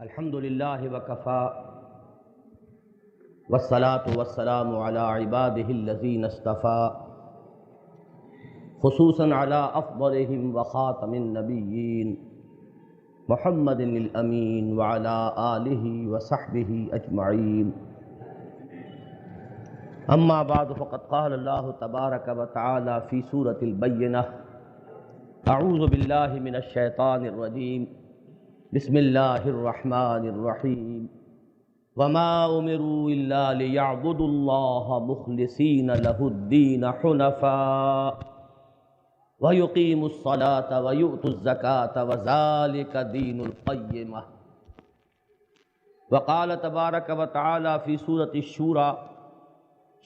الحمد للہ وکفا والصلاة والسلام علی عباده الذین اصطفى خصوصا علی افضلهم وخاتم النبیین محمد الامین وعلی آلہ وصحبہ اجمعین اما بعد فقد قال اللہ تبارک وتعالی فی سورة البینہ اعوذ باللہ من الشیطان الرجیم بسم اللہ الرحمن الرحیم وما امروا الا ليعبدوا الله مخلصین له الدین حنفاء ويقيموا الصلاة ويؤتوا الزکاة وذلك دین القیمہ. وقال تبارک وتعالی فی سورة الشورى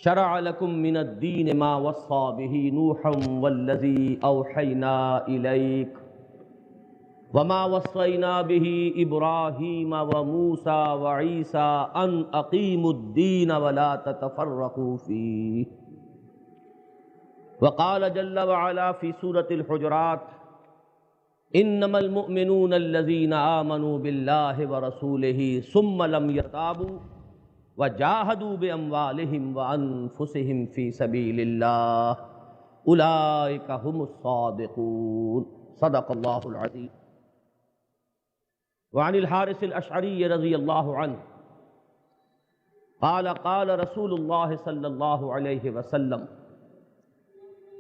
شرع لكم من الدین ما وصى به نوحا والذی اوحینا الیک وما وصینا به ابراہیم وموسیٰ وعیسیٰ ان اقیموا الدین ولا تتفرقوا فیہ. وقال جل وعلا فی سورة الحجرات انما المؤمنون الذین آمنوا باللہ ورسولہ ثم لم یرتابوا وجاہدوا باموالہم وانفسہم فی سبیل اللہ اولئک هم الصادقون. صدق اللہ العظیم. وعن الحارث الاشعری رضی اللہ عنہ قال قال رسول اللہ صلی اللہ علیہ وسلم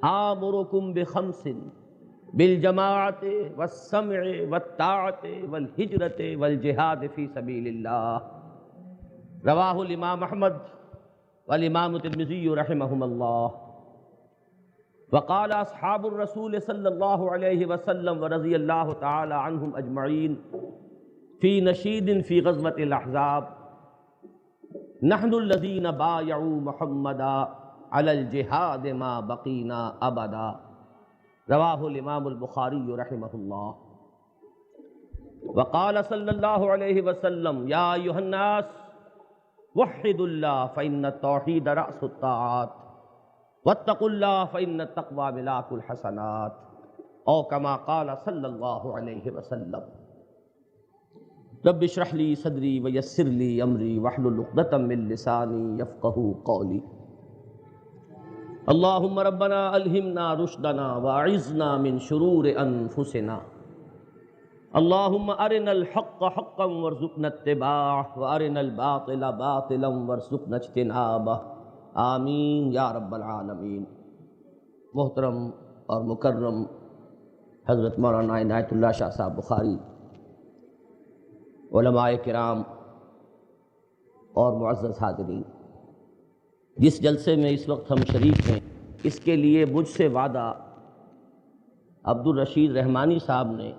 آمرکم بخمس بالجماعت والسمع والطاعت والہجرت والجہاد فی سبیل اللہ. رواہ الامام احمد والامام الترمذی رحمہم اللہ. وقال اصحاب الرسول صلی اللہ علیہ وسلم ورضی اللہ تعالی عنہم اجمعین فی نشید فی غزوۃ الاحزاب نحن الذین بایعوا محمدا علی الجہاد ما بقینا ابدا. رواہ الامام البخاری رحمہ اللہ. وقال صلی اللہ علیہ وسلم یا ایھا الناس وحدوا اللہ فإن التوحید رأس الطاعات واتقوا اللہ فإن التقوی ملاک الحسنات او کما قال صلی اللہ علیہ وسلم. رب اشرح لی صدری ویسر لی امری واحلل عقدۃ من لسانی یفقہوا قولی. اللہم ربنا الہمنا رشدنا واعذنا من شرور انفسنا. اللہم ارنا الحق حقا وارزقنا اتباعہ وارنا الباطل باطلا وارزقنا اجتنابہ. آمین یا رب العالمین. محترم اور مکرم حضرت مولانا عنایت اللہ شاہ صاحب بخاری، علماء کرام اور معزز حاضرین، جس جلسے میں اس وقت ہم شریک ہیں اس کے لیے مجھ سے وعدہ عبدالرشید رحمانی صاحب نے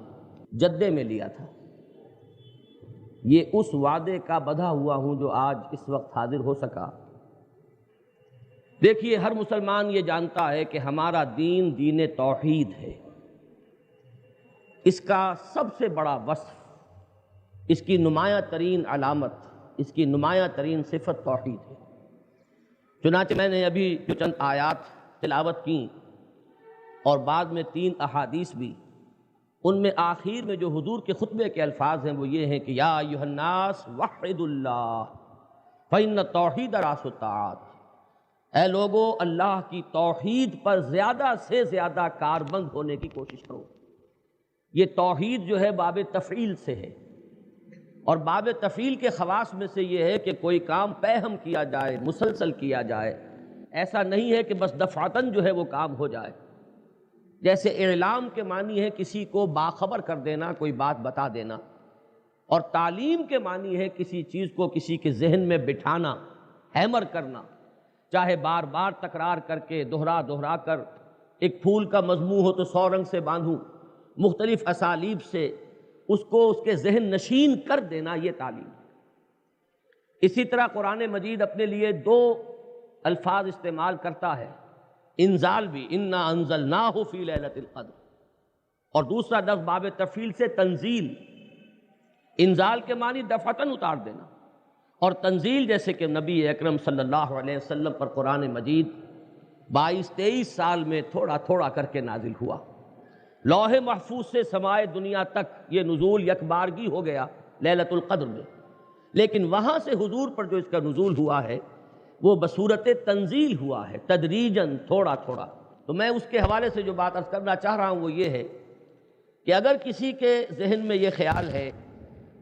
جدے میں لیا تھا. یہ اس وعدے کا بدھا ہوا ہوں جو آج اس وقت حاضر ہو سکا. دیکھیے، ہر مسلمان یہ جانتا ہے کہ ہمارا دین دین توحید ہے. اس کا سب سے بڑا وصف، اس کی نمایاں ترین علامت، اس کی نمایاں ترین صفت توحید ہے. چنانچہ میں نے ابھی جو چند آیات تلاوت کیں اور بعد میں 3 احادیث بھی، ان میں آخر میں جو حضور کے خطبے کے الفاظ ہیں وہ یہ ہیں کہ یا ایھا الناس وحدوا اللہ فإن التوحید رأس الطاعات. اے لوگو، اللہ کی توحید پر زیادہ سے زیادہ کاربند ہونے کی کوشش کرو. یہ توحید جو ہے باب تفعیل سے ہے، اور باب تفعیل کے خواص میں سے یہ ہے کہ کوئی کام پہم کیا جائے، مسلسل کیا جائے. ایسا نہیں ہے کہ بس دفعتاً جو ہے وہ کام ہو جائے. جیسے اعلام کے معنی ہے کسی کو باخبر کر دینا، کوئی بات بتا دینا، اور تعلیم کے معنی ہے کسی چیز کو کسی کے ذہن میں بٹھانا، ہیمر کرنا، چاہے بار بار تکرار کر کے دہرا کر. ایک پھول کا مضمون ہو تو 100 رنگ سے باندھوں، مختلف اسالیب سے اس کو اس کے ذہن نشین کر دینا، یہ تعلیم. اسی طرح قرآن مجید اپنے لیے 2 الفاظ استعمال کرتا ہے. انزال بھی، انا انزلناہ فی لیلۃ القدر، اور دوسرا لفظ باب تفعیل سے تنزیل. انزال کے معنی دفعتاً اتار دینا، اور تنزیل جیسے کہ نبی اکرم صلی اللہ علیہ وسلم پر قرآن مجید 22-23 سال میں تھوڑا تھوڑا کر کے نازل ہوا. لوح محفوظ سے سمائے دنیا تک یہ نزول یکبارگی ہو گیا. لیلۃ القدر میں، لیکن وہاں سے حضور پر جو اس کا نزول ہوا ہے وہ بصورت تنزیل ہوا ہے، تدریجاً، تھوڑا تھوڑا۔ تو میں اس کے حوالے سے جو بات عرض کرنا چاہ رہا ہوں وہ یہ ہے کہ اگر کسی کے ذہن میں یہ خیال ہے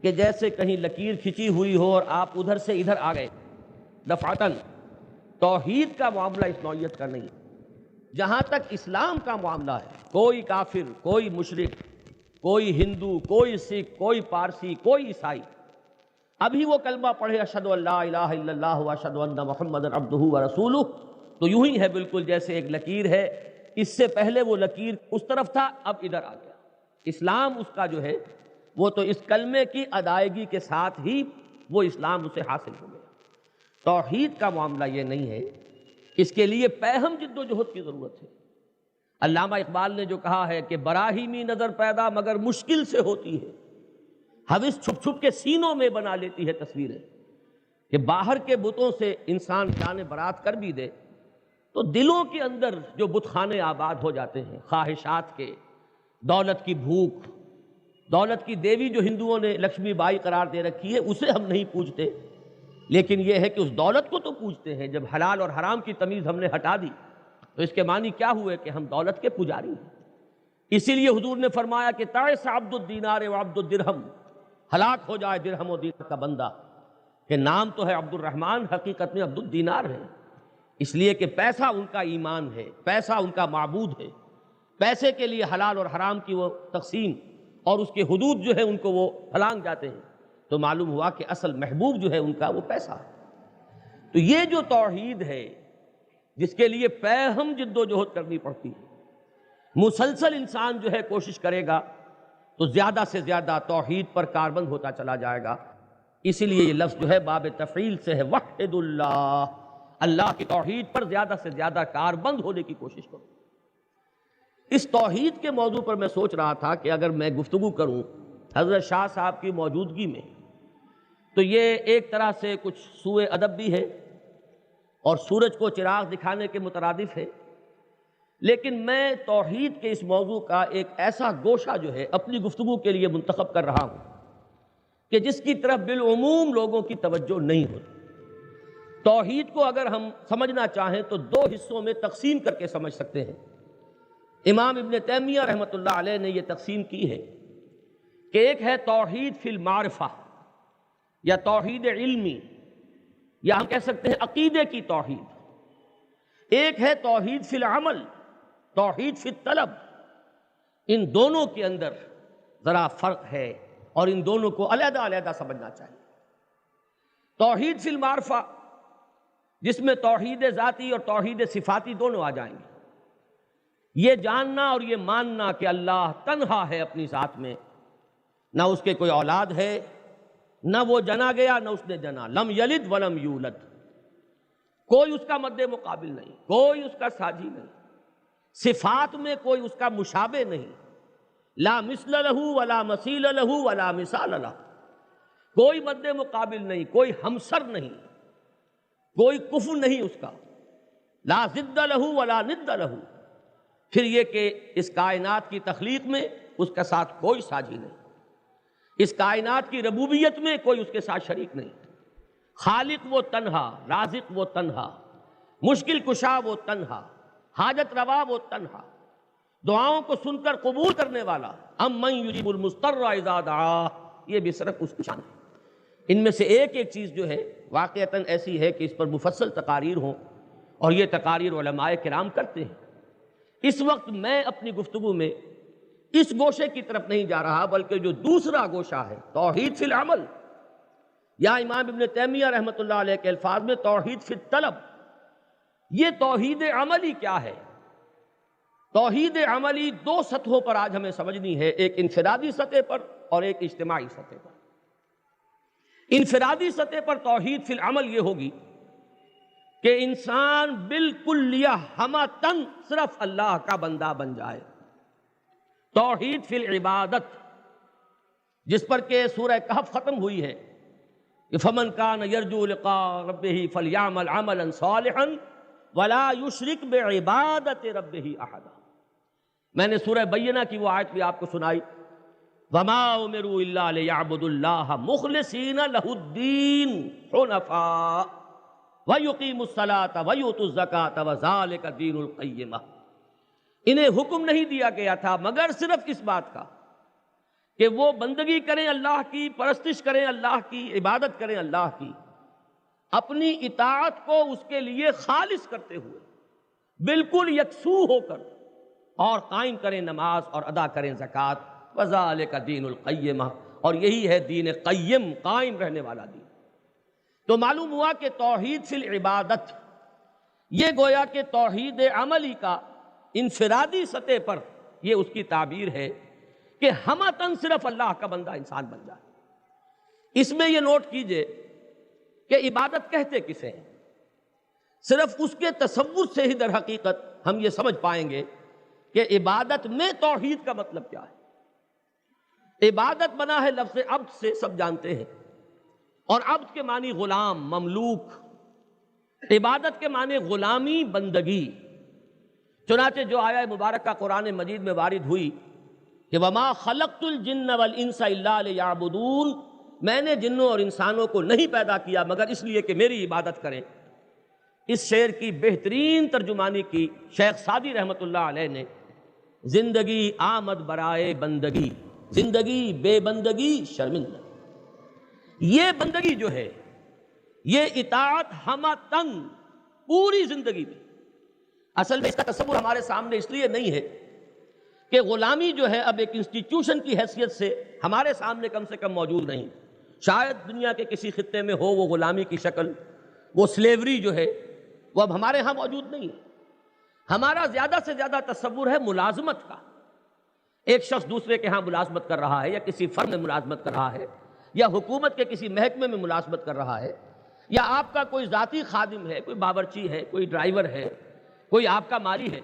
کہ جیسے کہیں لکیر کھینچی ہوئی ہو اور آپ ادھر سے ادھر آ گئے دفعتاً، توحید کا معاملہ اس نوعیت کا نہیں۔ جہاں تک اسلام کا معاملہ ہے، کوئی کافر، کوئی مشرک، کوئی ہندو، کوئی سکھ، کوئی پارسی، کوئی عیسائی ابھی وہ کلمہ پڑھے اشہد ان لا الہ الا اللہ واشہد ان محمد عبدہ ورسولہ، تو یوں ہی ہے بالکل جیسے ایک لکیر ہے، اس سے پہلے وہ لکیر اس طرف تھا، اب ادھر آ گیا۔ اسلام اس کا جو ہے وہ تو اس کلمے کی ادائیگی کے ساتھ ہی وہ اسلام اسے حاصل ہو گیا۔ توحید کا معاملہ یہ نہیں ہے، اس کے لیے پیہم جد و جہد کی ضرورت ہے۔ علامہ اقبال نے جو کہا ہے کہ براہیمی نظر پیدا مگر مشکل سے ہوتی ہے، ہوس چھپ چھپ کے سینوں میں بنا لیتی ہے تصویریں، کہ باہر کے بتوں سے انسان جان برات کر بھی دے تو دلوں کے اندر جو بت خانے آباد ہو جاتے ہیں، خواہشات کے، دولت کی بھوک، دولت کی دیوی جو ہندوؤں نے لکشمی بائی قرار دے رکھی ہے اسے ہم نہیں پوجتے، لیکن یہ ہے کہ اس دولت کو تو پوجتے ہیں۔ جب حلال اور حرام کی تمیز ہم نے ہٹا دی تو اس کے معنی کیا ہوئے کہ ہم دولت کے پجاری ہیں۔ اسی لیے حضور نے فرمایا کہ تعس عبد الدینار و عبد الدرہم، ہلاک ہو جائے درہم و دینار کا بندہ، کہ نام تو ہے عبد الرحمن، حقیقت میں عبد الدینار ہے، اس لیے کہ پیسہ ان کا ایمان ہے، پیسہ ان کا معبود ہے، پیسے کے لیے حلال اور حرام کی وہ تقسیم اور اس کے حدود جو ہے ان کو وہ پھلانگ جاتے ہیں، تو معلوم ہوا کہ اصل محبوب جو ہے ان کا وہ پیسہ ہے۔ تو یہ جو توحید ہے جس کے لیے پیہم جد و جہد کرنی پڑتی ہے، مسلسل انسان جو ہے کوشش کرے گا تو زیادہ سے زیادہ توحید پر کاربند ہوتا چلا جائے گا۔ اسی لیے یہ لفظ جو ہے باب تفعیل سے ہے، وحد اللہ، اللہ کی توحید پر زیادہ سے زیادہ کاربند ہونے کی کوشش کرو۔ اس توحید کے موضوع پر میں سوچ رہا تھا کہ اگر میں گفتگو کروں حضرت شاہ صاحب کی موجودگی میں تو یہ ایک طرح سے کچھ سوء ادب بھی ہے اور سورج کو چراغ دکھانے کے مترادف ہے، لیکن میں توحید کے اس موضوع کا ایک ایسا گوشہ جو ہے اپنی گفتگو کے لیے منتخب کر رہا ہوں کہ جس کی طرف بالعموم لوگوں کی توجہ نہیں ہوتی۔ توحید کو اگر ہم سمجھنا چاہیں تو دو حصوں میں تقسیم کر کے سمجھ سکتے ہیں۔ امام ابن تیمیہ رحمۃ اللہ علیہ نے یہ تقسیم کی ہے کہ ایک ہے توحید فی المعرفہ یا توحید علمی، یا ہم کہہ سکتے ہیں عقیدے کی توحید، ایک ہے توحید فی العمل، توحید فی الطلب۔ ان دونوں کے اندر ذرا فرق ہے اور ان دونوں کو علیحدہ علیحدہ سمجھنا چاہیے۔ توحید فی المعرفہ جس میں توحید ذاتی اور توحید صفاتی دونوں آ جائیں گے، یہ جاننا اور یہ ماننا کہ اللہ تنہا ہے اپنی ذات میں، نہ اس کے کوئی اولاد ہے، نہ وہ جنا گیا نہ اس نے جنا، لم یلد ولم یولد، کوئی اس کا مد مقابل نہیں، کوئی اس کا ساجی نہیں، صفات میں کوئی اس کا مشابہ نہیں، لا مثل لہ ولا مثیل لہ ولا مثال لہ، کوئی مد مقابل نہیں، کوئی ہمسر نہیں، کوئی کفو نہیں اس کا، لا ضد لہ ولا ند لہ۔ پھر یہ کہ اس کائنات کی تخلیق میں اس کے ساتھ کوئی ساجی نہیں، اس کائنات کی ربوبیت میں کوئی اس کے ساتھ شریک نہیں، خالق وہ تنہا، رازق وہ تنہا، مشکل کشا وہ تنہا، حاجت روا وہ تنہا، دعاؤں کو سن کر قبول کرنے والا، امن یجیب المضطر اذا دعاہ، یہ بھی صرف اس کی شان ہے۔ ان میں سے ایک ایک چیز جو ہے واقعتاً ایسی ہے کہ اس پر مفصل تقاریر ہوں، اور یہ تقاریر علماء کرام کرتے ہیں۔ اس وقت میں اپنی گفتگو میں اس گوشے کی طرف نہیں جا رہا، بلکہ جو دوسرا گوشہ ہے توحید فی العمل، یا امام ابن تیمیہ رحمۃ اللہ علیہ کے الفاظ میں توحید فی الطلب، یہ توحید عملی کیا ہے؟ توحید عملی دو سطحوں پر آج ہمیں سمجھنی ہے، ایک انفرادی سطح پر اور ایک اجتماعی سطح پر۔ انفرادی سطح پر توحید فی العمل یہ ہوگی کہ انسان بالکلیہ ہمہ صرف اللہ کا بندہ بن جائے۔ توحید فی العبادت جس پر کہ سورہ کہف ختم ہوئی ہے کہ فمن کان یرجو لقاء ربہ فلیعمل عملا صالحا ولا یشرک بعبادت ربہ احدا۔ میں نے سورہ بینہ کی وہ آیت بھی آپ کو سنائی وما امروا الا ليعبدوا الله مخلصين له الدين حنفاء ويقيموا الصلاة ويؤتوا الزكاة وذلك دين القيمة. انہیں حکم نہیں دیا گیا تھا مگر صرف اس بات کا کہ وہ بندگی کریں اللہ کی، پرستش کریں اللہ کی، عبادت کریں اللہ کی، اپنی اطاعت کو اس کے لیے خالص کرتے ہوئے بالکل یکسو ہو کر، اور قائم کریں نماز اور ادا کریں زکوٰۃ. وَذَلِكَ دِينُ الْقَيِّمَةِ، اور یہی ہے دین قیم، قائم رہنے والا دین. تو معلوم ہوا کہ توحید فی العبادت، یہ گویا کہ توحید عملی کا انفرادی سطح پر یہ اس کی تعبیر ہے کہ ہمتاً صرف اللہ کا بندہ انسان بن جائے. اس میں یہ نوٹ کیجئے کہ عبادت کہتے کسے ہیں. صرف اس کے تصور سے ہی در حقیقت ہم یہ سمجھ پائیں گے کہ عبادت میں توحید کا مطلب کیا ہے. عبادت بنا ہے لفظ عبد سے، سب جانتے ہیں، اور عبد کے معنی غلام، مملوک. عبادت کے معنی غلامی، بندگی. چنانچہ جو آیہ مبارکہ قرآن مجید میں وارد ہوئی کہ وَمَا خَلَقْتُ الْجِنَّ وَالْإِنسَ إِلَّا لِيَعْبُدُونَ، میں نے جنوں اور انسانوں کو نہیں پیدا کیا مگر اس لیے کہ میری عبادت کریں. اس شعر کی بہترین ترجمانی کی شیخ سعدی رحمۃ اللہ علیہ نے. زندگی آمد برائے بندگی، زندگی بے بندگی شرمندہ. یہ بندگی جو ہے، یہ اطاعت ہمتاً پوری زندگی میں. اصل میں اس کا تصور ہمارے سامنے اس لیے نہیں ہے کہ غلامی جو ہے اب ایک انسٹیٹیوشن کی حیثیت سے ہمارے سامنے کم سے کم موجود نہیں. شاید دنیا کے کسی خطے میں ہو وہ غلامی کی شکل، وہ سلیوری جو ہے وہ اب ہمارے ہاں موجود نہیں ہے. ہمارا زیادہ سے زیادہ تصور ہے ملازمت کا. ایک شخص دوسرے کے ہاں ملازمت کر رہا ہے، یا کسی فرم میں ملازمت کر رہا ہے، یا حکومت کے کسی محکمے میں ملازمت کر رہا ہے، یا آپ کا کوئی ذاتی خادم ہے، کوئی باورچی ہے، کوئی ڈرائیور ہے، کوئی آپ کا مالی ہے.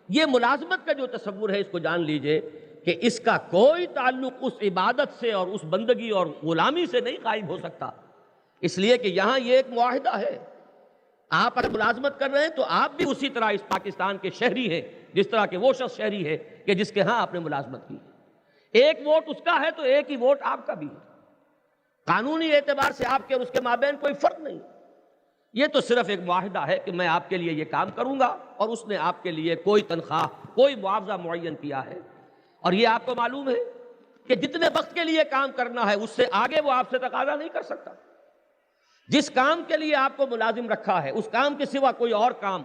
یہ ملازمت کا جو تصور ہے اس کو جان لیجئے کہ اس کا کوئی تعلق اس عبادت سے اور اس بندگی اور غلامی سے نہیں قائم ہو سکتا. اس لیے کہ یہاں یہ ایک معاہدہ ہے. آپ اگر ملازمت کر رہے ہیں تو آپ بھی اسی طرح اس پاکستان کے شہری ہیں جس طرح کہ وہ شخص شہری ہے کہ جس کے ہاں آپ نے ملازمت کی. ایک ووٹ اس کا ہے تو ایک ہی ووٹ آپ کا بھی ہے. قانونی اعتبار سے آپ کے اور اس کے مابین کوئی فرق نہیں. یہ تو صرف ایک معاہدہ ہے کہ میں آپ کے لیے یہ کام کروں گا، اور اس نے آپ کے لیے کوئی تنخواہ، کوئی معاوضہ معین کیا ہے. اور یہ آپ کو معلوم ہے کہ جتنے وقت کے لیے کام کرنا ہے اس سے آگے وہ آپ سے تقاضا نہیں کر سکتا. جس کام کے لیے آپ کو ملازم رکھا ہے اس کام کے سوا کوئی اور کام،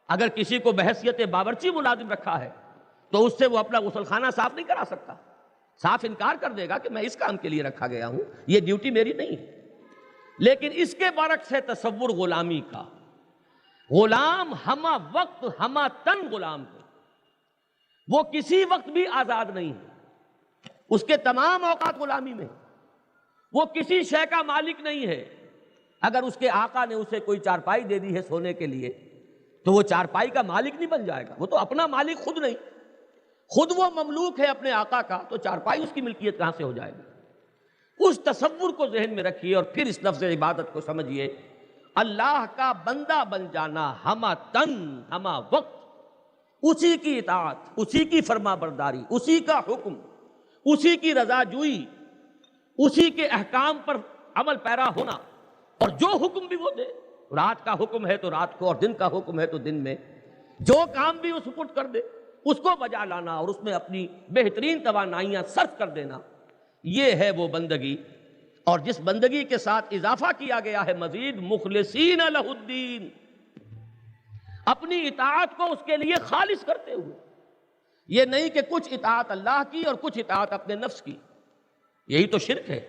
اگر کسی کو بحیثیت باورچی ملازم رکھا ہے تو اس سے وہ اپنا غسل خانہ صاف نہیں کرا سکتا. صاف انکار کر دے گا کہ میں اس کام کے لیے رکھا گیا ہوں، یہ ڈیوٹی میری نہیں ہے. لیکن اس کے برعکس ہے تصور غلامی کا. غلام ہمہ وقت ہمہ تن غلام ہے. وہ کسی وقت بھی آزاد نہیں ہے، اس کے تمام اوقات غلامی میں. وہ کسی شے کا مالک نہیں ہے. اگر اس کے آقا نے اسے کوئی چارپائی دے دی ہے سونے کے لیے تو وہ چارپائی کا مالک نہیں بن جائے گا. وہ تو اپنا مالک خود نہیں، خود وہ مملوک ہے اپنے آقا کا، تو چارپائی اس کی ملکیت کہاں سے ہو جائے گی. اس تصور کو ذہن میں رکھیے اور پھر اس لفظ عبادت کو سمجھیے. اللہ کا بندہ بن جانا ہمہ تن ہمہ وقت، اسی کی اطاعت، اسی کی فرما برداری، اسی کا حکم، اسی کی رضا جوئی، اسی کے احکام پر عمل پیرا ہونا. اور جو حکم بھی وہ دے، رات کا حکم ہے تو رات کو، اور دن کا حکم ہے تو دن میں، جو کام بھی وہ سپرد کر دے اس کو بجا لانا اور اس میں اپنی بہترین توانائیاں صرف کر دینا. یہ ہے وہ بندگی. اور جس بندگی کے ساتھ اضافہ کیا گیا ہے مزید، مخلصین لہ الدین، اپنی اطاعت کو اس کے لیے خالص کرتے ہوئے. یہ نہیں کہ کچھ اطاعت اللہ کی اور کچھ اطاعت اپنے نفس کی. یہی تو شرک ہے.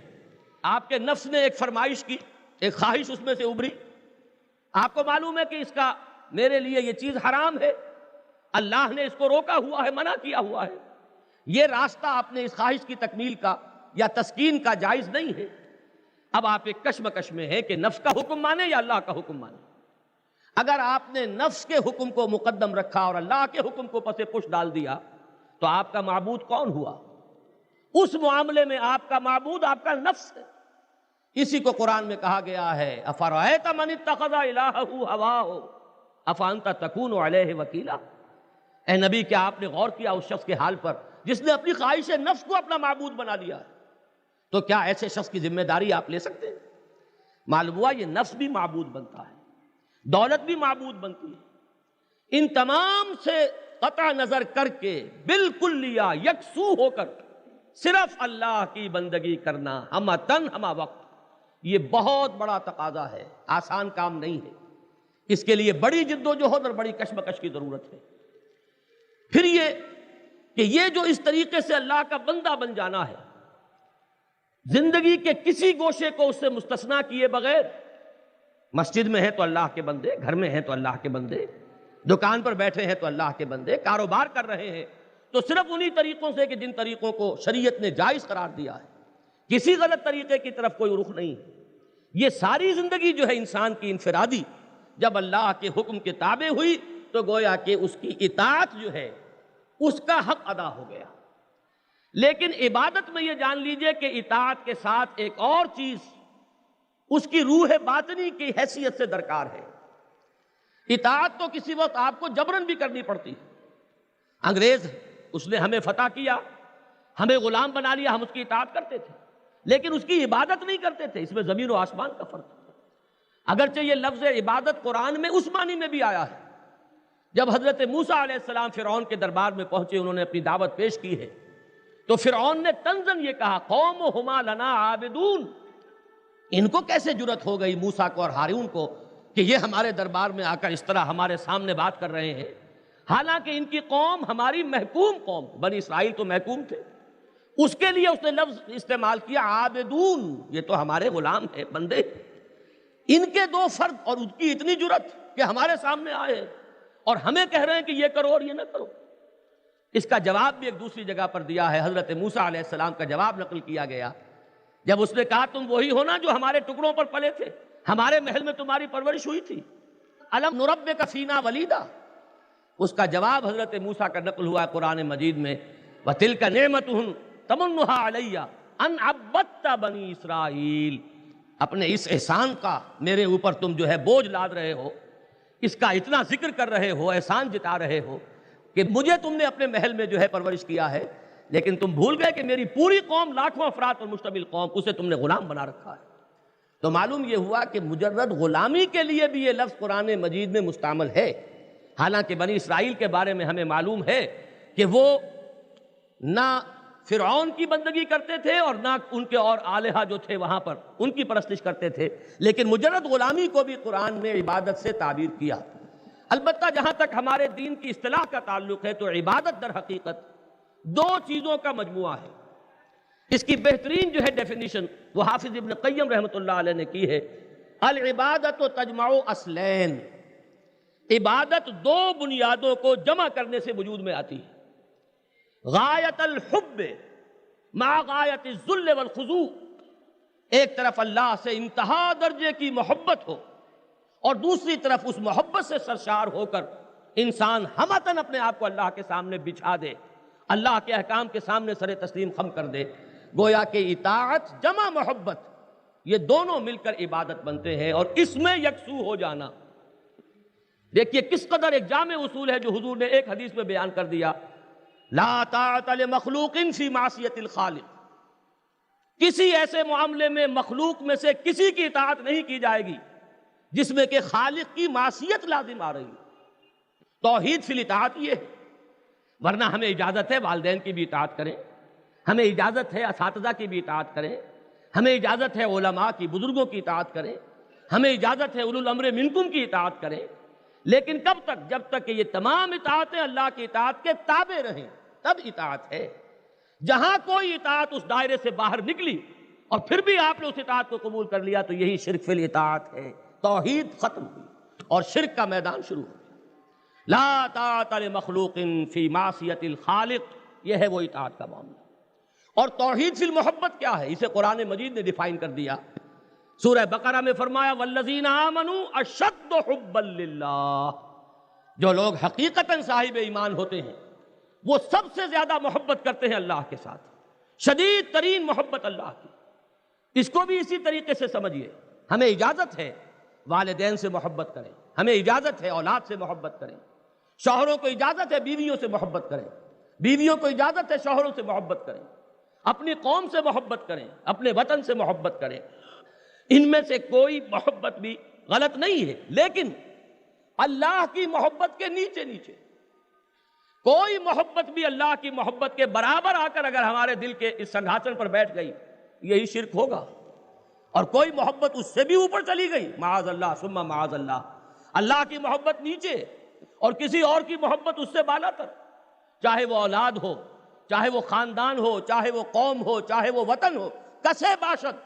آپ کے نفس نے ایک فرمائش کی، ایک خواہش اس میں سے ابھری. آپ کو معلوم ہے کہ اس کا میرے لیے یہ چیز حرام ہے، اللہ نے اس کو روکا ہوا ہے، منع کیا ہوا ہے. یہ راستہ اپنے اس خواہش کی تکمیل کا یا تسکین کا جائز نہیں ہے. اب آپ ایک کشمکش میں ہیں کہ نفس کا حکم مانے یا اللہ کا حکم مانے. اگر آپ نے نفس کے حکم کو مقدم رکھا اور اللہ کے حکم کو پس پش ڈال دیا تو آپ کا معبود کون ہوا؟ اس معاملے میں آپ کا معبود آپ کا نفس ہے. اسی کو قرآن میں کہا گیا ہے افرأیت من اتخذ الہہ ہواہ افانت تکون علیہ وکیلا. اے نبی، کیا آپ نے غور کیا اس شخص کے حال پر جس نے اپنی خواہش نفس کو اپنا معبود بنا لیا ہے، تو کیا ایسے شخص کی ذمہ داری آپ لے سکتے ہیں؟ معلوم ہوا یہ نفس بھی معبود بنتا ہے، دولت بھی معبود بنتی ہے۔ ان تمام سے قطع نظر کر کے بالکل لیا یکسو ہو کر صرف اللہ کی بندگی کرنا ہمہ تن ہمہ وقت، یہ بہت بڑا تقاضا ہے، آسان کام نہیں ہے، اس کے لیے بڑی جد و جہد اور بڑی کشمکش کی ضرورت ہے۔ پھر یہ کہ یہ جو اس طریقے سے اللہ کا بندہ بن جانا ہے، زندگی کے کسی گوشے کو اس سے مستثنا کیے بغیر، مسجد میں ہیں تو اللہ کے بندے، گھر میں ہیں تو اللہ کے بندے، دکان پر بیٹھے ہیں تو اللہ کے بندے، کاروبار کر رہے ہیں تو صرف انہی طریقوں سے کہ جن طریقوں کو شریعت نے جائز قرار دیا ہے، کسی غلط طریقے کی طرف کوئی رخ نہیں۔ یہ ساری زندگی جو ہے انسان کی انفرادی جب اللہ کے حکم کے تابع ہوئی تو گویا کہ اس کی اطاعت جو ہے اس کا حق ادا ہو گیا۔ لیکن عبادت میں یہ جان لیجئے کہ اطاعت کے ساتھ ایک اور چیز اس کی روح باطنی کی حیثیت سے درکار ہے۔ اطاعت تو کسی وقت آپ کو جبرن بھی کرنی پڑتی ہے۔ انگریز اس نے ہمیں فتح کیا، ہمیں غلام بنا لیا، ہم اس کی اطاعت کرتے تھے لیکن اس کی عبادت نہیں کرتے تھے۔ اس میں زمین و آسمان کا فرق ہے۔ اگرچہ یہ لفظ عبادت قرآن میں اس معنی میں بھی آیا ہے، جب حضرت موسیٰ علیہ السلام فرعون کے دربار میں پہنچے، انہوں نے اپنی دعوت پیش کی ہے تو فرعون نے طنزاً یہ کہا قومہما لنا عابدون، ان کو کیسے جرأت ہو گئی موسیٰ کو اور ہارون کو کہ یہ ہمارے دربار میں آ کر اس طرح ہمارے سامنے بات کر رہے ہیں، حالانکہ ان کی قوم ہماری محکوم قوم، بنی اسرائیل تو محکوم تھے۔ اس کے لیے اس نے لفظ استعمال کیا عابدون، یہ تو ہمارے غلام ہیں، بندے۔ ان کے دو فرد اور ان کی اتنی جرأت کہ ہمارے سامنے آئے اور ہمیں کہہ رہے ہیں کہ یہ کرو اور یہ نہ کرو۔ اس کا جواب بھی ایک دوسری جگہ پر دیا ہے، حضرت موسیٰ علیہ السلام کا جواب نقل کیا گیا جب اس نے کہا تم وہی ہو نا جو ہمارے ٹکڑوں پر پلے تھے، ہمارے محل میں تمہاری پرورش ہوئی تھی، الم نربک فینا ولیدا۔ اس کا جواب حضرت موسیٰ کا نقل ہوا ہے قرآن مجید میں، وَتِلْكَ نِعْمَتُهُمْ تَمُنُّهَا عَلَيَّ أَنْ عَبَّدْتَ بَنِي اسرائیل۔ اپنے اس احسان کا میرے اوپر تم جو ہے بوجھ لاد رہے ہو، اس کا اتنا ذکر کر رہے ہو، احسان جتا رہے ہو کہ مجھے تم نے اپنے محل میں جو ہے پرورش کیا ہے، لیکن تم بھول گئے کہ میری پوری قوم، لاکھوں افراد پر مشتمل قوم، اسے تم نے غلام بنا رکھا ہے۔ تو معلوم یہ ہوا کہ مجرد غلامی کے لیے بھی یہ لفظ قرآن مجید میں مستعمل ہے۔ حالانکہ بنی اسرائیل کے بارے میں ہمیں معلوم ہے کہ وہ نہ فرعون کی بندگی کرتے تھے اور نہ ان کے اور آلہہ جو تھے وہاں پر ان کی پرستش کرتے تھے، لیکن مجرد غلامی کو بھی قرآن نے عبادت سے تعبیر کیا۔ البتہ جہاں تک ہمارے دین کی اصطلاح کا تعلق ہے تو عبادت در حقیقت دو چیزوں کا مجموعہ ہے۔ اس کی بہترین جو ہے ڈیفینیشن وہ حافظ ابن قیم رحمۃ اللہ علیہ نے کی ہے، العبادت تجمع اصلین، عبادت دو بنیادوں کو جمع کرنے سے وجود میں آتی ہے، غایت الحب مع غایت الذل والخضوع، ایک طرف اللہ سے انتہا درجے کی محبت ہو اور دوسری طرف اس محبت سے سرشار ہو کر انسان ہمتاً اپنے آپ کو اللہ کے سامنے بچھا دے، اللہ کے احکام کے سامنے سر تسلیم خم کر دے۔ گویا کہ اطاعت جمع محبت یہ دونوں مل کر عبادت بنتے ہیں، اور اس میں یکسو ہو جانا دیکھیے کس قدر ایک جامع اصول ہے جو حضور نے ایک حدیث میں بیان کر دیا، لا طاعت لمخلوق فی معصیت الخالق، کسی ایسے معاملے میں مخلوق میں سے کسی کی اطاعت نہیں کی جائے گی جس میں کہ خالق کی معصیت لازم آ رہی ہے۔ توحید فی الاطاعت یہ ہے، ورنہ ہمیں اجازت ہے والدین کی بھی اطاعت کریں، ہمیں اجازت ہے اساتذہ کی بھی اطاعت کریں، ہمیں اجازت ہے علماء کی، بزرگوں کی اطاعت کریں، ہمیں اجازت ہے اولو الامر منکم کی اطاعت کریں، لیکن کب تک؟ جب تک کہ یہ تمام اطاعتیں اللہ کی اطاعت کے تابع رہیں تب اطاعت ہے۔ جہاں کوئی اطاعت اس دائرے سے باہر نکلی اور پھر بھی آپ نے اس اطاعت کو قبول کر لیا تو یہی شرک فی الاطاعت ہے، توحید ختم ہوئی اور شرک کا میدان شروع ہو گیا۔ لا طاعت لمخلوق فی معصیت الخالق، یہ ہے وہ اطاعت کا معاملہ۔ اور توحید فی المحبت کیا ہے؟ اسے قرآن مجید نے ڈیفائن کر دیا۔ سورہ بقرہ میں فرمایا والذین آمنوا اشد حبا للہ، جو لوگ حقیقتاً صاحب ایمان ہوتے ہیں وہ سب سے زیادہ محبت کرتے ہیں اللہ کے ساتھ، شدید ترین محبت اللہ کی۔ اس کو بھی اسی طریقے سے سمجھیے، ہمیں اجازت ہے والدین سے محبت کریں، ہمیں اجازت ہے اولاد سے محبت کریں، شوہروں کو اجازت ہے بیویوں سے محبت کریں، بیویوں کو اجازت ہے شوہروں سے محبت کریں، اپنی قوم سے محبت کریں، اپنے وطن سے محبت کریں، ان میں سے کوئی محبت بھی غلط نہیں ہے، لیکن اللہ کی محبت کے نیچے نیچے کوئی محبت بھی اللہ کی محبت کے برابر آ کر اگر ہمارے دل کے اس سنگھاسن پر بیٹھ گئی، یہی شرک ہوگا۔ اور کوئی محبت اس سے بھی اوپر چلی گئی، معاذ اللہ ثم معاذ اللہ، اللہ کی محبت نیچے اور کسی اور کی محبت اس سے بالا تر، چاہے وہ اولاد ہو، چاہے وہ خاندان ہو، چاہے وہ قوم ہو، چاہے وہ وطن ہو، کسے باشد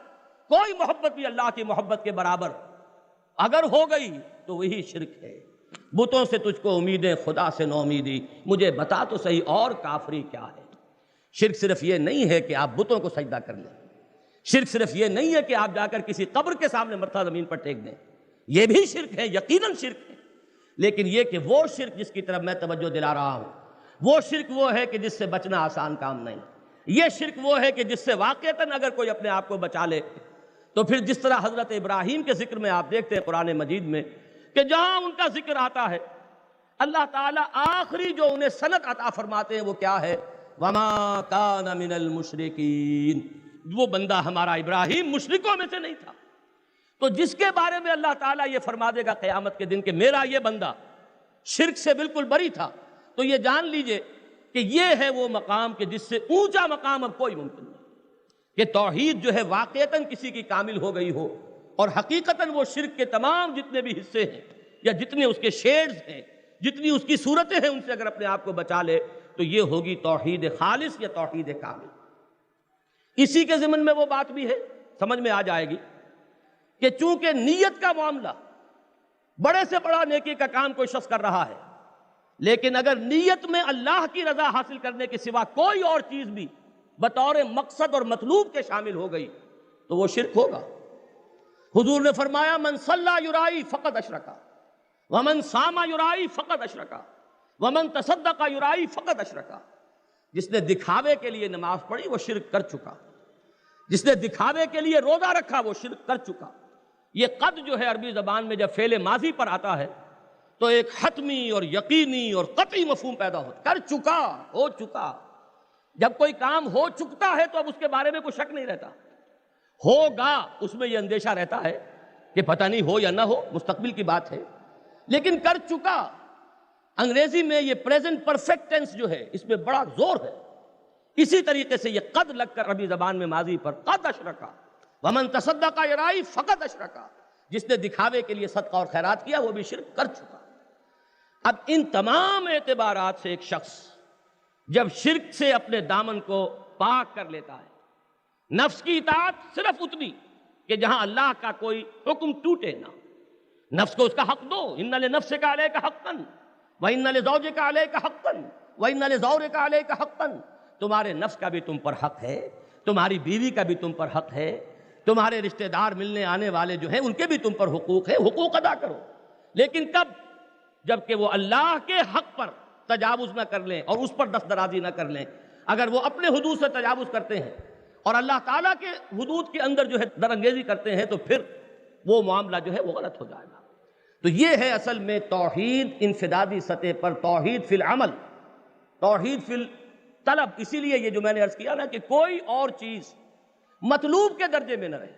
کوئی محبت بھی اللہ کی محبت کے برابر اگر ہو گئی تو وہی شرک ہے۔ بتوں سے تجھ کو امیدیں، خدا سے نو امیدی، مجھے بتا تو صحیح اور کافری کیا ہے۔ شرک صرف یہ نہیں ہے کہ آپ بتوں کو سجدہ کر لیں، شرک صرف یہ نہیں ہے کہ آپ جا کر کسی قبر کے سامنے مرتھا زمین پر ٹیک دیں، یہ بھی شرک ہے، یقیناً شرک ہے، لیکن یہ کہ وہ شرک جس کی طرف میں توجہ دلا رہا ہوں، وہ شرک وہ ہے کہ جس سے بچنا آسان کام نہیں، یہ شرک وہ ہے کہ جس سے واقعتاً اگر کوئی اپنے آپ کو بچا لے تو پھر جس طرح حضرت ابراہیم کے ذکر میں آپ دیکھتے ہیں قرآن مجید میں کہ جہاں ان کا ذکر آتا ہے اللہ تعالیٰ آخری جو انہیں سند عطا فرماتے ہیں وہ کیا ہے؟ وَمَا كَانَ مِنَ الْمُشْرِكِينَ، وہ بندہ ہمارا ابراہیم مشرکوں میں سے نہیں تھا۔ تو جس کے بارے میں اللہ تعالیٰ یہ فرما دے گا قیامت کے دن کہ میرا یہ بندہ شرک سے بالکل بری تھا، تو یہ جان لیجئے کہ یہ ہے وہ مقام کہ جس سے اونچا مقام اب کوئی ممکن نہیں، کہ توحید جو ہے واقعتاً کسی کی کامل ہو گئی ہو اور حقیقتاً وہ شرک کے تمام جتنے بھی حصے ہیں یا جتنے اس کے شیڈز ہیں، جتنی اس کی صورتیں ہیں، ان سے اگر اپنے آپ کو بچا لے تو یہ ہوگی توحید خالص یا توحید کامل۔ اسی کے ضمن میں وہ بات بھی ہے، سمجھ میں آ جائے گی کہ چونکہ نیت کا معاملہ بڑے سے بڑا نیکی کا کام کوئی شخص کر رہا ہے، لیکن اگر نیت میں اللہ کی رضا حاصل کرنے کے سوا کوئی اور چیز بھی بطور مقصد اور مطلوب کے شامل ہو گئی تو وہ شرک ہوگا۔ حضور نے فرمایا من صلی یرائی فقد اشرکا ومن صام یرائی فقد اشرکا ومن تصدق یرائی فقد اشرکا، جس نے دکھاوے کے لیے نماز پڑھی وہ شرک کر چکا، جس نے دکھاوے کے لیے روزہ رکھا وہ شرک کر چکا۔ یہ قد جو ہے عربی زبان میں جب فعل ماضی پر آتا ہے تو ایک حتمی اور یقینی اور قطعی مفہوم پیدا ہوتا، کر چکا، ہو چکا۔ جب کوئی کام ہو چکتا ہے تو اب اس کے بارے میں کوئی شک نہیں رہتا، ہوگا اس میں یہ اندیشہ رہتا ہے کہ پتہ نہیں ہو یا نہ ہو، مستقبل کی بات ہے، لیکن کر چکا انگریزی میں یہ پریزنٹ پرفیکٹ ٹینس جو ہے اس میں بڑا زور ہے۔ اسی طریقے سے یہ قد لگ کر عربی زبان میں ماضی پر قد اشرکا ومن تصدق یرائی فقد اشرکا، جس نے دکھاوے کے لیے صدقہ اور خیرات کیا وہ بھی شرک کر چکا۔ اب ان تمام اعتبارات سے ایک شخص جب شرک سے اپنے دامن کو پاک کر لیتا ہے، نفس کی اطاعت صرف اتنی کہ جہاں اللہ کا کوئی حکم ٹوٹے نہ، نفس کو اس کا حق دو، ان لنفسک علیک حقا وان لزوجک علیک حقا وان لزورک علیک حقا، تمہارے نفس کا بھی تم پر حق ہے، تمہاری بیوی کا بھی تم پر حق ہے، تمہارے رشتہ دار ملنے آنے والے جو ہیں ان کے بھی تم پر حقوق ہیں، حقوق ادا کرو۔ لیکن کب؟ جبکہ وہ اللہ کے حق پر تجاوز نہ کر لیں اور اس پر دست درازی نہ کر لیں۔ اگر وہ اپنے حدود سے تجاوز کرتے ہیں اور اللہ تعالیٰ کے حدود کے اندر جو ہے درانگیزی کرتے ہیں تو پھر وہ معاملہ جو ہے وہ غلط ہو جائے گا۔ تو یہ ہے اصل میں توحید انفرادی سطح پر، توحید فی العمل، توحید فی الطلب۔ اسی لیے یہ جو میں نے عرض کیا نا کہ کوئی اور چیز مطلوب کے درجے میں نہ رہے،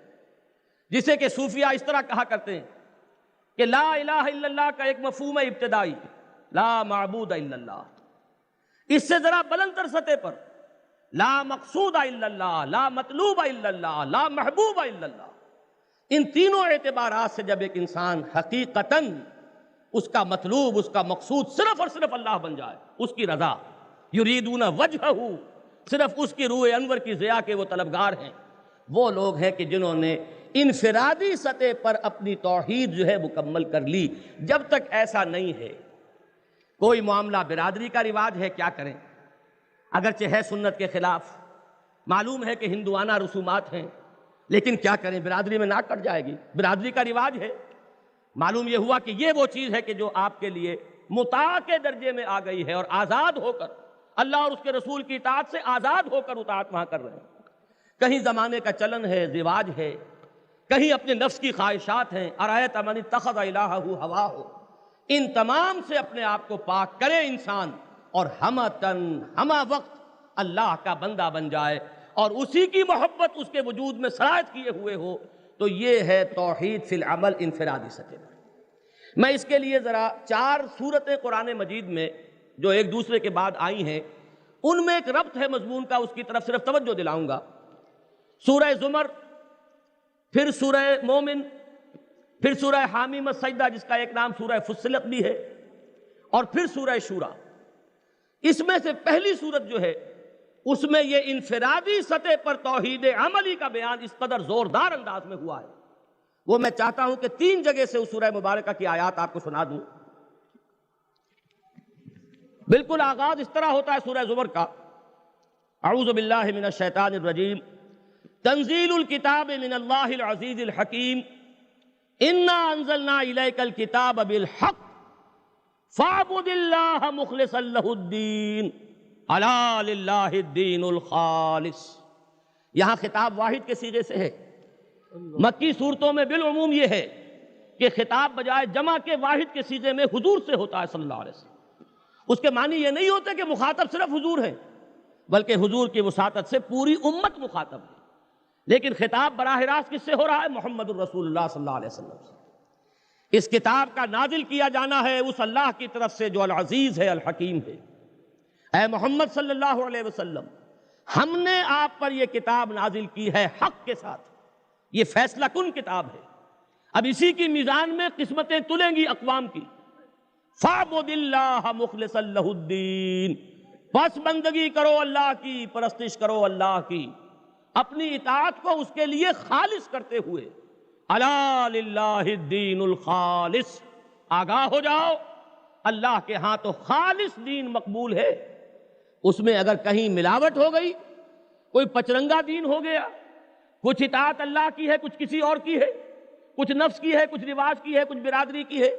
جسے کہ صوفیہ اس طرح کہا کرتے ہیں کہ لا الہ الا اللہ کا ایک مفہوم ہے ابتدائی، لا معبود الا اللہ، اس سے ذرا بلند تر سطح پر لا مقصود الا اللہ، لا مطلوب الا اللہ، لا محبوب الا اللہ۔ ان تینوں اعتبارات سے جب ایک انسان حقیقتاً اس کا مطلوب، اس کا مقصود صرف اور صرف اللہ بن جائے، اس کی رضا، یریدون وجہہ، صرف اس کی روح انور کی ضیاء کے وہ طلبگار ہیں، وہ لوگ ہیں کہ جنہوں نے انفرادی سطح پر اپنی توحید جو ہے مکمل کر لی۔ جب تک ایسا نہیں ہے، کوئی معاملہ برادری کا رواج ہے، کیا کریں؟ اگرچہ ہے سنت کے خلاف، معلوم ہے کہ ہندوانہ رسومات ہیں، لیکن کیا کریں؟ برادری میں ناک کٹ جائے گی، برادری کا رواج ہے۔ معلوم یہ ہوا کہ یہ وہ چیز ہے کہ جو آپ کے لیے مطاع کے درجے میں آ گئی ہے اور آزاد ہو کر اللہ اور اس کے رسول کی اطاعت سے آزاد ہو کر اطاعت وہاں کر رہے ہیں۔ کہیں زمانے کا چلن ہے، رواج ہے، کہیں اپنے نفس کی خواہشات ہیں، ارایت من اتخذ الہہ ہواہ۔ ان تمام سے اپنے آپ کو پاک کرے انسان اور ہمتن ہمہ وقت اللہ کا بندہ بن جائے اور اسی کی محبت اس کے وجود میں سرایت کیے ہوئے ہو، تو یہ ہے توحید فی العمل انفرادی سطح پر۔ میں اس کے لیے ذرا 4 سورتیں قرآن مجید میں جو ایک دوسرے کے بعد آئی ہیں ان میں ایک ربط ہے مضمون کا، اس کی طرف صرف توجہ دلاؤں گا۔ سورہ زمر، پھر سورہ مومن، پھر سورہ حامیم السجدہ جس کا ایک نام سورہ فصلت بھی ہے، اور پھر سورہ شورى۔ اس میں سے پہلی سورت جو ہے اس میں یہ انفرادی سطح پر توحید عملی کا بیان اس قدر زوردار انداز میں ہوا ہے، وہ میں چاہتا ہوں کہ 3 جگہ سے اس سورہ مبارکہ کی آیات آپ کو سنا دوں۔ بالکل آغاز اس طرح ہوتا ہے سورہ زمر کا، اعوذ باللہ من الشیطان الرجیم، تنزیل الکتاب من اللہ العزیز الحکیم، انا انزلنا الیک الکتاب بالحق فاعبد اللہ مخلصا لہ الدین الا للہ الدین الخالص۔ یہاں خطاب واحد کے صیغے سے ہے۔ مکی صورتوں میں بالعموم یہ ہے کہ خطاب بجائے جمع کے واحد کے صیغے میں حضور سے ہوتا ہے صلی اللہ علیہ وسلم۔ اس کے معنی یہ نہیں ہوتے کہ مخاطب صرف حضور ہیں، بلکہ حضور کی وساطت سے پوری امت مخاطب ہے، لیکن خطاب براہ راست کس سے ہو رہا ہے؟ محمد الرسول اللہ صلی اللہ علیہ وسلم سے۔ اس کتاب کا نازل کیا جانا ہے اس اللہ کی طرف سے جو العزیز ہے، الحکیم ہے۔ اے محمد صلی اللہ علیہ وسلم، ہم نے آپ پر یہ کتاب نازل کی ہے حق کے ساتھ، یہ فیصلہ کن کتاب ہے۔ اب اسی کی میزان میں قسمتیں تلیں گی اقوام کی۔ فاعبد اللہ مخلصا لہ الدین، بس بندگی کرو اللہ کی، پرستش کرو اللہ کی، اپنی اطاعت کو اس کے لیے خالص کرتے ہوئے۔ الا للہ الدین الخالص، آگاہ ہو جاؤ اللہ کے ہاں تو خالص دین مقبول ہے۔ اس میں اگر کہیں ملاوٹ ہو گئی، کوئی پچرنگا دین ہو گیا، کچھ اطاعت اللہ کی ہے کچھ کسی اور کی ہے، کچھ نفس کی ہے کچھ رواج کی ہے کچھ برادری کی ہے،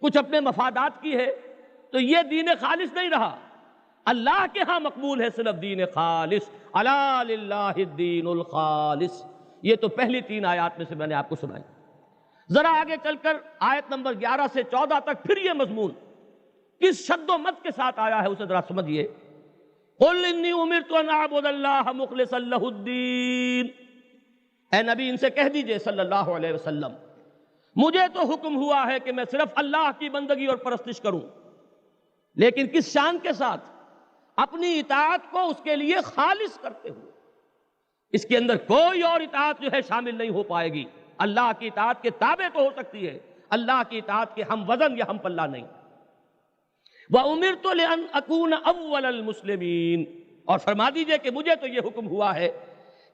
کچھ اپنے مفادات کی ہے، تو یہ دین خالص نہیں رہا۔ اللہ کے ہاں مقبول ہے صرف دین خالص، الا للہ الدین الخالص۔ یہ تو پہلی 3 آیات میں سے میں نے آپ کو سنائی۔ ذرا آگے چل کر آیت نمبر 11 سے 14 تک پھر یہ مضمون کس شد و مد کے ساتھ آیا ہے اسے ذرا سمجھیے۔ قل انی امرت ان اعبد اللہ مخلصا لہ الدین، اے نبی ان سے کہہ دیجئے صلی اللہ علیہ وسلم، مجھے تو حکم ہوا ہے کہ میں صرف اللہ کی بندگی اور پرستش کروں، لیکن کس شان کے ساتھ؟ اپنی اطاعت کو اس کے لیے خالص کرتے ہوئے۔ اس کے اندر کوئی اور اطاعت جو ہے شامل نہیں ہو پائے گی۔ اللہ کی اطاعت کے تابع تو ہو سکتی ہے، اللہ کی اطاعت کے ہم وزن یا ہم پلہ نہیں۔ وَأُمِرْتُ لِأَنْ أَكُونَ أَوَّلَ الْمُسْلِمِينَ، اور فرما دیجئے کہ مجھے تو یہ حکم ہوا ہے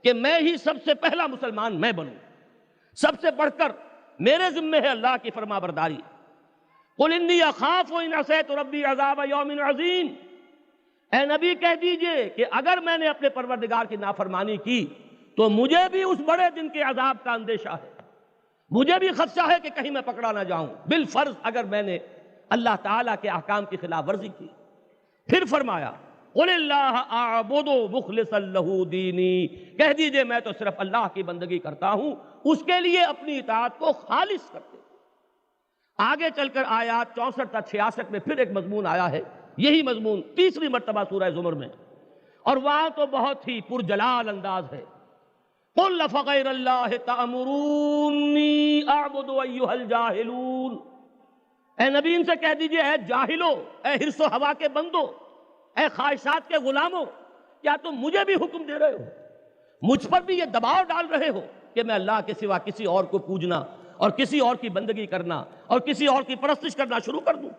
کہ میں ہی سب سے پہلا مسلمان میں بنوں، سب سے بڑھ کر میرے ذمہ ہے اللہ کی فرما برداری۔ قُلْ إِنِّي أَخَافُ إِنْ عَصَيْتُ رَبِّي عَذَابَ يَوْمٍ عَظِيمٍ، اے نبی کہہ دیجئے کہ اگر میں نے اپنے پروردگار کی نافرمانی کی تو مجھے بھی اس بڑے دن کے عذاب کا اندیشہ ہے، مجھے بھی خدشہ ہے کہ کہیں میں پکڑا نہ جاؤں بالفرض اگر میں نے اللہ تعالیٰ کے احکام کی خلاف ورزی کی۔ پھر فرمایا قُلِ اللَّهَ أَعْبُدُ مُخْلِصًا لَهُ دِينِي، کہہ دیجئے میں تو صرف اللہ کی بندگی کرتا ہوں، اس کے لیے اپنی اطاعت کو خالص کرتے۔ آگے چل کر آیات 64 تا 66 میں پھر ایک مضمون آیا ہے، یہی مضمون تیسری مرتبہ سورہ زمر میں، اور وہاں تو بہت ہی پرجلال انداز ہے۔ قُلْ فَغَيْرَ اللَّهِ تَأْمُرُونِّي أَعْبُدُ أَيُّهَا الْجَاهِلُونَ، اے نبی ان سے کہہ دیجئے اے جاہلو، اے حرص و ہوا کے بندو، اے خواہشات کے غلاموں، کیا تم مجھے بھی حکم دے رہے ہو، مجھ پر بھی یہ دباؤ ڈال رہے ہو کہ میں اللہ کے سوا کسی اور کو پوجنا اور کسی اور کی بندگی کرنا اور کسی اور کی پرستش کرنا شروع کر دوں؟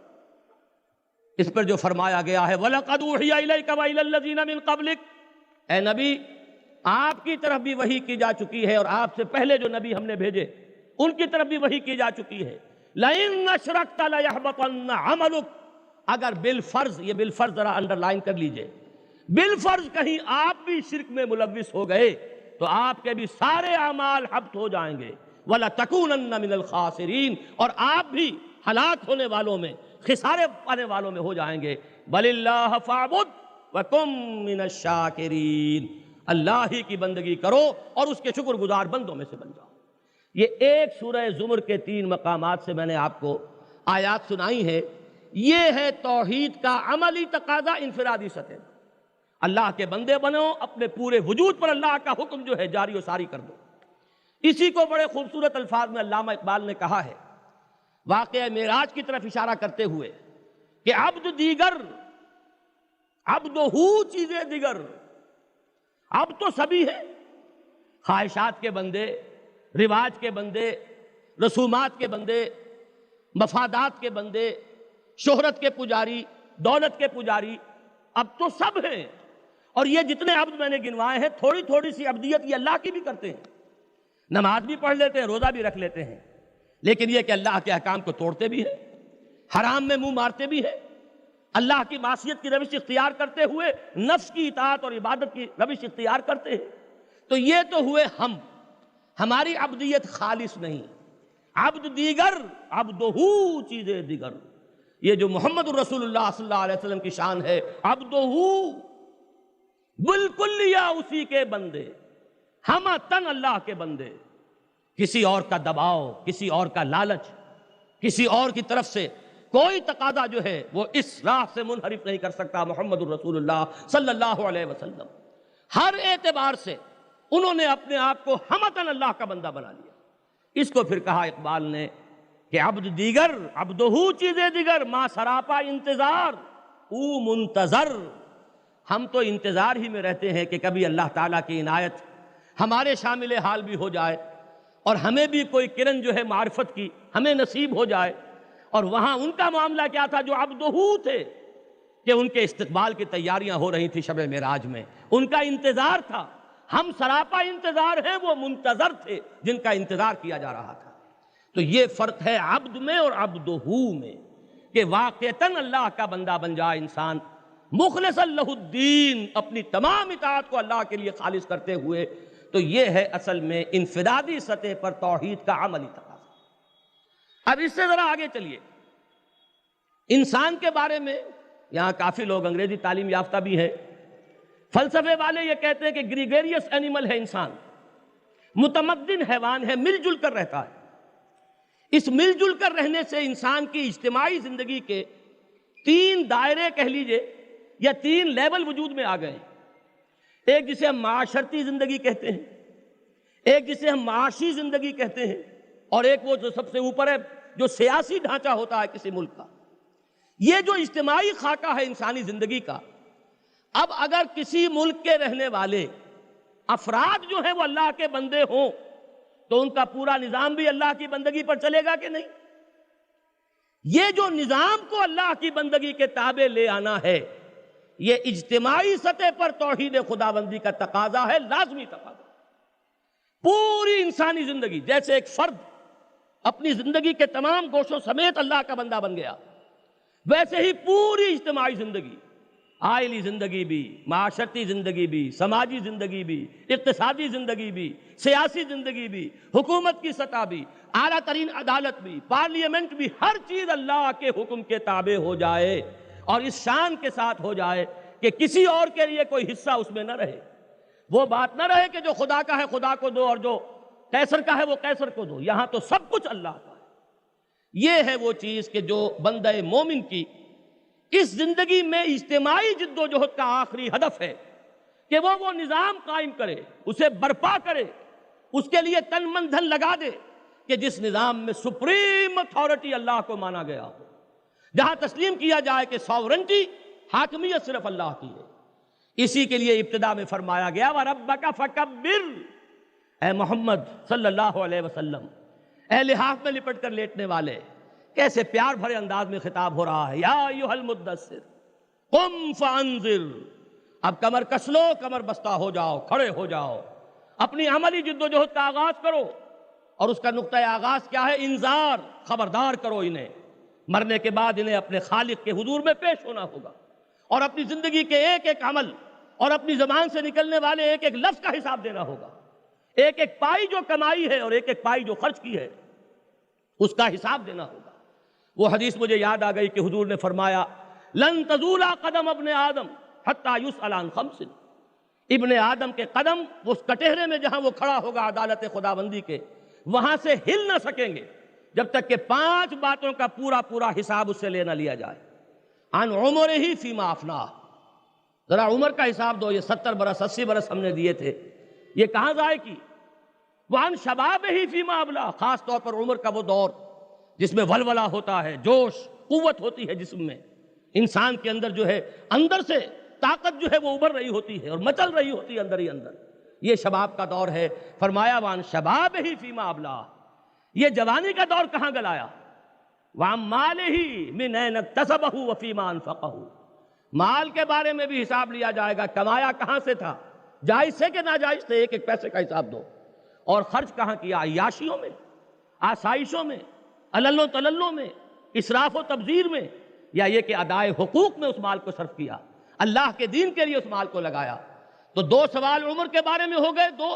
اس پر جو فرمایا گیا ہے وَلَقَدْ أُوحِيَ إِلَيْكَ وَإِلَى الَّذِينَ مِن قَبْلِكَ، اے نبی آپ کی طرف بھی وحی کی جا چکی ہے اور آپ سے پہلے جو نبی ہم نے بھیجے ان کی طرف بھی وحی کی جا چکی ہے۔ لَإِنْ أَشْرَكْتَ لَيَحْبَطَنَّ عَمَلُكَ، اگر بالفرض، یہ بالفرض ذرا انڈر لائن کر لیجئے، بالفرض کہیں آپ بھی شرک میں ملوث ہو گئے تو آپ کے بھی سارے اعمال حبط ہو جائیں گے۔ وَلَتَكُونَنَّ مِنَ الْخَاسِرِينَ، اور آپ بھی ہلاک ہونے والوں میں، خسارے پانے والوں میں ہو جائیں گے۔ بَلِ اللَّهَ فَاعْبُدْ وَكُن مِنَ الشَّاكِرِينَ، اللہ ہی کی بندگی کرو اور اس کے شکر گزار بندوں میں سے بن جاؤ۔ یہ ایک سورہ زمر کے 3 مقامات سے میں نے آپ کو آیات سنائی ہے۔ یہ ہے توحید کا عملی تقاضا انفرادی سطح پر۔ اللہ کے بندے بنو، اپنے پورے وجود پر اللہ کا حکم جو ہے جاری و ساری کر دو۔ اسی کو بڑے خوبصورت الفاظ میں علامہ اقبال نے کہا ہے، واقعہ معراج کی طرف اشارہ کرتے ہوئے، کہ عبد دیگر عبد ہو چیزیں دیگر۔ اب تو سبھی ہیں، خواہشات کے بندے، رواج کے بندے، رسومات کے بندے، مفادات کے بندے، شہرت کے پجاری، دولت کے پجاری، اب تو سب ہیں۔ اور یہ جتنے عبد میں نے گنوائے ہیں، تھوڑی تھوڑی سی عبدیت یہ اللہ کی بھی کرتے ہیں، نماز بھی پڑھ لیتے ہیں، روزہ بھی رکھ لیتے ہیں، لیکن یہ کہ اللہ کے احکام کو توڑتے بھی ہیں، حرام میں منہ مارتے بھی ہیں، اللہ کی معصیت کی روش اختیار کرتے ہوئے نفس کی اطاعت اور عبادت کی روش اختیار کرتے ہیں۔ تو یہ تو ہوئے ہم، ہماری عبدیت خالص نہیں۔ عبد دیگر عبدہو چیزیں دیگر، یہ جو محمد الرسول اللہ صلی اللہ علیہ وسلم کی شان ہے، عبدہو بالکل یا اسی کے بندے، ہم تن اللہ کے بندے، کسی اور کا دباؤ، کسی اور کا لالچ، کسی اور کی طرف سے کوئی تقاضا جو ہے وہ اس راہ سے منحرف نہیں کر سکتا محمد الرسول اللہ صلی اللہ علیہ وسلم۔ ہر اعتبار سے انہوں نے اپنے آپ کو ہمتن اللہ کا بندہ بنا لیا۔ اس کو پھر کہا اقبال نے کہ عبد دیگر عبدہو چیزیں دیگر، ما سراپا انتظار او منتظر۔ ہم تو انتظار ہی میں رہتے ہیں کہ کبھی اللہ تعالیٰ کی عنایت ہمارے شامل حال بھی ہو جائے، اور ہمیں بھی کوئی کرن جو ہے معرفت کی ہمیں نصیب ہو جائے۔ اور وہاں ان کا معاملہ کیا تھا جو عبدہو تھے، کہ ان کے استقبال کی تیاریاں ہو رہی تھی شب معراج میں، ان کا انتظار تھا۔ ہم سراپا انتظار ہیں، وہ منتظر تھے جن کا انتظار کیا جا رہا تھا۔ تو یہ فرق ہے عبد میں اور عبدہو میں، کہ واقعتاً اللہ کا بندہ بن جائے انسان، مخلصا لہ الدین، اپنی تمام اطاعت کو اللہ کے لیے خالص کرتے ہوئے۔ تو یہ ہے اصل میں انفرادی سطح پر توحید کا عملی تقاضا۔ اب اس سے ذرا آگے چلیے، انسان کے بارے میں یہاں کافی لوگ انگریزی تعلیم یافتہ بھی ہیں، فلسفے والے یہ کہتے ہیں کہ گریگیریس اینیمل ہے انسان، متمدن حیوان ہے، مل جل کر رہتا ہے۔ اس مل جل کر رہنے سے انسان کی اجتماعی زندگی کے 3 دائرے کہہ لیجئے یا 3 لیول وجود میں آ گئے ہیں۔ ایک جسے ہم معاشرتی زندگی کہتے ہیں، ایک جسے ہم معاشی زندگی کہتے ہیں، اور ایک وہ جو سب سے اوپر ہے جو سیاسی ڈھانچہ ہوتا ہے کسی ملک کا۔ یہ جو اجتماعی خاکہ ہے انسانی زندگی کا، اب اگر کسی ملک کے رہنے والے افراد جو ہیں وہ اللہ کے بندے ہوں تو ان کا پورا نظام بھی اللہ کی بندگی پر چلے گا کہ نہیں؟ یہ جو نظام کو اللہ کی بندگی کے تابع لے آنا ہے، یہ اجتماعی سطح پر توحید خداوندی کا تقاضا ہے، لازمی تقاضا۔ پوری انسانی زندگی، جیسے ایک فرد اپنی زندگی کے تمام گوشوں سمیت اللہ کا بندہ بن گیا، ویسے ہی پوری اجتماعی زندگی، آئلی زندگی بھی، معاشرتی زندگی بھی، سماجی زندگی بھی، اقتصادی زندگی بھی، سیاسی زندگی بھی، حکومت کی سطح بھی، اعلیٰ ترین عدالت بھی، پارلیمنٹ بھی، ہر چیز اللہ کے حکم کے تابع ہو جائے، اور اس شان کے ساتھ ہو جائے کہ کسی اور کے لیے کوئی حصہ اس میں نہ رہے۔ وہ بات نہ رہے کہ جو خدا کا ہے خدا کو دو، اور جو قیصر کا ہے وہ قیصر کو دو۔ یہاں تو سب کچھ اللہ کا ہے۔ یہ ہے وہ چیز کہ جو بندہ مومن کی اس زندگی میں اجتماعی جد و جہد کا آخری ہدف ہے کہ وہ نظام قائم کرے، اسے برپا کرے، اس کے لیے تن من دھن لگا دے کہ جس نظام میں سپریم اتھارٹی اللہ کو مانا گیا ہو، جہاں تسلیم کیا جائے کہ ساورنٹی، حاکمیت صرف اللہ کی ہے۔ اسی کے لیے ابتدا میں فرمایا گیا وَرَبَّكَ فَكَبِّرْ، اے محمد صلی اللہ علیہ وسلم، اے لحاف میں لپٹ کر لیٹنے والے، کیسے پیار بھرے انداز میں خطاب ہو رہا ہے، یا ایھا المدثر قم فانذر، اب کمر کس لو، کمر بستہ ہو جاؤ، کھڑے ہو جاؤ، اپنی عملی جد و جہد کا آغاز کرو۔ اور اس کا نقطۂ آغاز کیا ہے؟ انذار، خبردار کرو انہیں، مرنے کے بعد انہیں اپنے خالق کے حضور میں پیش ہونا ہوگا، اور اپنی زندگی کے ایک ایک عمل اور اپنی زبان سے نکلنے والے ایک ایک لفظ کا حساب دینا ہوگا۔ ایک ایک پائی جو کمائی ہے اور ایک ایک پائی جو خرچ کی ہے اس کا حساب دینا ہوگا۔ وہ حدیث مجھے یاد آ گئی کہ حضور نے فرمایا لن تزول قدم ابن آدم حتی یسأل عن خمس، ابن آدم کے قدم اس کٹہرے میں جہاں وہ کھڑا ہوگا عدالت خداوندی کے، وہاں سے ہل نہ سکیں گے جب تک کہ 5 باتوں کا پورا حساب اس سے لینا لیا جائے۔ عن عمرہ فیما افناہ، ذرا عمر کا حساب دو، یہ 70 برس 80 برس ہم نے دیے تھے، یہ کہاں ضائع کی؟ وعن شبابہ فیما ابلاہ، خاص طور پر عمر کا وہ دور جس میں ولولہ ہوتا ہے، جوش قوت ہوتی ہے جسم میں، انسان کے اندر جو ہے اندر سے طاقت جو ہے وہ ابھر رہی ہوتی ہے اور مچل رہی ہوتی ہے اندر ہی اندر، یہ شباب کا دور ہے۔ فرمایا وعن شبابہ فیما ابلاہ، یہ جوانی کا دور کہاں گلایا؟ وعن مالہ من این اکتسبہ وفیما انفقہ، مال کے بارے میں بھی حساب لیا جائے گا، کمایا کہاں سے تھا، جائز سے کہ ناجائز سے، ایک ایک پیسے کا حساب دو، اور خرچ کہاں کیا، عیاشیوں میں، آسائشوں میں، علل و تللوں میں، اسراف و تبذیر میں، یا یہ کہ ادائے حقوق میں اس مال کو صرف کیا، اللہ کے دین کے لیے اس مال کو لگایا۔ تو 2 سوال عمر کے بارے میں ہو گئے، 2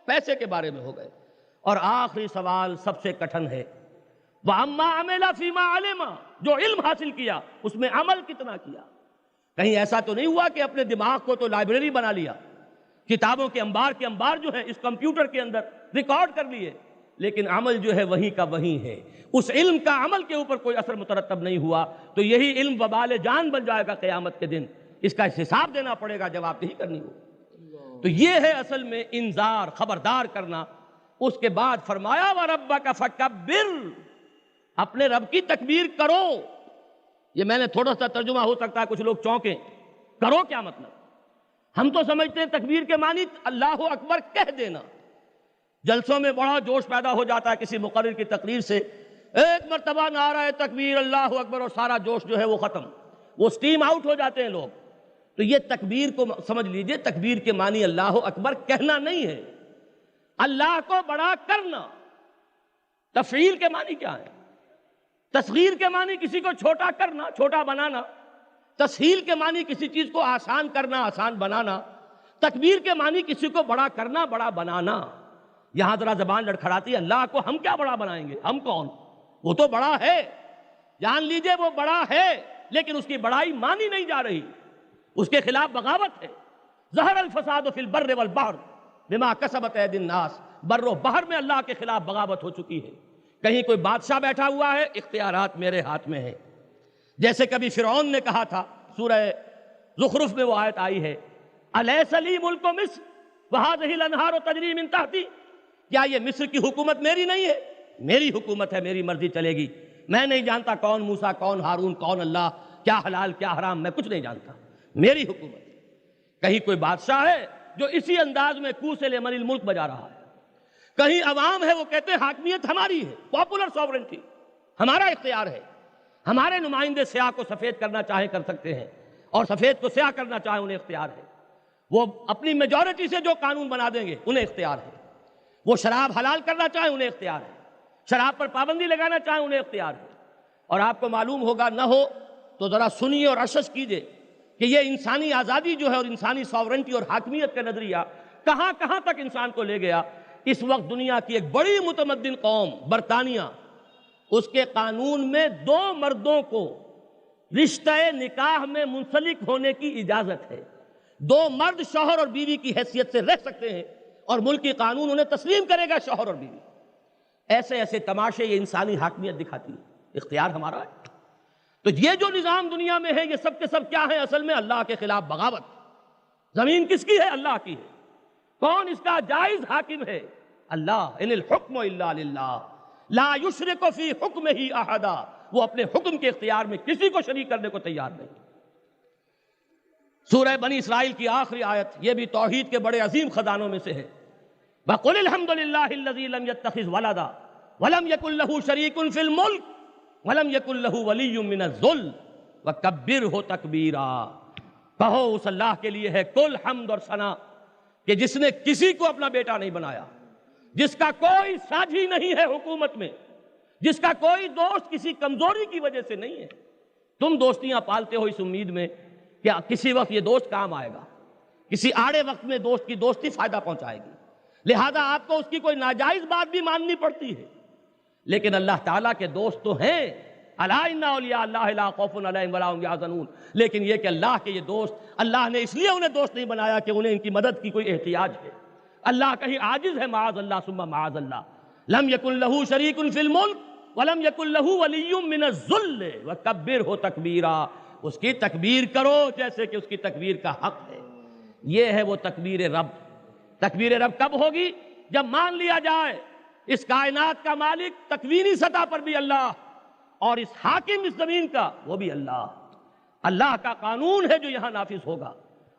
پیسے کے بارے میں ہو گئے، اور آخری سوال سب سے کٹھن ہے، وَأَمَّا عَمِلَ فِيمَا عَلِمَ، جو علم حاصل کیا اس میں عمل کتنا کیا؟ کہیں ایسا تو نہیں ہوا کہ اپنے دماغ کو تو لائبریری بنا لیا، کتابوں کے انبار جو ہیں اس کمپیوٹر کے اندر ریکارڈ کر لیے، لیکن عمل جو ہے وہیں کا وہیں ہے، اس علم کا عمل کے اوپر کوئی اثر مترتب نہیں ہوا، تو یہی علم وبال جان بن جائے گا قیامت کے دن، اس کا حساب دینا پڑے گا، جواب دہی کرنی ہوگی۔ تو یہ ہے اصل میں انذار، خبردار کرنا۔ اس کے بعد فرمایا وَرَبَّكَ فَكَبِّرْ، اپنے رب کی تکبیر کرو۔ یہ میں نے تھوڑا سا ترجمہ ہو سکتا ہے کچھ لوگ چونکیں، کرو کیا مطلب؟ ہم تو سمجھتے ہیں تکبیر کے معنی اللہ اکبر کہہ دینا، جلسوں میں بڑا جوش پیدا ہو جاتا ہے کسی مقرر کی تقریر سے، ایک مرتبہ نعرہ تکبیر اللہ اکبر اور سارا جوش جو ہے وہ ختم، وہ سٹیم آؤٹ ہو جاتے ہیں لوگ۔ تو یہ تکبیر کو سمجھ لیجئے، تکبیر کے معنی اللہ اکبر کہنا نہیں ہے، اللہ کو بڑا کرنا۔ تفعیل کے معنی کیا ہے؟ تصغیر کے معنی کسی کو چھوٹا کرنا، چھوٹا بنانا، تسہیل کے معنی کسی چیز کو آسان کرنا، آسان بنانا، تکبیر کے معنی کسی کو بڑا کرنا، بڑا بنانا۔ یہاں ذرا زبان لڑکھڑاتی ہے، اللہ کو ہم کیا بڑا بنائیں گے، ہم کون، وہ تو بڑا ہے، جان لیجئے وہ بڑا ہے، لیکن اس کی بڑائی مانی نہیں جا رہی، اس کے خلاف بغاوت ہے۔ ظہر الفساد فی البر والبحر بما کسبت ایدی الناس، بر و بحر میں اللہ کے خلاف بغاوت ہو چکی ہے۔ کہیں کوئی بادشاہ بیٹھا ہوا ہے، اختیارات میرے ہاتھ میں ہیں، جیسے کبھی فرعون نے کہا تھا، سورہ زخرف میں وہ آیت آئی ہے، الیس لی ملک مصر وہذہ الانہار تجری من تحتی، کیا یہ مصر کی حکومت میری نہیں ہے؟ میری حکومت ہے، میری مرضی چلے گی، میں نہیں جانتا کون موسیٰ، کون ہارون، کون اللہ، کیا حلال کیا حرام، میں کچھ نہیں جانتا، میری حکومت ہے۔ کہیں کوئی بادشاہ ہے جو اسی انداز میں کوس لمن الملک بجا رہا ہے، کہیں عوام ہے وہ کہتے ہیں حاکمیت ہماری ہے، پاپولر سوورنٹی، ہمارا اختیار ہے، ہمارے نمائندے سیاہ کو سفید کرنا چاہیں کر سکتے ہیں، اور سفید کو سیاہ کرنا چاہیں انہیں اختیار ہے، وہ اپنی میجورٹی سے جو قانون بنا دیں گے انہیں اختیار ہے، وہ شراب حلال کرنا چاہیں انہیں اختیار ہے، شراب پر پابندی لگانا چاہیں انہیں اختیار ہے۔ اور آپ کو معلوم ہوگا، نہ ہو تو ذرا سنیے اور اشش کیجئے کہ یہ انسانی آزادی جو ہے اور انسانی ساورنٹی اور حاکمیت کا نظریہ کہاں کہاں تک انسان کو لے گیا۔ اس وقت دنیا کی ایک بڑی متمدن قوم برطانیہ، اس کے قانون میں 2 مردوں کو رشتہ نکاح میں منسلک ہونے کی اجازت ہے، 2 مرد شوہر اور بیوی کی حیثیت سے رہ سکتے ہیں، اور ملکی قانون انہیں تسلیم کرے گا شوہر اور بیوی۔ ایسے ایسے تماشے یہ انسانی حاکمیت دکھاتی ہے، اختیار ہمارا ہے۔ تو یہ جو نظام دنیا میں ہے، یہ سب کے سب کیا ہے؟ اصل میں اللہ کے خلاف بغاوت۔ زمین کس کی ہے؟ اللہ کی ہے۔ کون اس کا جائز حاکم ہے؟ اللہ۔ ان الحکم الا للہ لا یشرک فی حکمہ احدا، وہ اپنے حکم کے اختیار میں کسی کو شریک کرنے کو تیار نہیں۔ سورہ بنی اسرائیل کی آخری آیت، یہ بھی توحید کے بڑے عظیم خزانوں میں سے ہے، وَقُلِ الْحَمْدُ لِلَّهِ الَّذِي لَمْ يَتَّخِذْ وَلَدًا وَلَمْ يَكُنْ لَهُ شَرِيكٌ فِي الْمُلْكِ وَلَمْ يَكُنْ لَهُ وَلِيٌّ مِّنَ الذُّلِّ وَكَبِّرْهُ تَكْبِيرًا۔ کہو اس اللہ کے لیے ہے کل حمد اور ثنا کہ جس نے کسی کو اپنا بیٹا نہیں بنایا، جس کا کوئی ساجی نہیں ہے حکومت میں، جس کا کوئی دوست کسی کمزوری کی وجہ سے نہیں ہے۔ تم دوستیاں پالتے ہو اس امید میں کہ کسی وقت یہ دوست کام آئے گا، کسی آڑے وقت میں دوست کی دوستی فائدہ پہنچائے گی، لہذا آپ کو اس کی کوئی ناجائز بات بھی ماننی پڑتی ہے۔ لیکن اللہ تعالیٰ کے دوست تو ہیں، الا ان اولیاء اللہ لا خوف علیہم ولا هم یحزنون، لیکن یہ کہ اللہ کے یہ دوست، اللہ نے اس لیے انہیں دوست نہیں بنایا کہ انہیں ان کی مدد کی کوئی احتیاج ہے۔ اللہ کہیں عاجز ہے، معاذ اللہ ثم معاذ اللہ۔ لم یکن له شریک فی الملک ولم یکن له ولی من الذل وکبرہ تکبیرا۔ اس کی تکبیر کرو جیسے کہ اس کی تکبیر کا حق ہے۔ یہ ہے وہ تکبیر رب۔ تکبیر رب کب ہوگی؟ جب مان لیا جائے اس کائنات کا مالک تکوینی سطح پر بھی اللہ، اور اس حاکم اس زمین کا وہ بھی اللہ۔ اللہ کا قانون ہے جو یہاں نافذ ہوگا،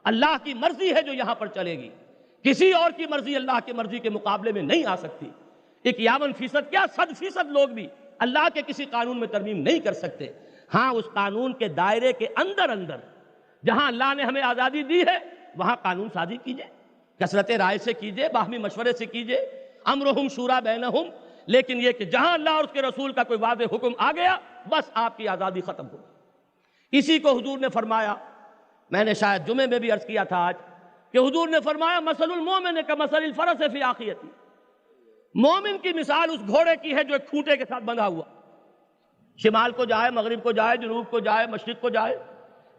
اللہ کی مرضی ہے جو یہاں پر چلے گی، کسی اور کی مرضی اللہ کی مرضی کے مقابلے میں نہیں آ سکتی۔ 51% کیا 100% لوگ بھی اللہ کے کسی قانون میں ترمیم نہیں کر سکتے۔ ہاں اس قانون کے دائرے کے اندر جہاں اللہ نے ہمیں آزادی دی ہے وہاں قانون سازی کیجئے، کثرت رائے سے کیجئے، باہمی مشورے سے کیجئے، امرہم شورا بینہم، لیکن یہ کہ جہاں اللہ اور اس کے رسول کا کوئی واضح حکم آ گیا بس آپ کی آزادی ختم ہو گئی۔ اسی کو حضور نے فرمایا، میں نے شاید جمعے میں بھی عرض کیا تھا آج، کہ حضور نے فرمایا مثل المومن کمثل الفرس فی عاقیتی، مومن کی مثال اس گھوڑے کی ہے جو ایک کھوٹے کے ساتھ بندھا ہوا، شمال کو جائے، مغرب کو جائے، جنوب کو جائے، مشرق کو جائے،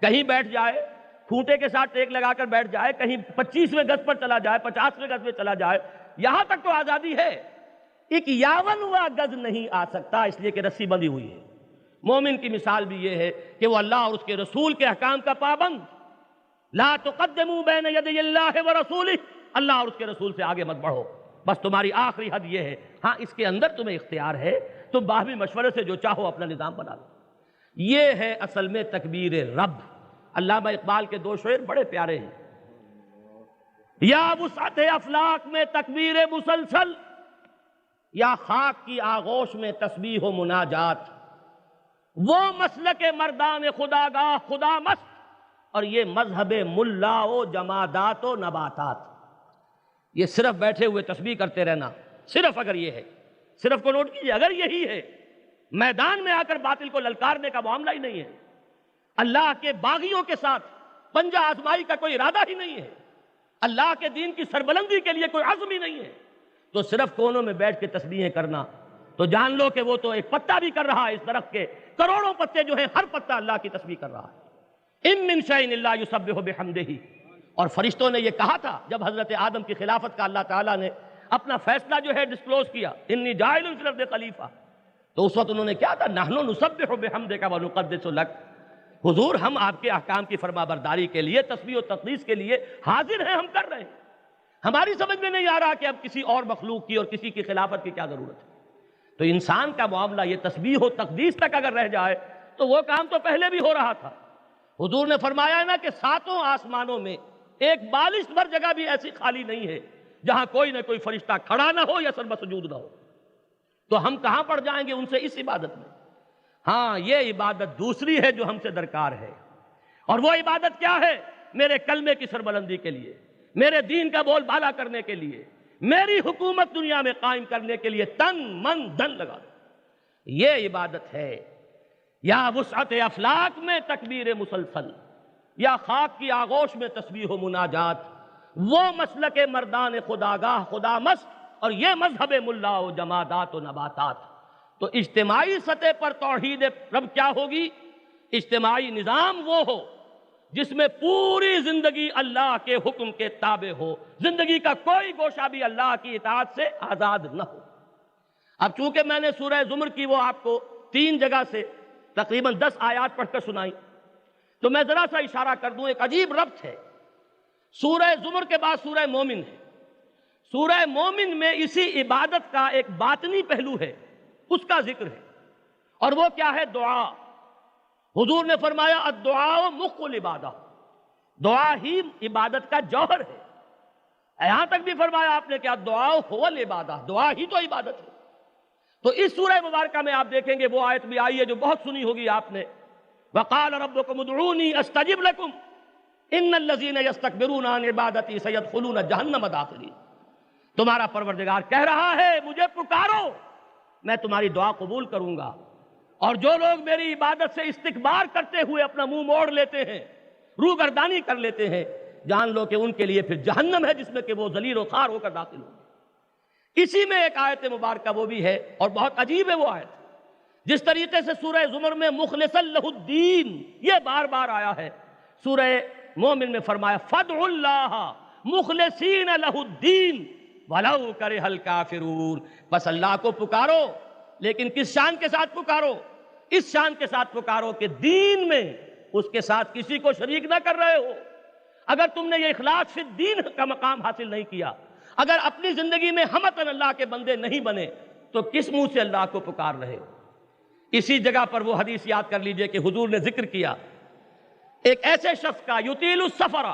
کہیں بیٹھ جائے، کھوٹے کے ساتھ ٹیک لگا کر بیٹھ جائے، کہیں 25ویں گز پر چلا جائے، 50ویں گز میں چلا جائے، یہاں تک تو آزادی ہے، 51واں گز نہیں آ سکتا، اس لیے کہ رسی بندھی ہوئی ہے۔ مومن کی مثال بھی یہ ہے کہ وہ اللہ اور اس کے رسول کے احکام کا پابند، لا تقدموا بین یدی اللہ ورسولہ، اللہ اور اس کے رسول سے آگے مت بڑھو، بس تمہاری آخری حد یہ ہے۔ ہاں اس کے اندر تمہیں اختیار ہے، تم باہمی مشورے سے جو چاہو اپنا نظام بنا لو۔ یہ ہے اصل میں تکبیر رب۔ علامہ اقبال کے 2 شعر بڑے پیارے ہیں، یا وسعت افلاک میں تکبیر مسلسل، یا خاک کی آغوش میں تسبیح و مناجات، وہ مسلک مردان خداگاہ خدا مست، اور یہ مذہب ملا و جمادات و نباتات۔ یہ صرف بیٹھے ہوئے تسبیح کرتے رہنا، صرف اگر یہ ہے، صرف کو نوٹ کیجئے، اگر یہی ہے، میدان میں آ کر باطل کو للکارنے کا معاملہ ہی نہیں ہے، اللہ کے باغیوں کے ساتھ پنجہ آزمائی کا کوئی ارادہ ہی نہیں ہے، اللہ کے دین کی سربلندی کے لیے کوئی عزم ہی نہیں ہے، تو صرف کونوں میں بیٹھ کے تسبیحیں کرنا، تو جان لو کہ وہ تو ایک پتا بھی کر رہا ہے، اس درخت کے کروڑوں پتے جو ہیں ہر پتا اللہ کی تسبیح کر رہا ہے۔ ان من شیء الا یسبح بحمدہ، اور فرشتوں نے یہ کہا تھا جب حضرت آدم کی خلافت کا اللہ تعالیٰ نے اپنا فیصلہ جو ہے ڈسکلوز کیا، انی جاعل فی الارض خلیفہ، تو اس وقت انہوں نے کیا تھا، نحن نسبح بحمدک ونقدس لک، حضور ہم آپ کے احکام کی فرما برداری کے لیے، تسبیح و تقدیس کے لیے حاضر ہیں، ہم کر رہے ہیں، ہماری سمجھ میں نہیں آ رہا کہ اب کسی اور مخلوق کی اور کسی کی خلافت کی کیا ضرورت ہے۔ تو انسان کا معاملہ یہ تسبیح و تقدیس تک اگر رہ جائے تو وہ کام تو پہلے بھی ہو رہا تھا۔ حضور نے فرمایا ہے نا کہ 7 آسمانوں میں ایک بالش بھر جگہ بھی ایسی خالی نہیں ہے جہاں کوئی نہ کوئی فرشتہ کھڑا نہ ہو یا سر بسجود نہ ہو، تو ہم کہاں پڑ جائیں گے ان سے اس عبادت میں؟ ہاں یہ عبادت دوسری ہے جو ہم سے درکار ہے، اور وہ عبادت کیا ہے؟ میرے کلمے کی سربلندی کے لیے، میرے دین کا بول بالا کرنے کے لیے، میری حکومت دنیا میں قائم کرنے کے لیے تن من دھن لگا دو، یہ عبادت ہے۔ یا وسعت افلاک میں تکبیر مسلسل، یا خاک کی آغوش میں تسبیح و مناجات، وہ مسلک مردان خداگاہ خدا مست، اور یہ مذہب ملا و جمادات و نباتات۔ تو اجتماعی سطح پر توحید رب کیا ہوگی؟ اجتماعی نظام وہ ہو جس میں پوری زندگی اللہ کے حکم کے تابع ہو، زندگی کا کوئی گوشہ بھی اللہ کی اطاعت سے آزاد نہ ہو۔ اب چونکہ میں نے سورہ زمر کی وہ آپ کو 3 جگہ سے تقریباً 10 آیات پڑھ کر سنائی، تو میں ذرا سا اشارہ کر دوں، ایک عجیب ربط ہے۔ سورہ زمر کے بعد سورہ مومن ہے، سورہ مومن میں اسی عبادت کا ایک باطنی پہلو ہے، اس کا ذکر ہے، اور وہ کیا ہے؟ دعا۔ حضور نے فرمایا الدعاء مخ العبادہ، دعا ہی عبادت کا جوہر ہے۔ یہاں تک بھی فرمایا آپ نے کہ الدعاء هو العبادہ، دعا ہی تو عبادت ہے۔ تو اس سورہ مبارکہ میں آپ دیکھیں گے وہ آیت بھی آئی ہے جو بہت سنی ہوگی آپ نے، وقال ربکم ادعونی استجب لکم ان الذین یستکبرون عن عبادتی سیدخلون جہنم داخرین۔ تمہارا پروردگار کہہ رہا ہے مجھے پکارو، میں تمہاری دعا قبول کروں گا، اور جو لوگ میری عبادت سے استکبار کرتے ہوئے اپنا منہ موڑ لیتے ہیں، روگردانی کر لیتے ہیں، جان لو کہ ان کے لیے پھر جہنم ہے جس میں کہ وہ ذلیل و خوار ہو کر داخل ہوں۔ اسی میں ایک آیت مبارکہ وہ بھی ہے، اور بہت عجیب ہے وہ آیت، جس طریقے سے سورہ زمر میں مخلصا لہ الدین یہ بار بار آیا ہے، سورہ مومن میں فرمایا فادعوا اللہ مخلصین لہ الدین وَلَوْ كَرِهَ الْكَافِرُونَ، بس اللہ کو پکارو، لیکن کس شان کے ساتھ پکارو؟ اس شان کے ساتھ پکارو کہ دین میں اس کے ساتھ کسی کو شریک نہ کر رہے ہو، اگر تم نے یہ اخلاص فی الدین کا مقام حاصل نہیں کیا، اگر اپنی زندگی میں ہمتاً اللہ کے بندے نہیں بنے، تو کس منہ سے اللہ کو پکار رہے ہو؟ اسی جگہ پر وہ حدیث یاد کر لیجئے کہ حضور نے ذکر کیا ایک ایسے شخص کا یطیل السفر،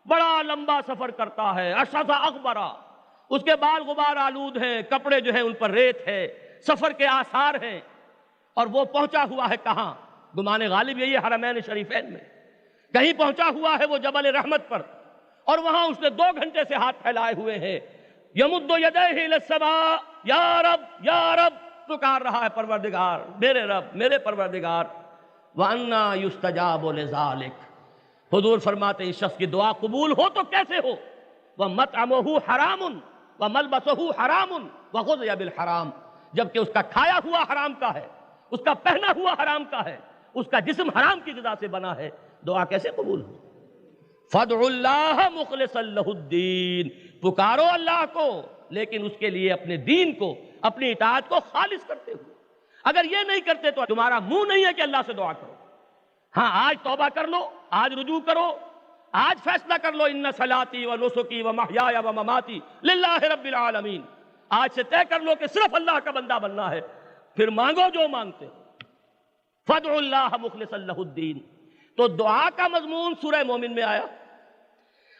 بڑا لمبا سفر کرتا ہے، اشعث اغبرا، اس کے بال غبار آلود ہیں، کپڑے جو ہیں ان پر ریت ہے، سفر کے آثار ہیں، اور وہ پہنچا ہوا ہے کہاں؟ گمان غالب یہی ہے حرمین شریفین میں، کہیں پہنچا ہوا ہے وہ جبل رحمت پر، اور وہاں اس نے 2 گھنٹے سے ہاتھ پھیلائے ہوئے ہیں، یمد یدیہ الی السماء، یا رب یا رب، پکار رہا ہے پروردگار میرے رب میرے پروردگار۔ وَأَنَّا يُسْتَجَابُ لِذَلِكَ، حضور فرماتے ہیں اس شخص کی دعا قبول ہو تو کیسے ہو؟ وَمَطْعَمُهُ حَرَامٌ وَمَلْبَسُهُ حَرَامٌ وَغُذِيَ بِالْحَرَامِ، جبکہ اس کا کھایا ہوا حرام کا ہے، اس کا پہنا ہوا حرام کا ہے، اس کا جسم حرام کی غذا سے بنا ہے، دعا کیسے قبول ہو؟ فَادْعُوا اللَّهَ مُخْلِصًا لَهُ الدِّينَ، پکارو اللہ کو لیکن اس کے لیے اپنے دین کو، اپنی اطاعت کو خالص کرتے ہوئے۔ اگر یہ نہیں کرتے تو تمہارا منہ نہیں ہے کہ اللہ سے دعا کرو۔ ہاں آج توبہ کر لو، آج رجوع کرو، آج فیصلہ کر لو ان صلاتی و نسکی و محیای و مماتی للہ رب العالمین، آج سے طے کر لو کہ صرف اللہ کا بندہ بننا ہے، پھر مانگو جو مانگتے ہو۔ فادعوا اللہ مخلصا لہ الدین، تو دعا کا مضمون سورہ مومن میں آیا۔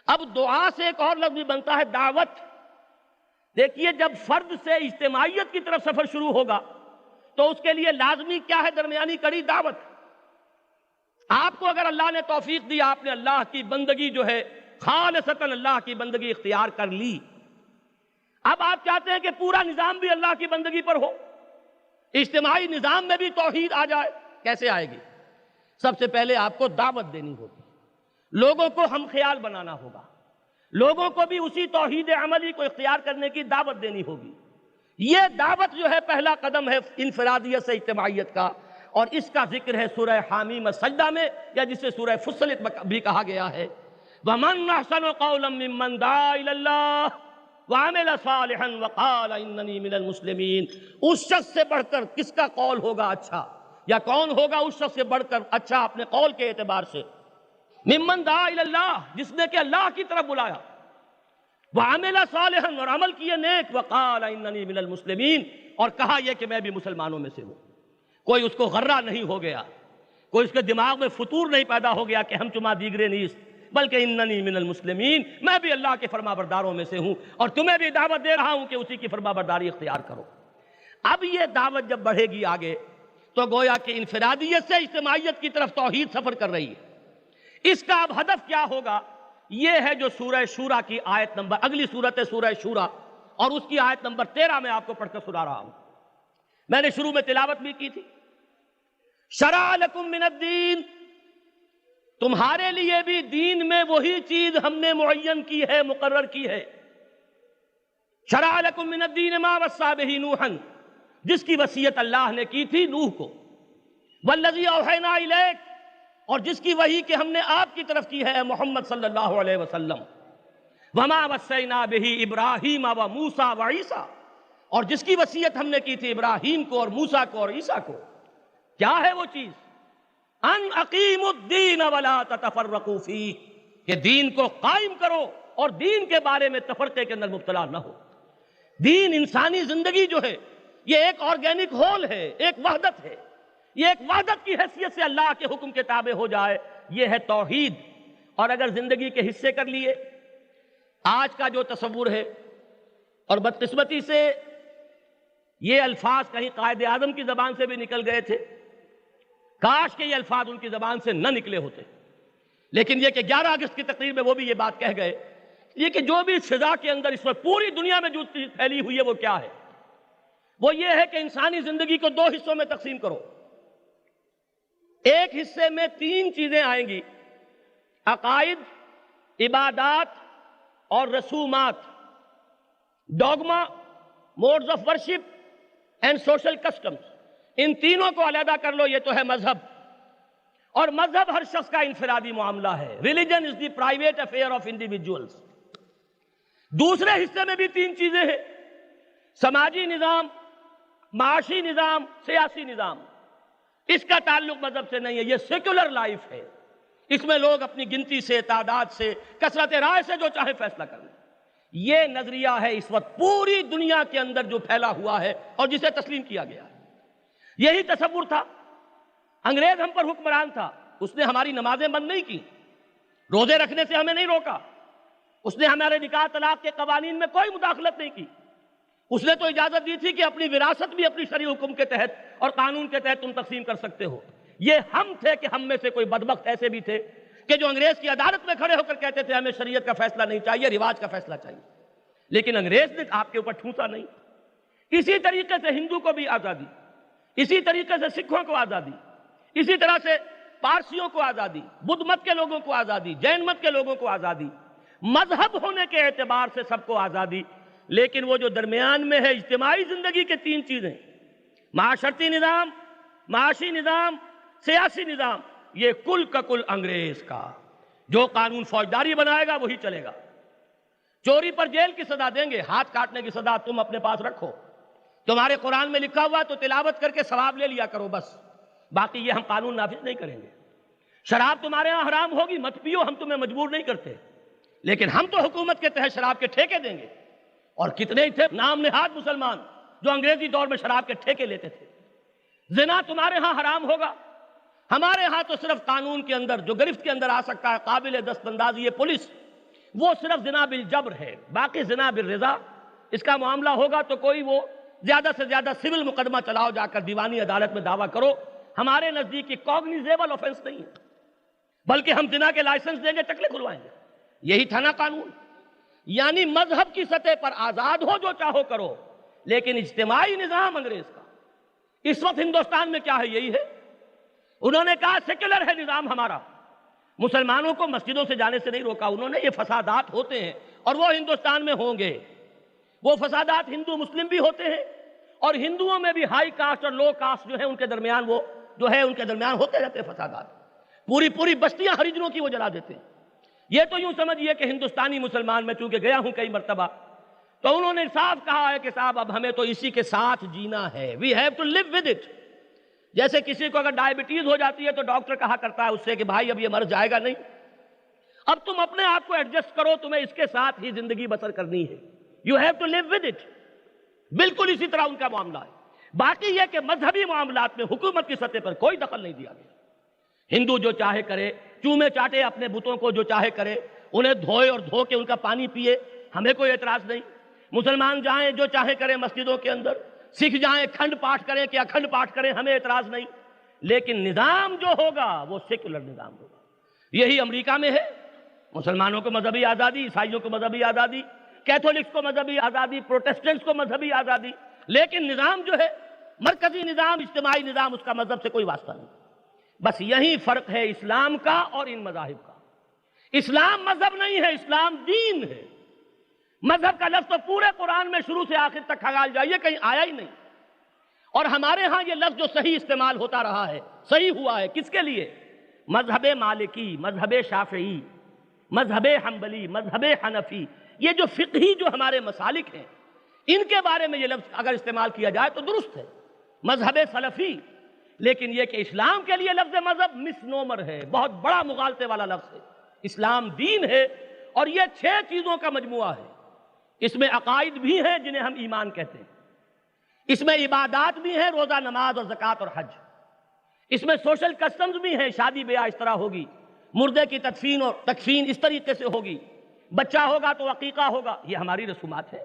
اب دعا سے ایک اور لفظ بھی بنتا ہے دعوت۔ دیکھیے جب فرد سے اجتماعیت کی طرف سفر شروع ہوگا تو اس کے لیے لازمی کیا ہے؟ درمیانی کڑی دعوت۔ آپ کو اگر اللہ نے توفیق دی، آپ نے اللہ کی بندگی جو ہے خالصتاً اللہ کی بندگی اختیار کر لی، اب آپ چاہتے ہیں کہ پورا نظام بھی اللہ کی بندگی پر ہو، اجتماعی نظام میں بھی توحید آ جائے، کیسے آئے گی؟ سب سے پہلے آپ کو دعوت دینی ہوگی، لوگوں کو ہم خیال بنانا ہوگا، لوگوں کو بھی اسی توحید عملی کو اختیار کرنے کی دعوت دینی ہوگی۔ یہ دعوت جو ہے پہلا قدم ہے انفرادیت سے اجتماعیت کا، اور اس کا ذکر ہے سورہ حامیم السجدہ میں، یا جسے سورہ فصلت بھی کہا گیا ہے۔ وَمَنْ أَحْسَنُ قَوْلًا مِّمَّنْ دَعَا إِلَى اللَّهِ وَعَمِلَ صَالِحًا وَقَالَ إِنَّنِي مِنَ الْمُسْلِمِينَ، اس شخص سے بڑھ کر کس کا قول ہوگا اچھا، یا کون ہوگا اس شخص سے بڑھ کر اچھا اپنے قول کے اعتبار سے؟ ممن دعا الی اللہ، جس نے کہ اللہ کی طرف بلایا، وعمل صالحا، اور عمل کیے نیک، وقال اننی من المسلمین، اور کہا یہ کہ میں بھی مسلمانوں میں سے ہوں۔ کوئی اس کو غرہ نہیں ہو گیا، کوئی اس کے دماغ میں فطور نہیں پیدا ہو گیا کہ ہم چما دیگرے نیست، بلکہ اننی من المسلمین، میں بھی اللہ کے فرما برداروں میں سے ہوں، اور تمہیں بھی دعوت دے رہا ہوں کہ اسی کی فرما برداری اختیار کرو۔ اب یہ دعوت جب بڑھے گی آگے تو گویا کہ انفرادیت سے اجتماعیت کی طرف توحید سفر کر رہی ہے۔ اس کا اب ہدف کیا ہوگا؟ یہ ہے جو سورہ شورى کی آیت نمبر، اگلی سورت ہے سورہ شورى، اور اس کی آیت نمبر 13 میں آپ کو پڑھ کر سنا رہا ہوں۔ میں نے شروع میں تلاوت بھی کی تھی۔ شرع لکم من الدین، تمہارے لیے بھی دین میں وہی چیز ہم نے معین کی ہے، مقرر کی ہے۔ شرع لکم من الدین ما وصی بہ نوحا، جس کی وصیت اللہ نے کی تھی نوح کو، والذی اوحینا الیک، اور جس کی وحی کہ ہم نے آپ کی طرف کی ہے محمد صلی اللہ علیہ وسلم، وما وصینا بہ ابراہیم و موسیٰ و عیسیٰ، اور جس کی وصیت ہم نے کی تھی ابراہیم کو اور موسیٰ کو اور عیسیٰ کو۔ کیا ہے وہ چیز؟ ان اقیموا الدین ولا تتفرقوا فیہ، کہ دین کو قائم کرو اور دین کے بارے میں تفرقے کے اندر مبتلا نہ ہو۔ دین، انسانی زندگی جو ہے یہ ایک آرگینک ہول ہے، ایک وحدت ہے، یہ ایک وحدت کی حیثیت سے اللہ کے حکم کے تابع ہو جائے، یہ ہے توحید۔ اور اگر زندگی کے حصے کر لیے، آج کا جو تصور ہے، اور بدقسمتی سے یہ الفاظ کہیں قائد اعظم کی زبان سے بھی نکل گئے تھے، کاش کہ یہ الفاظ ان کی زبان سے نہ نکلے ہوتے، لیکن یہ کہ 11 اگست کی تقریر میں وہ بھی یہ بات کہہ گئے، یہ کہ جو بھی فضا کے اندر اس وقت پوری دنیا میں جو چیز پھیلی ہوئی ہے وہ کیا ہے؟ وہ یہ ہے کہ انسانی زندگی کو 2 حصوں میں تقسیم کرو۔ ایک حصے میں 3 چیزیں آئیں گی: عقائد، عبادات اور رسومات، dogma, modes of worship and social customs. ان تینوں کو علیحدہ کر لو، یہ تو ہے مذہب، اور مذہب ہر شخص کا انفرادی معاملہ ہے۔ Religion is the private affair of individuals. دوسرے حصے میں بھی 3 چیزیں ہیں: سماجی نظام، معاشی نظام، سیاسی نظام۔ اس کا تعلق مذہب سے نہیں ہے، یہ سیکولر لائف ہے، اس میں لوگ اپنی گنتی سے، تعداد سے، کثرت رائے سے جو چاہے فیصلہ کر لیں۔ یہ نظریہ ہے اس وقت پوری دنیا کے اندر جو پھیلا ہوا ہے اور جسے تسلیم کیا گیا ہے۔ یہی تصور تھا۔ انگریز ہم پر حکمران تھا، اس نے ہماری نمازیں بند نہیں کی، روزے رکھنے سے ہمیں نہیں روکا، اس نے ہمارے نکاح طلاق کے قوانین میں کوئی مداخلت نہیں کی، اس نے تو اجازت دی تھی کہ اپنی وراثت بھی اپنی شرعی حکم کے تحت اور قانون کے تحت تم تقسیم کر سکتے ہو۔ یہ ہم تھے کہ ہم میں سے کوئی بدبخت ایسے بھی تھے کہ جو انگریز کی عدالت میں کھڑے ہو کر کہتے تھے ہمیں شریعت کا فیصلہ نہیں چاہیے، رواج کا فیصلہ چاہیے، لیکن انگریز نے آپ کے اوپر ٹھونسا نہیں۔ اسی طریقے سے ہندو کو بھی آزادی، اسی طریقے سے سکھوں کو آزادی، اسی طرح سے پارسیوں کو آزادی، بدھ مت کے لوگوں کو آزادی، جین مت کے لوگوں کو آزادی، مذہب ہونے کے اعتبار سے سب کو آزادی۔ لیکن وہ جو درمیان میں ہے اجتماعی زندگی کے تین چیزیں، معاشرتی نظام، معاشی نظام، سیاسی نظام، یہ کل کا کل انگریز کا۔ جو قانون فوجداری بنائے گا وہی چلے گا۔ چوری پر جیل کی سزا دیں گے، ہاتھ کاٹنے کی سزا تم اپنے پاس رکھو، تمہارے قرآن میں لکھا ہوا تو تلاوت کر کے ثواب لے لیا کرو، بس باقی یہ ہم قانون نافذ نہیں کریں گے۔ شراب تمہارے ہاں حرام ہوگی، مت پیو، ہم تمہیں مجبور نہیں کرتے، لیکن ہم تو حکومت کے تحت شراب کے ٹھیکے دیں گے۔ اور کتنے ہی تھے نام نہاد مسلمان جو انگریزی دور میں شراب کے ٹھیکے لیتے تھے۔ زنا تمہارے ہاں حرام ہوگا، ہمارے ہاں تو صرف قانون کے اندر جو گرفت کے اندر آ سکتا ہے، قابل دست اندازی پولیس، وہ صرف زنا بالجبر ہے، باقی زنا بالرضا اس کا معاملہ ہوگا تو کوئی وہ زیادہ سے زیادہ سول مقدمہ چلاؤ، جا کر دیوانی عدالت میں دعویٰ کرو، ہمارے نزدیک یہ کوگنیزیبل آفینس نہیں ہے، بلکہ ہم زنا کے لائسنس دیں گے، چکلے کھلوائیں گے۔ یہی تھا نا قانون۔ یعنی مذہب کی سطح پر آزاد ہو، جو چاہو کرو، لیکن اجتماعی نظام انگریز کا۔ اس وقت ہندوستان میں کیا ہے؟ یہی ہے۔ انہوں نے کہا سیکولر ہے نظام ہمارا، مسلمانوں کو مسجدوں سے جانے سے نہیں روکا انہوں نے، یہ فسادات ہوتے ہیں اور وہ ہندوستان میں ہوں گے۔ وہ فسادات ہندو مسلم بھی ہوتے ہیں، اور ہندوؤں میں بھی ہائی کاسٹ اور لو کاسٹ جو ہے ان کے درمیان وہ جو ہے ان کے درمیان ہوتے رہتے فسادات۔ پوری بستیاں ہریجنوں کی وہ جلا دیتے ہیں۔ یہ تو یوں سمجھیے کہ ہندوستانی مسلمان، میں چونکہ گیا ہوں کئی مرتبہ، تو انہوں نے صاف کہا ہے کہ صاحب اب ہمیں تو اسی کے ساتھ جینا ہے، we have to live with it. جیسے کسی کو اگر ڈائبٹیز ہو جاتی ہے تو ڈاکٹر کہا کرتا ہے اس سے کہ بھائی اب یہ مر جائے گا نہیں، اب تم اپنے آپ کو ایڈجسٹ کرو، تمہیں اس کے ساتھ ہی زندگی بسر کرنی ہے، you have to live with it. بالکل اسی طرح ان کا معاملہ ہے۔ باقی یہ کہ مذہبی معاملات میں حکومت کی سطح پر کوئی دخل نہیں دیا گیا۔ ہندو جو چاہے کرے، چومے چاٹے اپنے بتوں کو، جو چاہے کرے، انہیں دھوئے اور دھو کے ان کا پانی پیے، ہمیں کوئی اعتراض نہیں۔ مسلمان جائیں جو چاہے کریں مسجدوں کے اندر، سکھ جائیں کھنڈ پاٹ کریں کہ اکھنڈ پاٹ کریں، ہمیں اعتراض نہیں، لیکن نظام جو ہوگا وہ سیکولر نظام ہوگا۔ یہی امریکہ میں ہے، مسلمانوں کو مذہبی آزادی، عیسائیوں کو مذہبی آزادی، کیتھولکس کو مذہبی آزادی، پروٹسٹنٹس کو مذہبی آزادی، لیکن نظام جو ہے مرکزی نظام، اجتماعی نظام، اس کا مذہب سے کوئی واسطہ نہیں۔ بس یہی فرق ہے اسلام کا اور ان مذاہب کا۔ اسلام مذہب نہیں ہے، اسلام دین ہے۔ مذہب کا لفظ تو پورے قرآن میں شروع سے آخر تک کھنگال جائیے کہیں آیا ہی نہیں، اور ہمارے ہاں یہ لفظ جو صحیح استعمال ہوتا رہا ہے، صحیح ہوا ہے کس کے لیے؟ مذہب مالکی، مذہب شافعی، مذہب حنبلی، مذہب حنفی، یہ جو فقہی جو ہمارے مسالک ہیں، ان کے بارے میں یہ لفظ اگر استعمال کیا جائے تو درست ہے، مذہب سلفی۔ لیکن یہ کہ اسلام کے لیے لفظ مذہب مس نومر ہے، بہت بڑا مغالطے والا لفظ ہے۔ اسلام دین ہے، اور یہ 6 چیزوں کا مجموعہ ہے۔ اس میں عقائد بھی ہیں جنہیں ہم ایمان کہتے ہیں، اس میں عبادات بھی ہیں، روزہ، نماز اور زکوٰۃ اور حج، اس میں سوشل کسٹمز بھی ہیں، شادی بیاہ اس طرح ہوگی، مردے کی تدفین اور تکفین اس طریقے سے ہوگی، بچہ ہوگا تو عقیقہ ہوگا، یہ ہماری رسومات ہے۔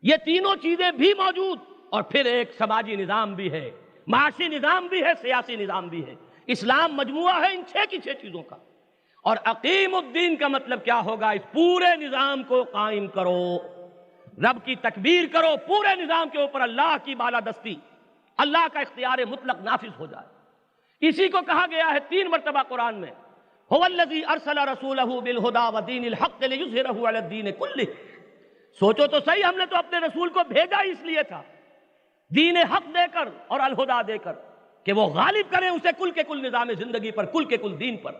یہ تینوں چیزیں بھی موجود، اور پھر ایک سماجی نظام بھی ہے، معاشی نظام بھی ہے، سیاسی نظام بھی ہے۔ اسلام مجموعہ ہے ان 6 کی 6 چیزوں کا۔ اور اقیم الدین کا مطلب کیا ہوگا؟ اس پورے نظام کو قائم کرو، رب کی تکبیر کرو، پورے نظام کے اوپر اللہ کی بالادستی، اللہ کا اختیار مطلق نافذ ہو جائے۔ اسی کو کہا گیا ہے 3 مرتبہ قرآن میں، هو الذی ارسل رسولہ بالہدی ودین الحق لیظہرہ علی الدین کلہ۔ سوچو تو صحیح، ہم نے تو اپنے رسول کو بھیجا اس لیے تھا، دین حق دے کر اور الہدیٰ دے کر، کہ وہ غالب کریں اسے کل کے کل نظام زندگی پر، کل کے کل دین پر،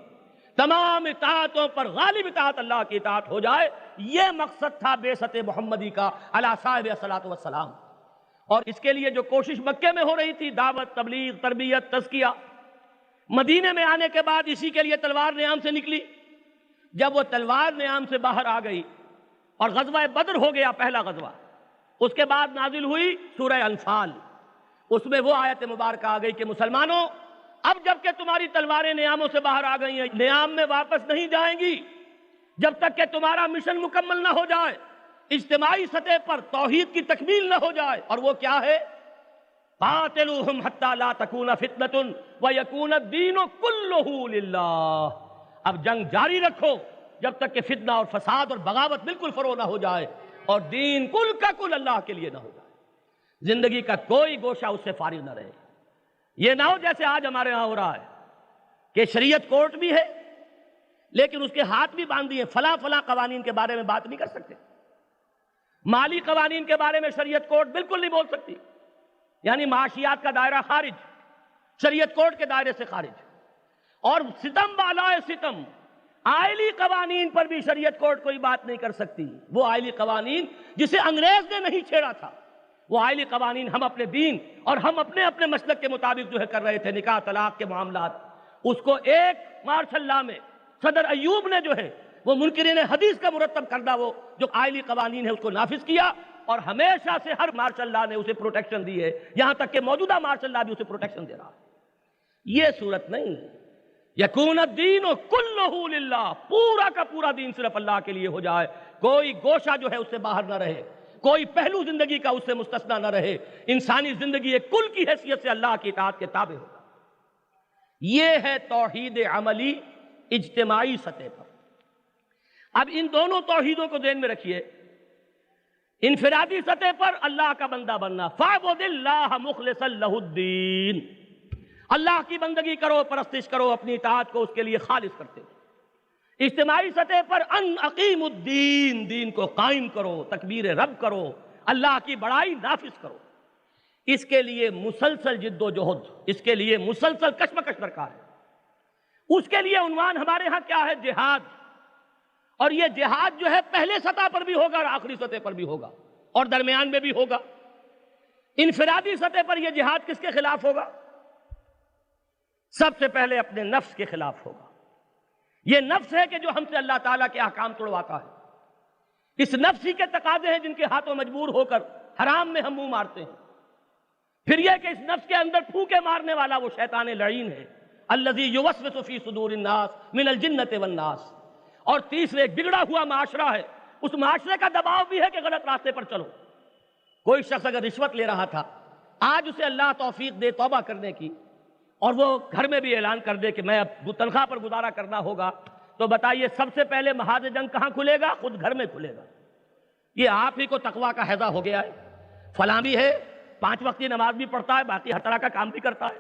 تمام اطاعتوں پر غالب اطاعت اللہ کی اطاعت ہو جائے۔ یہ مقصد تھا بعثت محمدی کا علی صاحب الصلاۃ والسلام۔ اور اس کے لیے جو کوشش مکے میں ہو رہی تھی، دعوت، تبلیغ، تربیت، تزکیہ، مدینے میں آنے کے بعد اسی کے لیے تلوار نیام سے نکلی۔ جب وہ تلوار نیام سے باہر آ گئی اور غزوہ بدر ہو گیا پہلا غزوہ، اس کے بعد نازل ہوئی سورہ انفال۔ اس میں وہ آیت مبارکہ آ گئی کہ مسلمانوں، اب جب کہ تمہاری تلواریں نیاموں سے باہر آ گئی ہیں، نیام میں واپس نہیں جائیں گی جب تک کہ تمہارا مشن مکمل نہ ہو جائے، اجتماعی سطح پر توحید کی تکمیل نہ ہو جائے۔ اور وہ کیا ہے؟ قاتلوہم حتی لا تکون فتنۃ ویکون الدین کلہ للہ۔ اب جنگ جاری رکھو جب تک کہ فتنہ اور فساد اور بغاوت بالکل فرو نہ ہو جائے اور دین کل کا کل اللہ کے لیے نہ ہو جائے، زندگی کا کوئی گوشہ اس سے فارغ نہ رہے۔ یہ نہ ہو جیسے آج ہمارے ہاں ہو رہا ہے کہ شریعت کورٹ بھی ہے لیکن اس کے ہاتھ بھی باندھ دیے، فلاں فلاں قوانین کے بارے میں بات نہیں کر سکتے، مالی قوانین کے بارے میں شریعت کورٹ بالکل نہیں بول سکتی، یعنی معاشیات کا دائرہ خارج، شریعت کورٹ کے دائرے سے خارج۔ اور ستم بالائے ستم، آئلی قوانین پر بھی شریعت کورٹ کوئی بات نہیں کر سکتی۔ وہ آئلی قوانین جسے انگریز نے نہیں چھیڑا تھا، وہ آئلی قوانین ہم اپنے دین اور ہم اپنے اپنے مسلک کے مطابق جو ہے کر رہے تھے، نکاح طلاق کے معاملات، اس کو ایک مارشل لا میں صدر ایوب نے جو ہے وہ منکرین حدیث کا مرتب کردہ وہ جو آئلی قوانین ہے اس کو نافذ کیا، اور ہمیشہ سے ہر مارشل لا نے اسے پروٹیکشن دی ہے، یہاں تک کہ موجودہ مارشل لا بھی اسے پروٹیکشن دے رہا ہے۔ یہ صورت نہیں، یکون الدین کلہ للہ، پورا کا پورا دین صرف اللہ کے لیے ہو جائے، کوئی گوشہ جو ہے اس سے باہر نہ رہے، کوئی پہلو زندگی کا اس سے مستثنیٰ نہ رہے، انسانی زندگی ایک کل کی حیثیت سے اللہ کی اطاعت کے تابع ہوگا۔ یہ ہے توحید عملی اجتماعی سطح پر۔ اب ان دونوں توحیدوں کو ذہن میں رکھیے۔ انفرادی سطح پر اللہ کا بندہ بننا، فاعبد اللہ مخلصا لہ الدین، اللہ کی بندگی کرو، پرستش کرو، اپنی اطاعت کو اس کے لیے خالص کرتے ہو۔ اجتماعی سطح پر ان اقیم الدین، دین کو قائم کرو، تکبیر رب کرو، اللہ کی بڑائی نافذ کرو۔ اس کے لیے مسلسل جد و جہد، اس کے لیے مسلسل کشمکش درکار ہے۔ اس کے لیے عنوان ہمارے ہاں کیا ہے؟ جہاد۔ اور یہ جہاد جو ہے پہلے سطح پر بھی ہوگا اور آخری سطح پر بھی ہوگا اور درمیان میں بھی ہوگا۔ انفرادی سطح پر یہ جہاد کس کے خلاف ہوگا؟ سب سے پہلے اپنے نفس کے خلاف ہوگا۔ یہ نفس ہے کہ جو ہم سے اللہ تعالیٰ کے احکام توڑواتا ہے۔ اس نفس ہی کے تقاضے ہیں جن کے ہاتھوں مجبور ہو کر حرام میں ہم منہ مارتے ہیں۔ پھر یہ کہ اس نفس کے اندر پھونکے مارنے والا وہ شیطان لعین ہے، الذی یوسوس فی صدور الناس من الجنۃ والناس۔ اور تیسرے ایک بگڑا ہوا معاشرہ ہے، اس معاشرے کا دباؤ بھی ہے کہ غلط راستے پر چلو۔ کوئی شخص اگر رشوت لے رہا تھا، آج اسے اللہ توفیق دے توبہ کرنے کی، اور وہ گھر میں بھی اعلان کر دے کہ میں اب تنخواہ پر گزارا کرنا ہوگا، تو بتائیے سب سے پہلے محاذ جنگ کہاں کھلے گا؟ خود گھر میں کھلے گا۔ یہ آپ ہی کو تقویٰ کا ہیضہ ہو گیا ہے، فلاں بھی ہے 5 وقت کی نماز بھی پڑھتا ہے، باقی ہر طرح کا کام بھی کرتا ہے،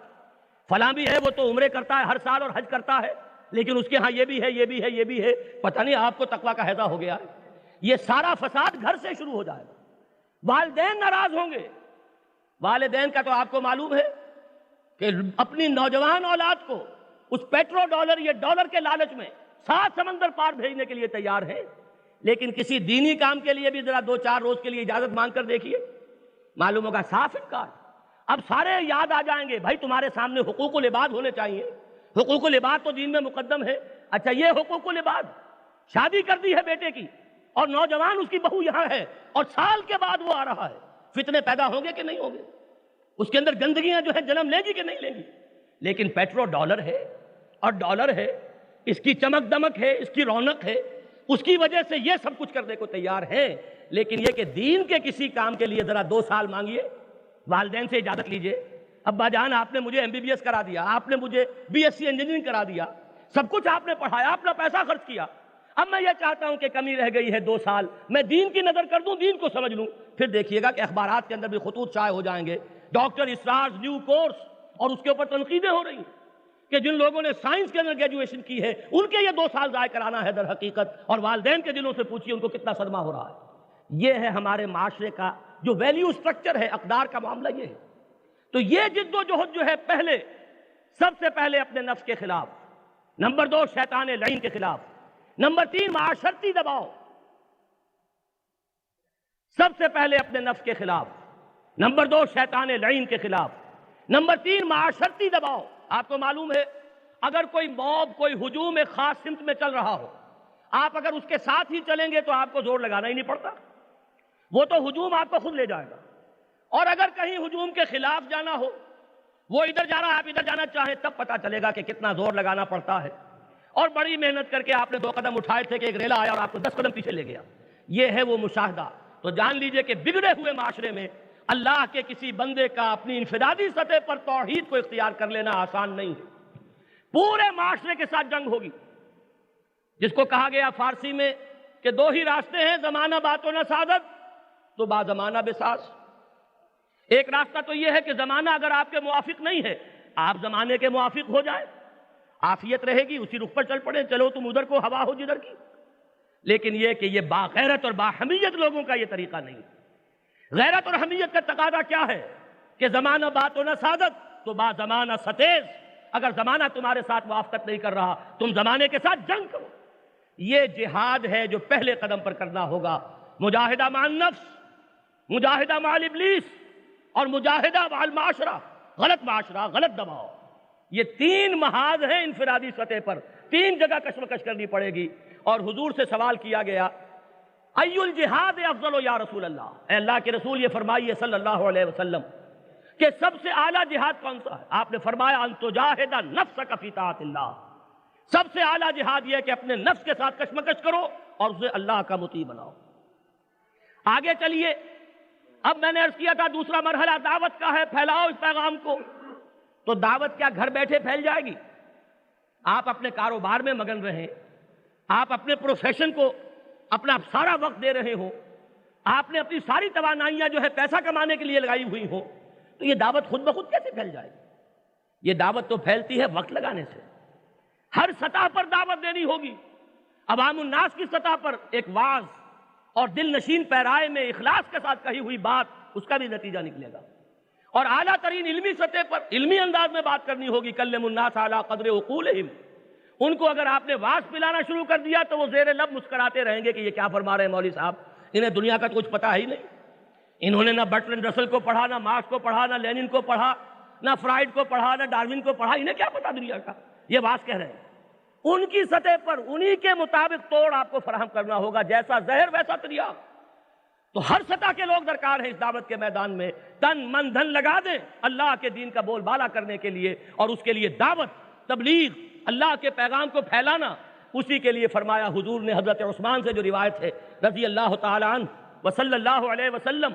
فلاں بھی ہے وہ تو عمرے کرتا ہے ہر سال اور حج کرتا ہے، لیکن اس کے ہاں یہ بھی ہے، یہ بھی ہے، یہ بھی ہے، پتہ نہیں آپ کو تقویٰ کا ہیضہ ہو گیا ہے۔ یہ سارا فساد گھر سے شروع ہو جائے گا۔ والدین ناراض ہوں گے۔ والدین کا تو آپ کو معلوم ہے کہ اپنی نوجوان اولاد کو اس پیٹرو ڈالر یا ڈالر کے لالچ میں 7 سمندر پار بھیجنے کے لیے تیار ہے، لیکن کسی دینی کام کے لیے بھی ذرا 2-4 روز کے لیے اجازت مانگ کر دیکھیے، معلوم ہوگا صاف انکار۔ اب سارے یاد آ جائیں گے، بھائی تمہارے سامنے حقوق العباد ہونے چاہیے، حقوق العباد تو دین میں مقدم ہے۔ اچھا یہ حقوق العباد، شادی کر دی ہے بیٹے کی اور نوجوان اس کی بہو یہاں ہے اور سال کے بعد وہ آ رہا ہے، فتنے پیدا ہوں گے کہ نہیں ہوں گے؟ اس کے اندر گندگیاں جو ہے جنم لیں گی کہ نہیں لیں گی؟ لیکن پیٹرو ڈالر ہے اور ڈالر ہے، اس کی چمک دمک ہے، اس کی رونق ہے، اس کی وجہ سے یہ سب کچھ کرنے کو تیار ہیں۔ لیکن یہ کہ دین کے کسی کام کے لیے ذرا 2 سال مانگیے، والدین سے اجازت لیجئے، ابا جان آپ نے مجھے MBBS کرا دیا، آپ نے مجھے BSc انجینئرنگ کرا دیا، سب کچھ آپ نے پڑھایا، اپنا پیسہ خرچ کیا، اب میں یہ چاہتا ہوں کہ کمی رہ گئی ہے 2 سال، میں دین کی نظر کر دوں، دین کو سمجھ لوں۔ پھر دیکھیے گا کہ اخبارات کے اندر بھی خطوط شائع ہو جائیں گے، ڈاکٹر اسرارز نیو کورس، اور اس کے اوپر تنقیدیں ہو رہی ہیں کہ جن لوگوں نے سائنس کے اندر گریجویشن کی ہے ان کے یہ 2 سال ضائع کرانا ہے در حقیقت، اور والدین کے دلوں سے پوچھیے ان کو کتنا صدمہ ہو رہا ہے۔ یہ ہے ہمارے معاشرے کا جو ویلیو سٹرکچر ہے، اقدار کا معاملہ یہ ہے۔ تو یہ جد و جہد جو ہے پہلے سب سے پہلے اپنے نفس کے خلاف، نمبر 2 شیطان لعین کے خلاف، نمبر 3 معاشرتی دباؤ، سب سے پہلے اپنے نفس کے خلاف، نمبر 2 شیطان لعین کے خلاف، نمبر 3 معاشرتی دباؤ۔ آپ کو معلوم ہے اگر کوئی موب، کوئی ہجوم ایک خاص سمت میں چل رہا ہو، آپ اگر اس کے ساتھ ہی چلیں گے تو آپ کو زور لگانا ہی نہیں پڑتا، وہ تو ہجوم آپ کو خود لے جائے گا۔ اور اگر کہیں ہجوم کے خلاف جانا ہو، وہ ادھر جا رہا ہے، آپ ادھر جانا چاہیں، تب پتہ چلے گا کہ کتنا زور لگانا پڑتا ہے۔ اور بڑی محنت کر کے آپ نے 2 قدم اٹھائے تھے کہ ایک ریلا آیا اور آپ کو 10 قدم پیچھے لے گیا۔ یہ ہے وہ مشاہدہ۔ تو جان لیجئے کہ بگڑے ہوئے معاشرے میں اللہ کے کسی بندے کا اپنی انفرادی سطح پر توحید کو اختیار کر لینا آسان نہیں ہے، پورے معاشرے کے ساتھ جنگ ہوگی، جس کو کہا گیا فارسی میں کہ 2 ہی راستے ہیں، زمانہ بات و نہ سعادت تو با زمانہ بساز۔ ایک راستہ تو یہ ہے کہ زمانہ اگر آپ کے موافق نہیں ہے، آپ زمانے کے موافق ہو جائیں، عافیت رہے گی، اسی رخ پر چل پڑے، چلو تم ادھر کو ہوا ہو جدھر کی۔ لیکن یہ کہ یہ باغیرت اور باحمیت لوگوں کا یہ طریقہ نہیں۔ غیرت اور حمیت کا تقاضا کیا ہے کہ زمانہ بات و نہ سعادت تو با زمانہ ستیز۔ اگر زمانہ تمہارے ساتھ موافقت نہیں کر رہا، تم زمانے کے ساتھ جنگ کرو۔ یہ جہاد ہے جو پہلے قدم پر کرنا ہوگا، مجاہدہ مع النفس، مجاہدہ مع ابلیس، اور مجاہدہ مع المعاشرہ، غلط معاشرہ، غلط دباؤ۔ یہ 3 محاذ ہیں انفرادی سطح پر، 3 جگہ کشمکش کرنی پڑے گی۔ اور حضور سے سوال کیا گیا ای الجہاد افضل یا رسول اللہ، اے اللہ کے رسول یہ فرمائیے صلی اللہ علیہ وسلم کہ سب سے اعلیٰ جہاد کون سا ہے؟ آپ نے فرمایا ان تجاہد نفسک فی طاعت اللہ، سب سے اعلیٰ جہاد یہ ہے کہ اپنے نفس کے ساتھ کشمکش کرو اور اسے اللہ کا مطیع بناؤ۔ آگے چلیے، اب میں نے عرض کیا تھا دوسرا مرحلہ دعوت کا ہے، پھیلاؤ اس پیغام کو۔ تو دعوت کیا گھر بیٹھے پھیل جائے گی؟ آپ اپنے کاروبار میں مگن رہیں، آپ اپنے پروفیشن کو اپنا سارا وقت دے رہے ہو، آپ نے اپنی ساری توانائیاں جو ہے پیسہ کمانے کے لیے لگائی ہوئی ہو، تو یہ دعوت خود بخود کیسے پھیل جائے گی؟ یہ دعوت تو پھیلتی ہے وقت لگانے سے۔ ہر سطح پر دعوت دینی ہوگی، عوام الناس کی سطح پر ایک واعظ اور دل نشین پیرائے میں اخلاص کے ساتھ کہی ہوئی بات، اس کا بھی نتیجہ نکلے گا۔ اور اعلیٰ ترین علمی سطح پر علمی انداز میں بات کرنی ہوگی، کلم الناس علی قدر عقولہم۔ ان کو اگر آپ نے واعظ پلانا شروع کر دیا تو وہ زیر لب مسکراتے رہیں گے کہ یہ کیا فرما رہے ہیں مولوی صاحب، انہیں دنیا کا کچھ پتہ ہی نہیں، انہوں نے نہ برٹرینڈ رسل کو پڑھا، نہ مارکس کو پڑھا، نہ لینن کو پڑھا، نہ فرائڈ کو پڑھا، نہ ڈارون کو پڑھا، انہیں کیا پتہ دنیا کا، یہ واعظ کہہ رہے ہیں۔ ان کی سطح پر انہی کے مطابق توڑ آپ کو فراہم کرنا ہوگا، جیسا زہر ویسا تریاق۔ تو ہر سطح کے لوگ درکار ہیں اس دعوت کے میدان میں، تن من دھن لگا دیں اللہ کے دین کا بول بالا کرنے کے لیے، اور اس کے لیے دعوت، تبلیغ، اللہ کے پیغام کو پھیلانا۔ اسی کے لیے فرمایا حضور نے حضرت عثمان سے جو روایت ہے رضی اللہ تعالی عنہ وصلی اللہ علیہ وسلم،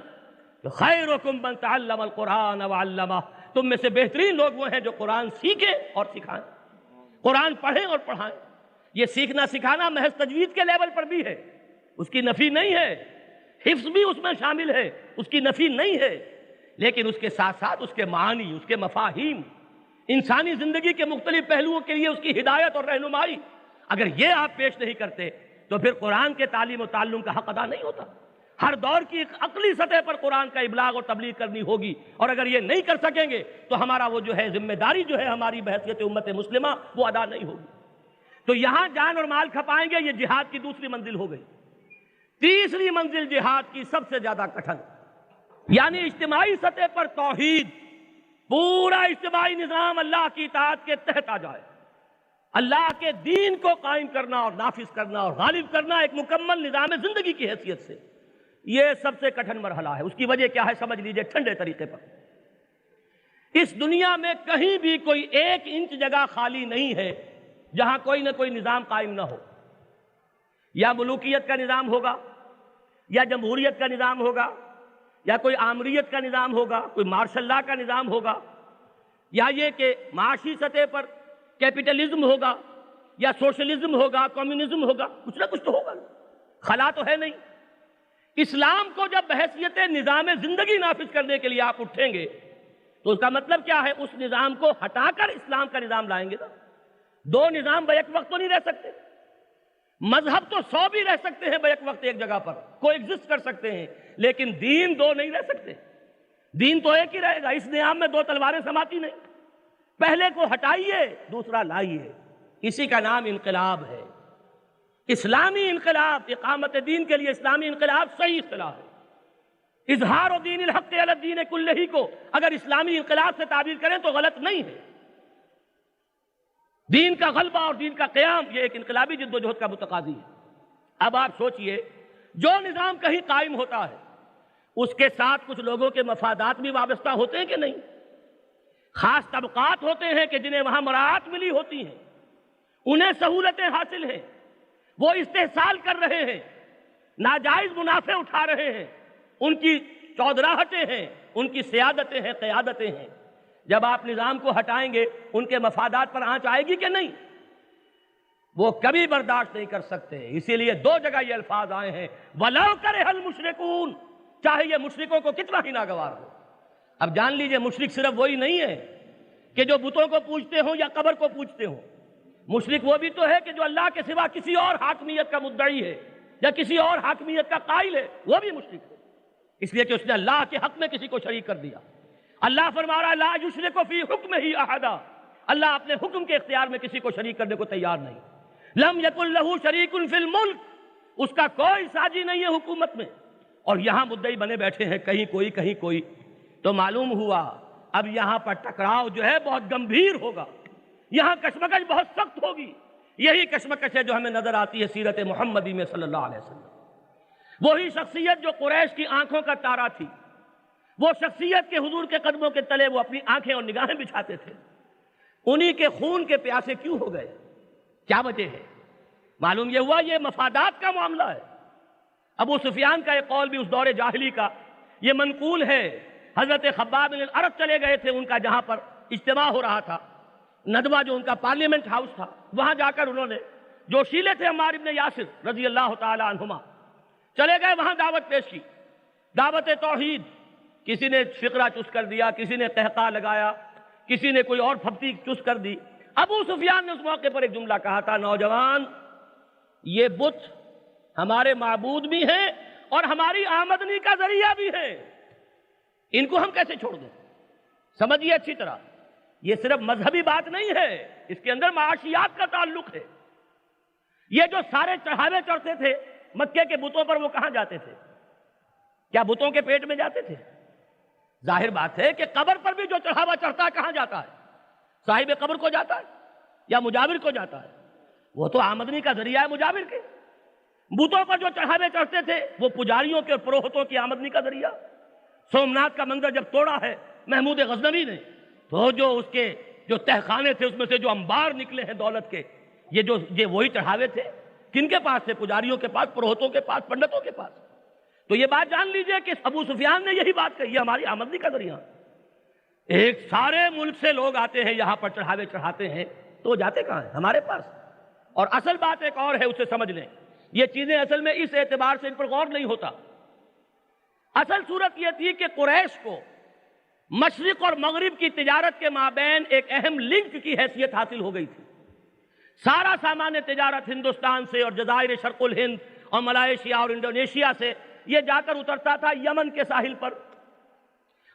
خیرکم من تعلم القرآن وعلمہ، تم میں سے بہترین لوگ وہ ہیں جو قرآن سیکھیں اور سکھائیں، قرآن پڑھیں اور پڑھائیں۔ یہ سیکھنا سکھانا محض تجوید کے لیول پر بھی ہے، اس کی نفی نہیں ہے، حفظ بھی اس میں شامل ہے، اس کی نفی نہیں ہے، لیکن اس کے ساتھ ساتھ اس کے معانی، اس کے مفاہیم، انسانی زندگی کے مختلف پہلوؤں کے لیے اس کی ہدایت اور رہنمائی، اگر یہ آپ پیش نہیں کرتے تو پھر قرآن کے تعلیم و تعلم کا حق ادا نہیں ہوتا۔ ہر دور کی ایک عقلی سطح پر قرآن کا ابلاغ اور تبلیغ کرنی ہوگی، اور اگر یہ نہیں کر سکیں گے تو ہمارا وہ جو ہے ذمہ داری جو ہے ہماری بحیثیت امت مسلمہ وہ ادا نہیں ہوگی۔ تو یہاں جان اور مال کھپائیں گے، یہ جہاد کی دوسری منزل ہو گئی۔ تیسری منزل جہاد کی سب سے زیادہ کٹھن، یعنی اجتماعی سطح پر توحید، پورا اجتماعی نظام اللہ کی اطاعت کے تحت آ جائے، اللہ کے دین کو قائم کرنا اور نافذ کرنا اور غالب کرنا ایک مکمل نظام زندگی کی حیثیت سے، یہ سب سے کٹھن مرحلہ ہے۔ اس کی وجہ کیا ہے سمجھ لیجئے ٹھنڈے طریقے پر۔ اس دنیا میں کہیں بھی کوئی 1 انچ جگہ خالی نہیں ہے جہاں کوئی نہ کوئی نظام قائم نہ ہو، یا ملوکیت کا نظام ہوگا، یا جمہوریت کا نظام ہوگا، یا کوئی آمریت کا نظام ہوگا، کوئی مارشل لا کا نظام ہوگا، یا یہ کہ معاشی سطح پر کیپٹلزم ہوگا، یا سوشلزم ہوگا، کمیونزم ہوگا، کچھ نہ کچھ تو ہوگا، خلا تو ہے نہیں۔ اسلام کو جب بحیثیت نظام زندگی نافذ کرنے کے لیے آپ اٹھیں گے تو اس کا مطلب کیا ہے؟ اس نظام کو ہٹا کر اسلام کا نظام لائیں گے نا۔ 2 نظام بیک وقت تو نہیں رہ سکتے، مذہب تو 100 بھی رہ سکتے ہیں بیک وقت ایک جگہ پر، کو ایگزسٹ کر سکتے ہیں، لیکن دین 2 نہیں رہ سکتے، دین تو ایک ہی رہے گا۔ اس نظام میں 2 تلواریں سماتی نہیں، پہلے کو ہٹائیے دوسرا لائیے، اسی کا نام انقلاب ہے، اسلامی انقلاب۔ اقامت دین کے لیے اسلامی انقلاب صحیح اصطلاح ہے۔ اظہار و دین الحق علی الدین کلہ کو اگر اسلامی انقلاب سے تعبیر کریں تو غلط نہیں ہے. دین کا غلبہ اور دین کا قیام یہ ایک انقلابی جد و جہد کا متقاضی ہے. اب آپ سوچئے جو نظام کہیں قائم ہوتا ہے اس کے ساتھ کچھ لوگوں کے مفادات بھی وابستہ ہوتے ہیں کہ نہیں؟ خاص طبقات ہوتے ہیں کہ جنہیں وہاں مراعات ملی ہوتی ہیں، انہیں سہولتیں حاصل ہیں، وہ استحصال کر رہے ہیں، ناجائز منافع اٹھا رہے ہیں، ان کی چودراہٹیں ہیں، ان کی سیادتیں ہیں، قیادتیں ہیں. جب آپ نظام کو ہٹائیں گے ان کے مفادات پر آنچ آئے گی کہ نہیں؟ وہ کبھی برداشت نہیں کر سکتے. اسی لیے دو جگہ یہ الفاظ آئے ہیں وَلَوْ كَرِهَ الْمُشْرِكُونَ، چاہے یہ مشرکوں کو کتنا ہی ناگوار ہو. اب جان لیجئے مشرک صرف وہی نہیں ہے کہ جو بتوں کو پوجتے ہوں یا قبر کو پوجتے ہوں. مشرک وہ بھی تو ہے کہ جو اللہ کے سوا کسی اور حاکمیت کا مدعی ہے یا کسی اور حاکمیت کا قائل ہے، وہ بھی مشرک ہے، اس لیے کہ اس نے اللہ کے حق میں کسی کو شریک کر دیا. اللہ فرما رہا ہے لا یشرک فی حکمہ احدا، اللہ اپنے حکم کے اختیار میں کسی کو شریک کرنے کو تیار نہیں. لم یکن لہ شریک فی الملک، اس کا کوئی ساجی نہیں ہے حکومت میں، اور یہاں مدعی بنے بیٹھے ہیں کہیں کوئی کہیں کوئی. تو معلوم ہوا اب یہاں پر ٹکراؤ جو ہے بہت گمبھیر ہوگا، یہاں کشمکش بہت سخت ہوگی. یہی کشمکش ہے جو ہمیں نظر آتی ہے سیرت محمدی میں صلی اللہ علیہ وسلم. وہی شخصیت جو قریش کی آنکھوں کا تارا تھی، وہ شخصیت کے حضور کے قدموں کے تلے وہ اپنی آنکھیں اور نگاہیں بچھاتے تھے، انہی کے خون کے پیاسے کیوں ہو گئے؟ کیا وجہ ہے؟ معلوم یہ ہوا یہ مفادات کا معاملہ ہے. ابو سفیان کا ایک قول بھی اس دور جاہلی کا یہ منقول ہے. حضرت خباب بن الارت چلے گئے تھے ان کا جہاں پر اجتماع ہو رہا تھا، ندوہ جو ان کا پارلیمنٹ ہاؤس تھا، وہاں جا کر انہوں نے جو شیلے تھے عمار ابن یاسر رضی اللہ تعالی عنہما، چلے گئے وہاں دعوت پیش کی، دعوت توحید. کسی نے فقرہ چس کر دیا، کسی نے قہقہ لگایا، کسی نے کوئی اور پھپتی چس کر دی. ابو سفیان نے اس موقع پر ایک جملہ کہا تھا، نوجوان یہ بت ہمارے معبود بھی ہیں اور ہماری آمدنی کا ذریعہ بھی ہیں، ان کو ہم کیسے چھوڑ دیں؟ سمجھیے اچھی طرح، یہ صرف مذہبی بات نہیں ہے، اس کے اندر معاشیات کا تعلق ہے. یہ جو سارے چڑھاوے چڑھتے تھے مکے کے بتوں پر، وہ کہاں جاتے تھے؟ کیا بتوں کے پیٹ میں جاتے تھے؟ ظاہر بات ہے کہ قبر پر بھی جو چڑھاوا چڑھتا ہے کہاں جاتا ہے؟ صاحب قبر کو جاتا ہے یا مجاور کو جاتا ہے؟ وہ تو آمدنی کا ذریعہ ہے مجاور کے. بتوں پر جو چڑھاوے چڑھتے تھے وہ پجاریوں کے اور پروہتوں کی آمدنی کا ذریعہ. سومناتھ کا منظر جب توڑا ہے محمود غزنوی نے، تو جو اس کے جو تہخانے تھے اس میں سے جو انبار نکلے ہیں دولت کے، یہ وہی چڑھاوے تھے. کن کے پاس تھے؟ پجاریوں کے پاس، پروہتوں کے پاس، پنڈتوں کے پاس. تو یہ بات جان لیجئے کہ ابو سفیان نے یہی بات کہی ہے ہماری آمدنی کا ذریعہ. ایک سارے ملک سے لوگ آتے ہیں یہاں پر چڑھاوے چڑھاتے ہیں، تو جاتے کہاں ہیں؟ ہمارے پاس. اور اصل بات ایک اور ہے، اسے سمجھ لیں. یہ چیزیں اصل میں اس اعتبار سے ان پر غور نہیں ہوتا. اصل صورت یہ تھی کہ قریش کو مشرق اور مغرب کی تجارت کے مابین ایک اہم لنک کی حیثیت حاصل ہو گئی تھی. سارا سامان تجارت ہندوستان سے اور جزائر شرق الہند اور ملائیشیا اور انڈونیشیا سے یہ جا کر اترتا تھا یمن کے ساحل پر،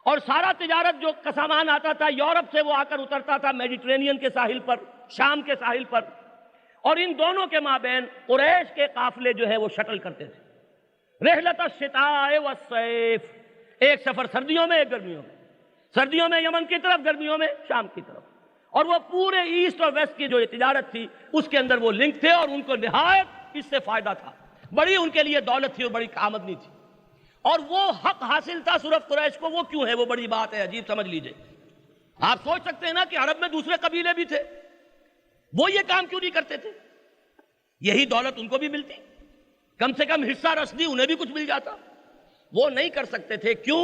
اور سارا تجارت جو کا سامان آتا تھا یورپ سے وہ آ کر اترتا تھا میڈیٹرینین کے ساحل پر، شام کے ساحل پر. اور ان دونوں کے مابین قریش کے قافلے جو ہے وہ شٹل کرتے تھے. رحلت الشتاء والصیف، ایک سفر سردیوں میں ایک گرمیوں میں، سردیوں میں یمن کی طرف، گرمیوں میں شام کی طرف. اور وہ پورے ایسٹ اور ویسٹ کی جو تجارت تھی اس کے اندر وہ لنک تھے، اور ان کو نہایت اس سے فائدہ تھا. بڑی ان کے لیے دولت تھی اور بڑی آمدنی تھی. اور وہ حق حاصل تھا صرف قریش کو. وہ کیوں ہے؟ وہ بڑی بات ہے، عجیب سمجھ لیجئے. آپ سوچ سکتے ہیں نا کہ عرب میں دوسرے قبیلے بھی تھے، وہ یہ کام کیوں نہیں کرتے تھے؟ یہی دولت ان کو بھی ملتی، کم سے کم حصہ رسدی انہیں بھی کچھ مل جاتا. وہ نہیں کر سکتے تھے. کیوں؟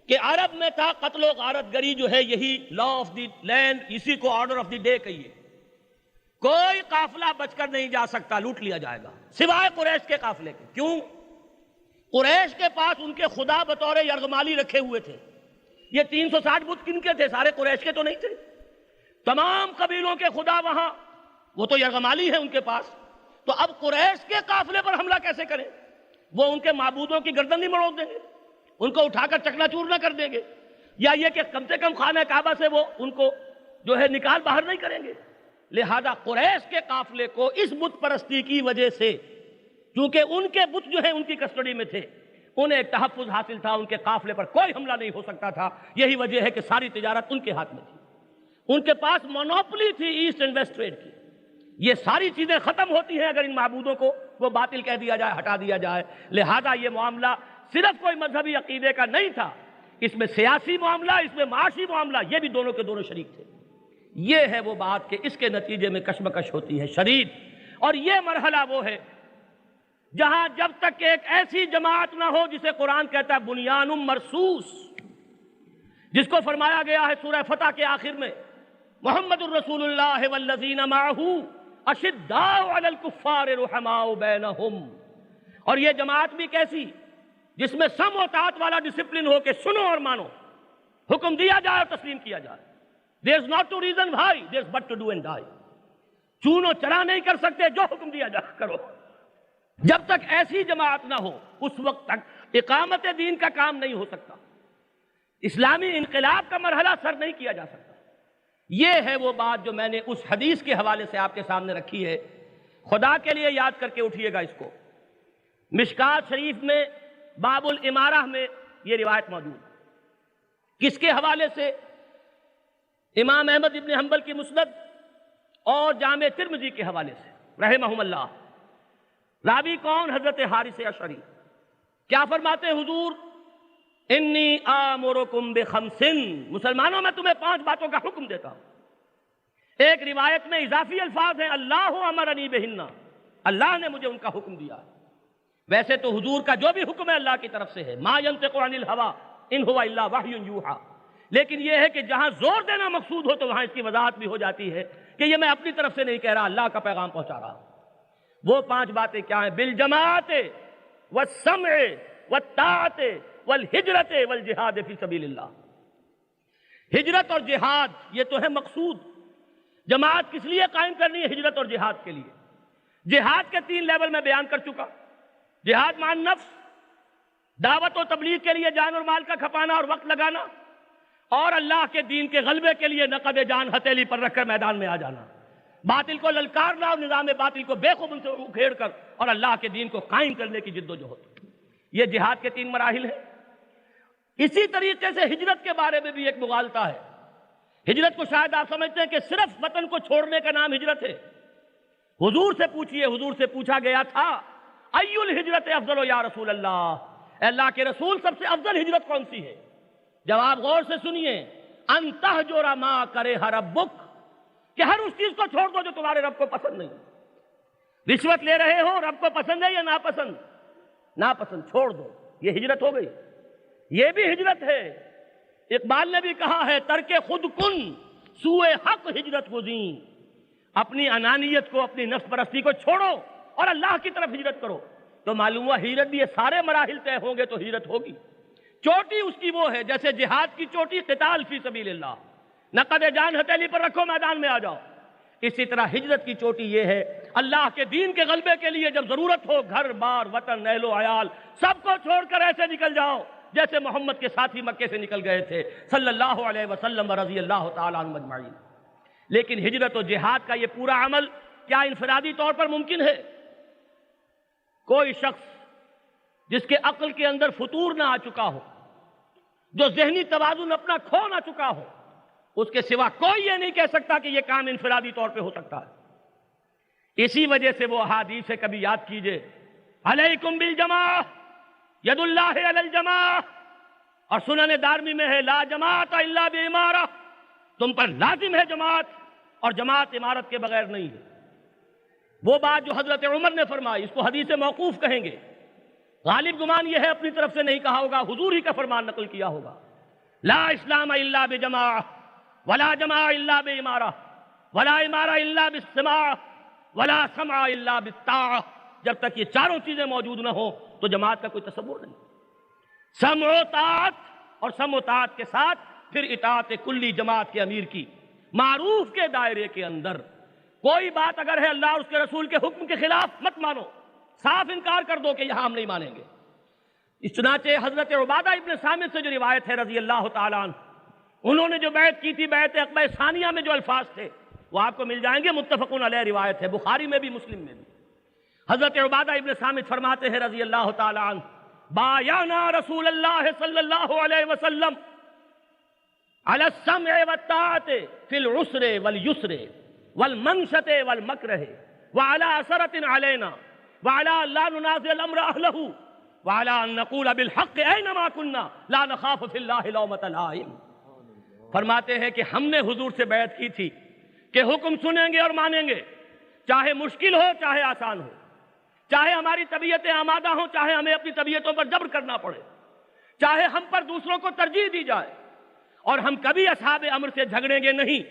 کہ عرب میں تھا قتل و غارت گری جو ہے یہی لا آف دی لینڈ، اسی کو آرڈر آف دی ڈے کہیے. کوئی قافلہ بچ کر نہیں جا سکتا، لوٹ لیا جائے گا، سوائے قریش کے قافلے کے. کیوں؟ قریش کے پاس ان کے خدا بطور یرغمالی رکھے ہوئے تھے. یہ 360 بت کن کے تھے؟ سارے قریش کے تو نہیں تھے. تمام قبیلوں کے خدا وہاں، وہ تو یرغمالی ہے ان کے پاس. تو اب قریش کے قافلے پر حملہ کیسے کریں؟ وہ ان کے معبودوں کی گردن نہیں مڑوڑ دیں گے، ان کو اٹھا کر چکنا چور نہ کر دیں گے، یا یہ کہ کم سے کم خانہ کعبہ سے وہ ان کو جو ہے نکال باہر نہیں کریں گے. لہذا قریش کے قافلے کو اس بت پرستی کی وجہ سے، کیونکہ ان کے بت جو ہیں ان کی کسٹڈی میں تھے، انہیں ایک تحفظ حاصل تھا، ان کے قافلے پر کوئی حملہ نہیں ہو سکتا تھا. یہی وجہ ہے کہ ساری تجارت ان کے ہاتھ میں تھی، ان کے پاس مونوپلی تھی ایسٹ اینڈ ویسٹ ٹریڈ کی. یہ ساری چیزیں ختم ہوتی ہیں اگر ان معبودوں کو وہ باطل کہہ دیا جائے، ہٹا دیا جائے. لہذا یہ معاملہ صرف کوئی مذہبی عقیدے کا نہیں تھا، اس میں سیاسی معاملہ، اس میں معاشی معاملہ، یہ بھی دونوں کے دونوں شریک تھے. یہ ہے وہ بات کہ اس کے نتیجے میں کشمکش ہوتی ہے شدید. اور یہ مرحلہ وہ ہے جہاں جب تک کہ ایک ایسی جماعت نہ ہو جسے قرآن کہتا ہے بنیان مرصوص، جس کو فرمایا گیا ہے سورہ فتح کے آخر میں محمد الرسول اللہ والذین معہ اشداء علی الکفار رحماء بینہم. اور یہ جماعت بھی کیسی؟ جس میں سم و طاعت والا ڈسپلن ہو کہ سنو اور مانو، حکم دیا جائے اور تسلیم کیا جائے. There is not to reason why, there is but to do and die. چونو چرا نہیں کر سکتے، جو حکم دیا جائے کرو. جب تک ایسی جماعت نہ ہو اس وقت تک اقامت دین کا کام نہیں ہو سکتا، اسلامی انقلاب کا مرحلہ سر نہیں کیا جا سکتا. یہ ہے وہ بات جو میں نے اس حدیث کے حوالے سے آپ کے سامنے رکھی ہے. خدا کے لیے یاد کر کے اٹھیے گا اس کو. مشکات شریف میں باب الامارہ میں یہ روایت موجود ہے. کس کے حوالے سے؟ امام احمد ابن حنبل کی مسند اور جامع ترمذی کے حوالے سے رحمہم اللہ. راوی کون؟ حضرت حارث اشعری. کیا فرماتے ہیں حضور؟ انی آمرکم بخمس، مسلمانوں میں تمہیں 5 باتوں کا حکم دیتا ہوں. ایک روایت میں اضافی الفاظ ہیں اللہ امرنی بہن، اللہ نے مجھے ان کا حکم دیا. ویسے تو حضور کا جو بھی حکم ہے اللہ کی طرف سے ہے، ما ینطق عن الہوی ان ہوا الا وحی یوحی. لیکن یہ ہے کہ جہاں زور دینا مقصود ہو تو وہاں اس کی وضاحت بھی ہو جاتی ہے کہ یہ میں اپنی طرف سے نہیں کہہ رہا، اللہ کا پیغام پہنچا رہا ہوں. وہ 5 باتیں کیا ہیں؟ بالجماعت والسمع والطاعت والہجرت والجہاد فی سبیل اللہ. ہجرت اور جہاد یہ تو ہے مقصود. جماعت کس لیے قائم کرنی ہے؟ ہجرت اور جہاد کے لیے. جہاد کے 3 لیول میں بیان کر چکا. جہاد مع النفس، دعوت و تبلیغ کے لیے جان اور مال کا کھپانا اور وقت لگانا، اور اللہ کے دین کے غلبے کے لیے نقد جان ہتھیلی پر رکھ کر میدان میں آ جانا، باطل کو للکارنا اور نظام باطل کو بے قبول سے اکھیڑ کر اور اللہ کے دین کو قائم کرنے کی جد و جہد. یہ جہاد کے 3 مراحل ہیں. اسی طریقے سے ہجرت کے بارے میں بھی ایک مغالطہ ہے. ہجرت کو شاید آپ سمجھتے ہیں کہ صرف وطن کو چھوڑنے کا نام ہجرت ہے. حضور سے پوچھئے، حضور سے پوچھا گیا تھا ای الہجرت افضل یا رسول اللہ، اے اللہ کے رسول سب سے افضل ہجرت کون سی ہے؟ جواب غور سے سنیے، ان تہجر ما کرہ ربک، کہ ہر اس چیز کو چھوڑ دو جو تمہارے رب کو پسند نہیں. رشوت لے رہے ہو، رب کو پسند ہے یا ناپسند؟ ناپسند، چھوڑ دو. یہ ہجرت ہو گئی. یہ بھی ہجرت ہے. اقبال نے بھی کہا ہے ترک خود کن سوئے حق ہجرت گزین، اپنی انانیت کو، اپنی نفس پرستی کو چھوڑو اور اللہ کی طرف ہجرت کرو. تو معلوم ہوا ہجرت بھی یہ سارے مراحل طے ہوں گے تو ہجرت ہوگی. چوٹی اس کی وہ ہے جیسے جہاد کی چوٹی قتال فی سبیل اللہ، نقد جان ہتھیلی پر رکھو، میدان میں آ جاؤ. اسی طرح ہجرت کی چوٹی یہ ہے اللہ کے دین کے غلبے کے لیے جب ضرورت ہو گھر بار وطن اہل و عیال سب کو چھوڑ کر ایسے نکل جاؤ جیسے محمد کے ساتھی مکے سے نکل گئے تھے صلی اللہ علیہ وسلم رضی اللہ تعالیٰ عنہ اجمعین. لیکن ہجرت و جہاد کا یہ پورا عمل کیا انفرادی طور پر ممکن ہے؟ کوئی شخص جس کے عقل کے اندر فطور نہ آ چکا ہو، جو ذہنی توازن اپنا کھو نہ چکا ہو، اس کے سوا کوئی یہ نہیں کہہ سکتا کہ یہ کام انفرادی طور پہ ہو سکتا ہے. اسی وجہ سے وہ احادیث سے کبھی یاد کیجئے، علیکم بالجماع ید اللہ علی الجماع، اور سنن دارمی میں ہے لا جماعت الا بامارہ، تم پر لازم ہے جماعت اور جماعت امارت کے بغیر نہیں ہے. وہ بات جو حضرت عمر نے فرمائی اس کو حدیث موقوف کہیں گے. غالب گمان یہ ہے اپنی طرف سے نہیں کہا ہوگا، حضور ہی کا فرمان نقل کیا ہوگا. لا اسلام الا بجماع ولا جماع الا بامارہ ولا امارہ الا بالسماع ولا سمع الا بالطاعہ. جب تک یہ چاروں چیزیں موجود نہ ہوں تو جماعت کا کوئی تصور نہیں. سمع و طاعت، اور سمع و طاعت کے ساتھ پھر اطاعت کلی جماعت کے امیر کی، معروف کے دائرے کے اندر. کوئی بات اگر ہے اللہ اور اس کے رسول کے حکم کے خلاف مت مانو، صاف انکار کر دو کہ یہاں ہم نہیں مانیں گے. اس چنانچہ حضرت عبادہ ابن صامت سے جو روایت ہے رضی اللہ تعالیٰ عنہ، انہوں نے جو بیعت کی تھی بیعت عقبہ ثانیہ میں جو الفاظ تھے وہ آپ کو مل جائیں گے، متفقون علیہ روایت ہے، بخاری میں بھی مسلم میں بھی. حضرت عبادہ ابن صامت فرماتے ہیں رضی اللہ تعالیٰ عنہ، بایعنا رسول اللہ صلی اللہ علیہ وسلم علی السمع والطاعۃ فی العسر والیسر والمنشط والمکرہ وعلی اثرۃ علینا وعلی لا ننازع الامر اہلہ وعلی ان نقول بالحق اینما کنا لا نخاف فی اللہ لومۃ لائم۔ فرماتے ہیں کہ ہم نے حضور سے بیعت کی تھی کہ حکم سنیں گے اور مانیں گے، چاہے مشکل ہو چاہے آسان ہو، چاہے ہماری طبیعتیں آمادہ ہوں چاہے ہمیں اپنی طبیعتوں پر جبر کرنا پڑے، چاہے ہم پر دوسروں کو ترجیح دی جائے، اور ہم کبھی اصحاب امر سے جھگڑیں گے نہیں۔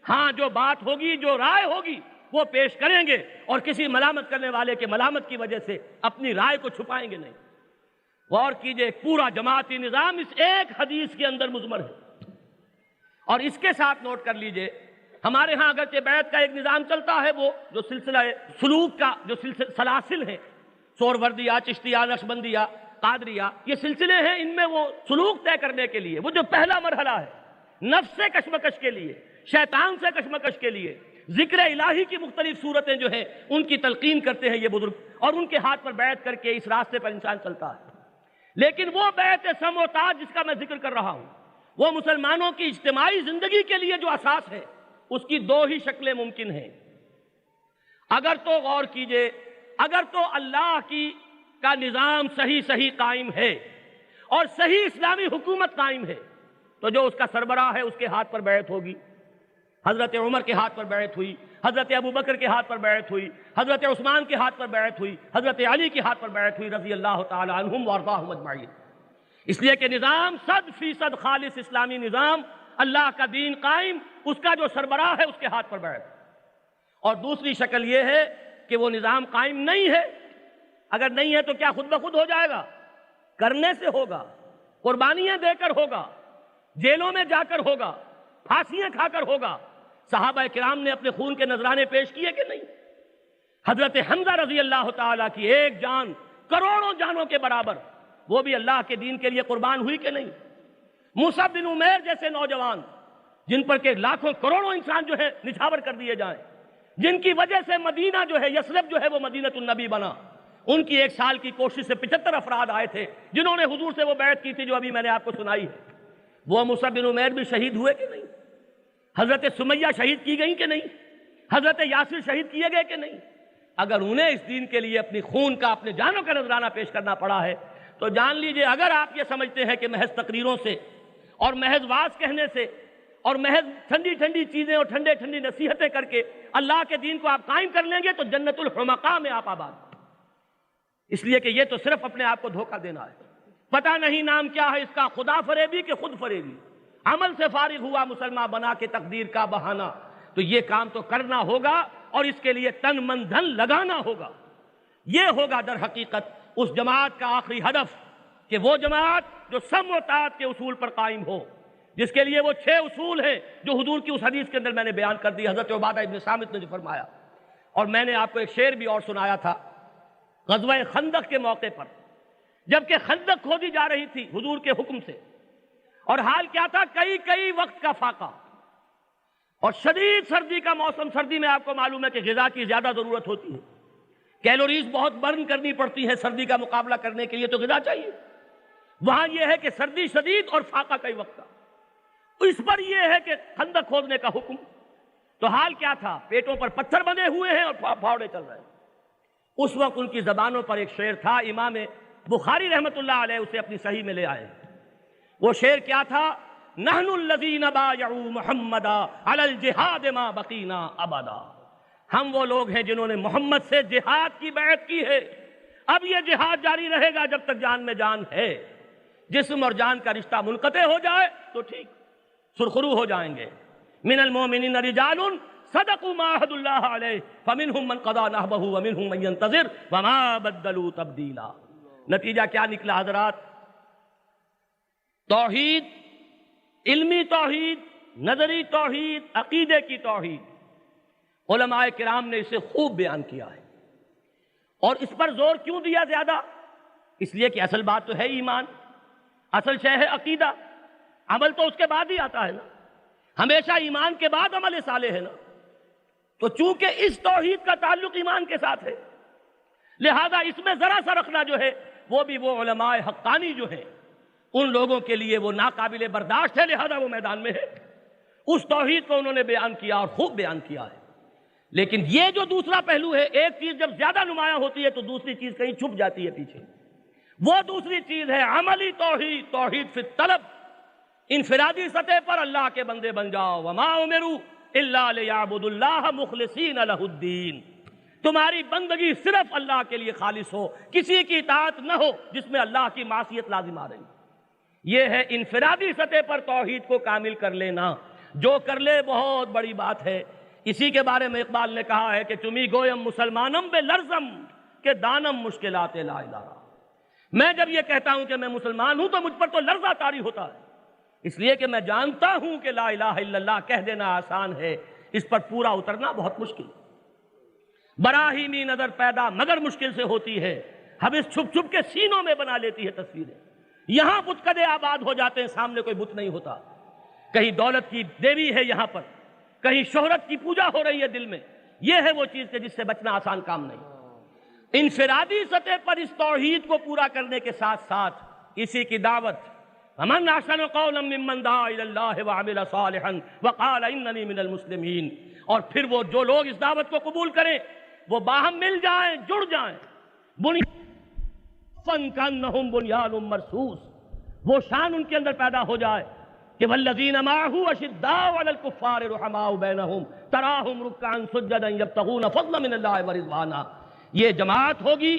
ہاں جو بات ہوگی، جو رائے ہوگی وہ پیش کریں گے، اور کسی ملامت کرنے والے کے ملامت کی وجہ سے اپنی رائے کو چھپائیں گے نہیں۔ غور کیجئے، پورا جماعتی نظام اس ایک حدیث کے اندر مضمر ہے۔ اور اس کے ساتھ نوٹ کر لیجئے، ہمارے ہاں اگرچہ بیعت کا ایک نظام چلتا ہے، وہ جو سلسلہ سلوک کا جو سلاسل ہیں، سوروردیہ، چشتیہ، نقشبندیہ، قادریہ، یہ سلسلے ہیں، ان میں وہ سلوک طے کرنے کے لیے وہ جو پہلا مرحلہ ہے، نفس سے کشمکش کے لیے، شیطان سے کشمکش کے لیے ذکر الہی کی مختلف صورتیں جو ہیں ان کی تلقین کرتے ہیں یہ بزرگ، اور ان کے ہاتھ پر بیعت کر کے اس راستے پر انسان چلتا ہے۔ لیکن وہ بیعت سم و طاعت جس کا میں ذکر کر رہا ہوں، وہ مسلمانوں کی اجتماعی زندگی کے لیے جو اساس ہے، اس کی دو ہی شکلیں ممکن ہیں۔ اگر تو غور کیجئے، اگر تو اللہ کا نظام صحیح قائم ہے اور صحیح اسلامی حکومت قائم ہے، تو جو اس کا سربراہ ہے اس کے ہاتھ پر بیعت ہوگی۔ حضرت عمر کے ہاتھ پر بیعت ہوئی، حضرت ابو بکر کے ہاتھ پر بیعت ہوئی، حضرت عثمان کے ہاتھ پر بیعت ہوئی، حضرت علی کے ہاتھ پر بیعت ہوئی رضی اللہ تعالی عنہم وارضاہم اجمعین۔ اس لیے کہ نظام 100% خالص اسلامی نظام، اللہ کا دین قائم، اس کا جو سربراہ ہے اس کے ہاتھ پر بیعت۔ اور دوسری شکل یہ ہے کہ وہ نظام قائم نہیں ہے۔ اگر نہیں ہے تو کیا خود بخود ہو جائے گا؟ کرنے سے ہوگا، قربانیاں دے کر ہوگا، جیلوں میں جا کر ہوگا، پھانسیاں کھا کر ہوگا۔ صحابہ کرام نے اپنے خون کے نذرانے پیش کیے کہ نہیں؟ حضرت حمزہ رضی اللہ تعالیٰ کی ایک جان کروڑوں جانوں کے برابر، وہ بھی اللہ کے دین کے لیے قربان ہوئی کہ نہیں؟ مصعب بن عمیر جیسے نوجوان، جن پر کہ لاکھوں کروڑوں انسان جو ہے نچھاور کر دیے جائیں، جن کی وجہ سے مدینہ جو ہے، یثرب جو ہے وہ مدینہ النبی بنا، ان کی 1 سال کی کوشش سے 75 افراد آئے تھے جنہوں نے حضور سے وہ بیعت کی تھی جو ابھی میں نے آپ کو سنائی ہے۔ وہ مصعب بن عمیر بھی شہید ہوئے کہ نہیں؟ حضرت سمیہ شہید کی گئی کہ نہیں؟ حضرت یاسر شہید کیے گئے کہ نہیں؟ اگر انہیں اس دین کے لیے اپنی خون کا، اپنے جانوں کا نذرانہ پیش کرنا پڑا ہے، تو جان لیجئے اگر آپ یہ سمجھتے ہیں کہ محض تقریروں سے اور محض واعظ کہنے سے اور محض ٹھنڈی ٹھنڈی چیزیں اور ٹھنڈے ٹھنڈی نصیحتیں کر کے اللہ کے دین کو آپ قائم کر لیں گے تو جنت الحمقاء میں آپ آباد۔ اس لیے کہ یہ تو صرف اپنے آپ کو دھوکہ دینا ہے۔ پتہ نہیں نام کیا ہے اس کا، خدا فریبی کہ خود فریبی، عمل سے فارغ ہوا مسلمان بنا کے تقدیر کا بہانہ۔ تو یہ کام تو کرنا ہوگا اور اس کے لیے تن من دھن لگانا ہوگا۔ یہ ہوگا در حقیقت اس جماعت کا آخری ہدف، کہ وہ جماعت جو سم و طاعت کے اصول پر قائم ہو، جس کے لیے وہ 6 اصول ہیں جو حضور کی اس حدیث کے اندر میں نے بیان کر دی، حضرت عبادہ ابن صامت نے جو فرمایا۔ اور میں نے آپ کو ایک شعر بھی اور سنایا تھا غزوہ خندق کے موقع پر، جبکہ خندق کھودی جا رہی تھی حضور کے حکم سے، اور حال کیا تھا، کئی وقت کا فاقہ اور شدید سردی کا موسم۔ سردی میں آپ کو معلوم ہے کہ غذا کی زیادہ ضرورت ہوتی ہے، کیلوریز بہت برن کرنی پڑتی ہے سردی کا مقابلہ کرنے کے لیے، تو غذا چاہیے۔ وہاں یہ ہے کہ سردی شدید اور فاقہ کئی وقت کا، اس پر یہ ہے کہ خندق کھودنے کا حکم۔ تو حال کیا تھا، پیٹوں پر پتھر بندے ہوئے ہیں اور پھاوڑے چل رہے ہیں۔ اس وقت ان کی زبانوں پر ایک شعر تھا، امام بخاری رحمت اللہ علیہ اسے اپنی صحیح میں لے آئے۔ وہ شعر کیا تھا، نحن الذین بایعوا محمدا علی الجہاد ما بقینا ابدا۔ ہم وہ لوگ ہیں جنہوں نے محمد سے جہاد کی بیعت کی ہے، اب یہ جہاد جاری رہے گا جب تک جان میں جان ہے۔ جسم اور جان کا رشتہ منقطع ہو جائے تو ٹھیک، سرخرو ہو جائیں گے۔ من المؤمنین رجال صدقوا ما عاہدوا اللہ علیہ فمنہم من قضی نحبہ ومنہم من ینتظر وما بدلوا تبدیلا۔ نتیجہ کیا نکلا حضرات؟ توحید، علمی توحید، نظری توحید، عقیدے کی توحید، علماء کرام نے اسے خوب بیان کیا ہے۔ اور اس پر زور کیوں دیا زیادہ؟ اس لیے کہ اصل بات تو ہے ایمان، اصل شے ہے عقیدہ، عمل تو اس کے بعد ہی آتا ہے نا، ہمیشہ ایمان کے بعد عمل صالح ہے نا۔ تو چونکہ اس توحید کا تعلق ایمان کے ساتھ ہے، لہذا اس میں ذرا سا رکھنا جو ہے وہ بھی وہ علماء حقانی جو ہیں ان لوگوں کے لیے وہ ناقابل برداشت ہے، لہذا وہ میدان میں ہے۔ اس توحید کو انہوں نے بیان کیا اور خوب بیان کیا ہے۔ لیکن یہ جو دوسرا پہلو ہے، ایک چیز جب زیادہ نمایاں ہوتی ہے تو دوسری چیز کہیں چھپ جاتی ہے پیچھے۔ وہ دوسری چیز ہے عملی توحید، توحید فی الطلب۔ انفرادی سطح پر اللہ کے بندے بن جاؤ، وما امروا الا لیعبدوا اللہ مخلصین لہ الدین۔ تمہاری بندگی صرف اللہ کے لیے خالص ہو، کسی کی اطاعت نہ ہو جس میں اللہ کی معصیت لازم آ رہی۔ یہ ہے انفرادی سطح پر توحید کو کامل کر لینا۔ جو کر لے بہت بڑی بات ہے۔ اسی کے بارے میں اقبال نے کہا ہے کہ چمی گویم مسلمانم بے لرزم کہ دانم مشکلات لا الہ۔ میں جب یہ کہتا ہوں کہ میں مسلمان ہوں تو مجھ پر تو لرزہ طاری ہوتا ہے، اس لیے کہ میں جانتا ہوں کہ لا الہ الا اللہ کہہ دینا آسان ہے، اس پر پورا اترنا بہت مشکل۔ براہیمی نظر پیدا مگر مشکل سے ہوتی ہے، حبس چھپ چھپ کے سینوں میں بنا لیتی ہے تصویریں۔ یہاں بت کدے آباد ہو جاتے ہیں، سامنے کوئی بت نہیں ہوتا۔ کہیں دولت کی دیوی ہے یہاں پر، کہیں شہرت کی پوجا ہو رہی ہے دل میں۔ یہ ہے وہ چیز کہ جس سے بچنا آسان کام نہیں۔ انفرادی سطح پر اس توحید کو پورا کرنے کے ساتھ ساتھ اسی کی دعوت، وَمَنْ أَحْسَنُ قَوْلًا مِّمَّنْ دَعَا إِلَى اللَّهِ وَعَمِلَ صَالِحًا وَقَالَ إِنَّنِي مِنَ الْمُسْلِمِينَ۔ اور پھر وہ جو لوگ اس دعوت کو قبول کریں وہ باہم مل جائیں، جڑ جائیں، بنیان كَأَنَّهُمْ بُنْيَانٌ مَّرْصُوصٌ، وہ شان ان کے اندر پیدا ہو جائے کہ وَالَّذِينَ مَعَهُ أَشِدَّاءُ عَلَى الْكُفَّارِ رُحَمَاءُ بَيْنَهُمْ تَرَاهُمْ رُكَّعًا سُجَّدًا يَبْتَغُونَ فَضْلًا مِّنَ اللَّهِ وَرِضْوَانًا۔ یہ جماعت ہوگی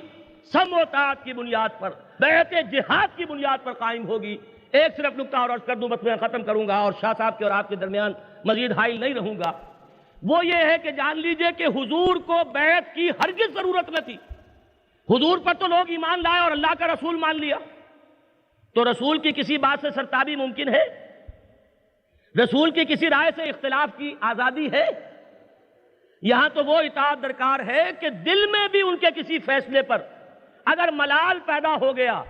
سمع و طاعت کی بنیاد پر، بیعت جہاد کی بنیاد پر قائم ہوگی۔ ایک صرف نکتہ اور عرض کر دوں، بس میں ختم کروں گا اور شاہ صاحب کے اور آپ کے درمیان مزید حائل نہیں رہوں گا۔ وہ یہ ہے کہ جان لیجئے کہ حضور کو بیعت کی ہرگز ضرورت نہ تھی۔ حضور پر تو لوگ ایمان لائے اور اللہ کا رسول مان لیا، تو رسول کی کسی بات سے سرتابی ممکن ہے؟ رسول کی کسی رائے سے اختلاف کی آزادی ہے؟ یہاں تو وہ اطاعت درکار ہے کہ دل میں بھی ان کے کسی فیصلے پر اگر ملال پیدا ہو گیا،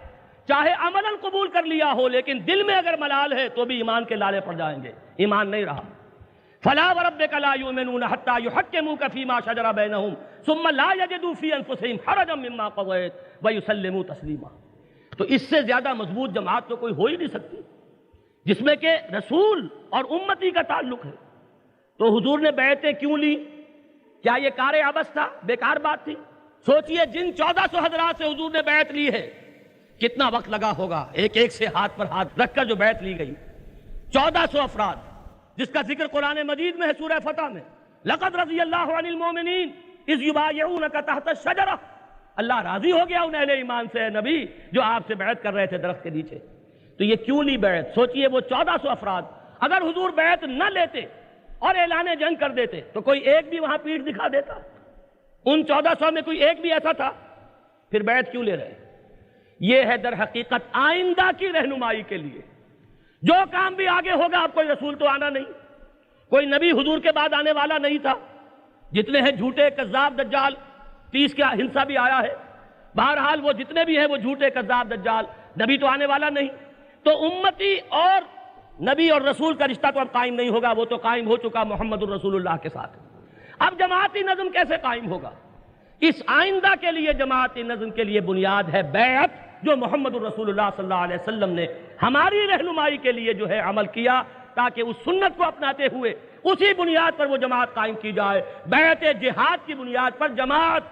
چاہے عملاً قبول کر لیا ہو لیکن دل میں اگر ملال ہے تو بھی ایمان کے لالے پڑ جائیں گے، ایمان نہیں رہا۔ فَلَا وَرَبِّكَ لَا يُؤْمِنُونَ حَتَّى يُحَكِّمُوكَ فِي مَا شَجَرَ بَيْنَهُمْ ثُمَّ لَا يَجِدُوا فِي أَنفُسِهِمْ حَرَجًا مِّمَّا قَضَيْتَ وَيُسَلِّمُوا تَسْلِيمًا۔ تو اس سے زیادہ مضبوط جماعت تو کوئی ہو ہی نہیں سکتی جس میں کہ رسول اور امتی کا تعلق ہے۔ تو حضور نے بیعتیں کیوں لی؟ کیا یہ کار عبث تھا؟ بیکار بات تھی؟ سوچئے جن 1400 حضرات سے حضور نے بیعت لی ہے کتنا وقت لگا ہوگا ایک ایک سے ہاتھ پر ہاتھ رکھ کر جو بیعت لی گئی۔ 1400 افراد جس کا ذکر قرآن مجید میں ہے سورہ فتح میں، لَقَدْ رَضِيَ اللَّهُ عَنِ الْمُؤْمِنِينَ إِذْ يُبَايِعُونَكَ تَحْتَ الشَّجَرَةِ۔ اللہ راضی ہو گیا ان اہل ایمان سے، اے نبی، جو آپ سے بیعت کر رہے تھے درخت کے نیچے۔ تو یہ کیوں لی بیعت؟ سوچئے وہ 1400 افراد اگر حضور بیعت نہ لیتے اور اعلان جنگ کر دیتے تو کوئی ایک بھی وہاں پیٹھ دکھا دیتا؟ ان 1400 میں کوئی ایک بھی ایسا تھا؟ پھر بیعت کیوں لے رہے؟ یہ ہے در حقیقت آئندہ کی رہنمائی کے لیے۔ جو کام بھی آگے ہوگا، اب کوئی رسول تو آنا نہیں، کوئی نبی حضور کے بعد آنے والا نہیں تھا۔ جتنے ہیں جھوٹے کذاب دجال، 30 کا ہنسا بھی آیا ہے، بہرحال وہ جتنے بھی ہیں وہ جھوٹے کذاب دجال، نبی تو آنے والا نہیں۔ تو امتی اور نبی اور رسول کا رشتہ تو اب قائم نہیں ہوگا، وہ تو قائم ہو چکا محمد الرسول اللہ کے ساتھ۔ اب جماعتی نظم کیسے قائم ہوگا؟ اس آئندہ کے لیے جماعتی نظم کے لیے بنیاد ہے بیعت، جو محمد الرسول اللہ صلی اللہ علیہ وسلم نے ہماری رہنمائی کے لیے جو ہے عمل کیا، تاکہ اس سنت کو اپناتے ہوئے اسی بنیاد پر وہ جماعت قائم کی جائے۔ بیعت جہاد کی بنیاد پر جماعت،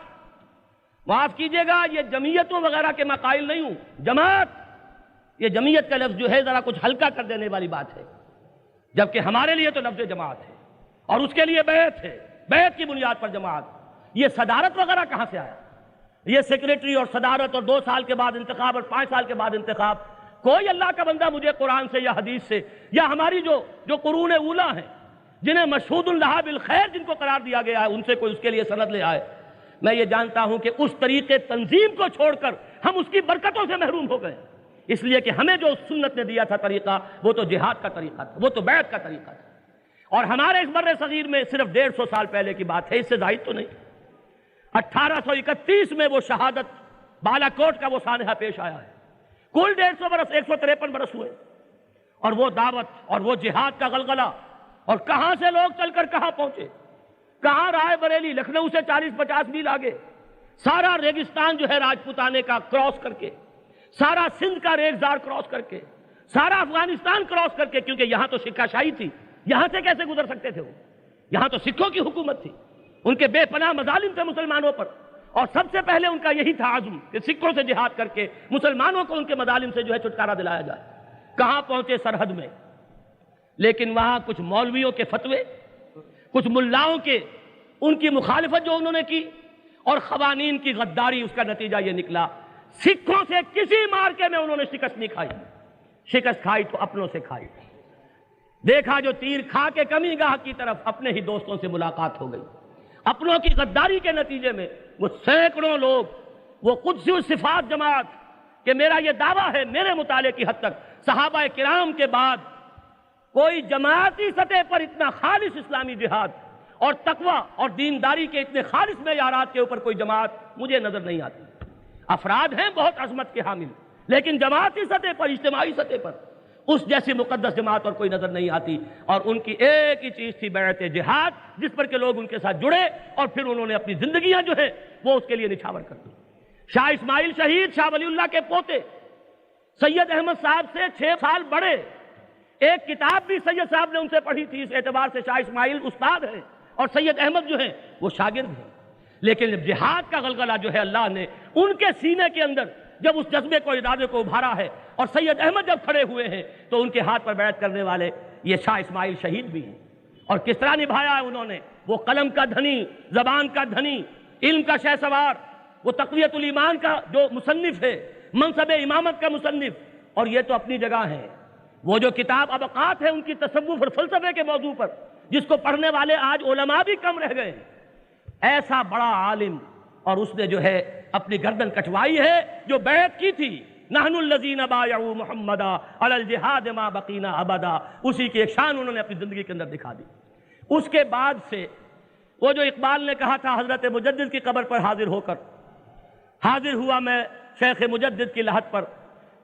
معاف کیجئے گا یہ جمعیتوں وغیرہ کے میں قائل نہیں ہوں، جماعت، یہ جمعیت کا لفظ جو ہے ذرا کچھ ہلکا کر دینے والی بات ہے، جبکہ ہمارے لیے تو لفظ جماعت ہے اور اس کے لیے بیعت ہے، بیعت کی بنیاد پر جماعت۔ یہ صدارت وغیرہ کہاں سے آیا؟ یہ سیکریٹری اور صدارت اور 2 سال کے بعد انتخاب اور 5 سال کے بعد انتخاب، کوئی اللہ کا بندہ مجھے قرآن سے یا حدیث سے یا ہماری جو قرون اولا ہیں جنہیں مشہود لہا بالخیر جن کو قرار دیا گیا ہے ان سے کوئی اس کے لیے سند لے آئے؟ میں یہ جانتا ہوں کہ اس طریقے تنظیم کو چھوڑ کر ہم اس کی برکتوں سے محروم ہو گئے، اس لیے کہ ہمیں جو سنت نے دیا تھا طریقہ وہ تو جہاد کا طریقہ تھا، وہ تو بیعت کا طریقہ تھا۔ اور ہمارے اس بر صغیر میں صرف 150 سال پہلے کی بات ہے، اس سے زائد تو نہیں۔ 1831 میں وہ شہادت بالا کوٹ کا وہ سانحہ پیش آیا ہے۔ کل 150 برس، 153 برس ہوئے، اور وہ دعوت اور وہ جہاد کا غلغلہ، اور کہاں سے لوگ چل کر کہاں پہنچے، کہاں رائے بریلی، لکھنؤ سے 40-50 میل آگے، سارا ریگستان جو ہے راجپوتانے کا کراس کر کے سارا سندھ کا ریگزار کراس کر کے، سارا افغانستان کراس کر کے، کیونکہ یہاں تو شکا شاہی تھی، یہاں سے کیسے گزر سکتے تھے وہ؟ یہاں تو سکھوں کی حکومت تھی، ان کے بے پناہ مظالم تھے مسلمانوں پر، اور سب سے پہلے ان کا یہی تھا عزم کہ سکھوں سے جہاد کر کے مسلمانوں کو ان کے مظالم سے جو ہے چھٹکارا دلایا جائے۔ کہاں پہنچے؟ سرحد میں۔ لیکن وہاں کچھ مولویوں کے فتوے، کچھ ملاؤں کے ان کی مخالفت جو انہوں نے کی، اور قوانین کی غداری، اس کا نتیجہ یہ نکلا سکھوں سے کسی مارکے میں انہوں نے شکست نہیں کھائی، شکست کھائی تو اپنوں سے کھائی۔ دیکھا جو تیر کھا کے کمی گاہ کی طرف، اپنے ہی دوستوں سے ملاقات ہو گئی۔ اپنوں کی غداری کے نتیجے میں وہ سینکڑوں لوگ، وہ قدسی الصفات جماعت کہ میرا یہ دعویٰ ہے، میرے مطالعے کی حد تک صحابہ کرام کے بعد کوئی جماعتی سطح پر اتنا خالص اسلامی جہاد اور تقوی اور دینداری کے اتنے خالص معیارات کے اوپر کوئی جماعت مجھے نظر نہیں آتی۔ افراد ہیں بہت عظمت کے حامل، لیکن جماعتی سطح پر، اجتماعی سطح پر اس جیسی مقدس جماعت اور کوئی نظر نہیں آتی۔ اور ان کی ایک ہی چیز تھی بیعت جہاد، جس پر کہ لوگ ان کے ساتھ جڑے، اور پھر انہوں نے اپنی زندگیاں جو ہے وہ اس کے لیے نچھاور کر دی۔ شاہ اسماعیل شہید، شاہ ولی اللہ کے پوتے، سید احمد صاحب سے 6 سال بڑے، ایک کتاب بھی سید صاحب نے ان سے پڑھی تھی، اس اعتبار سے شاہ اسماعیل استاد ہیں اور سید احمد جو ہیں وہ شاگرد ہیں۔ لیکن جب جہاد کا غلغلہ جو ہے اللہ نے ان کے سینے کے اندر جب اس جذبے کو، ارادے کو ابھارا ہے، اور سید احمد جب کھڑے ہوئے ہیں تو ان کے ہاتھ پر بیعت کرنے والے یہ شاہ اسماعیل شہید بھی ہیں۔ اور کس طرح نبھایا ہے انہوں نے، وہ قلم کا دھنی، زبان کا دھنی، علم کا شہ سوار، وہ تقویت الایمان کا جو مصنف ہے، منصب امامت کا مصنف، اور یہ تو اپنی جگہ ہے۔ وہ جو کتاب ابقات ہے ان کی تصوف اور فلسفے کے موضوع پر، جس کو پڑھنے والے آج علماء بھی کم رہ گئے ہیں، ایسا بڑا عالم، اور اس نے جو ہے اپنی گردن کٹوائی ہے جو بیعت کی تھی، نحن الذین بایعوا محمدا علی الجہاد ما بقینا ابدا، اسی کی ایک شان انہوں نے اپنی زندگی کے اندر دکھا دی۔ اس کے بعد سے وہ جو اقبال نے کہا تھا حضرت مجدد کی قبر پر حاضر ہو کر، حاضر ہوا میں شیخ مجدد کی لحد پر،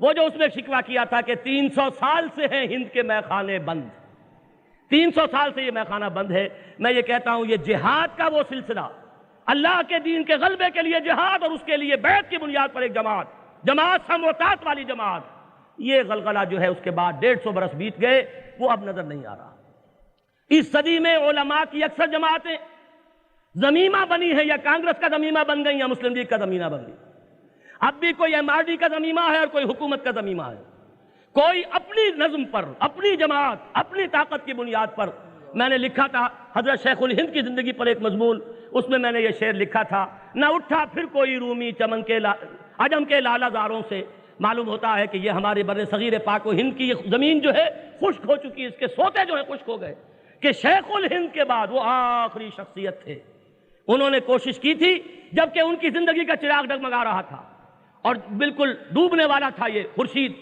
وہ جو اس نے شکوہ کیا تھا کہ 300 سال سے ہیں ہند کے میخانے بند، 300 سال سے یہ میخانہ بند ہے۔ میں یہ کہتا ہوں یہ جہاد کا وہ سلسلہ، اللہ کے دین کے غلبے کے لیے جہاد اور اس کے لیے بیعت کی بنیاد پر ایک جماعت سموتات والی جماعت، یہ غلغلہ جو ہے اس کے بعد 150 برس بیت گئے، وہ اب نظر نہیں آ رہا۔ اس صدی میں علماء کی اکثر جماعتیں ضمیمہ بنی ہیں، یا کانگریس کا ضمیمہ بن گئی یا مسلم لیگ کا ضمیمہ بن گئی۔ اب بھی کوئی MRD کا ضمیمہ ہے اور کوئی حکومت کا ضمیمہ ہے، کوئی اپنی نظم پر، اپنی جماعت، اپنی طاقت کی بنیاد پر۔ میں نے لکھا تھا حضرت شیخ الہند کی زندگی پر ایک مضمون، اس میں نے یہ شعر لکھا تھا، نہ اٹھا پھر کوئی رومی چمن کے عجم کے لالہ زاروں سے۔ معلوم ہوتا ہے کہ یہ ہمارے بر صغیر پاک و ہند کی یہ زمین جو ہے خشک ہو چکی ہے، اس کے سوتے جو ہیں خشک ہو گئے، کہ شیخ الہند کے بعد وہ آخری شخصیت تھے۔ انہوں نے کوشش کی تھی جبکہ ان کی زندگی کا چراغ ڈگمگا رہا تھا اور بالکل ڈوبنے والا تھا یہ خورشید،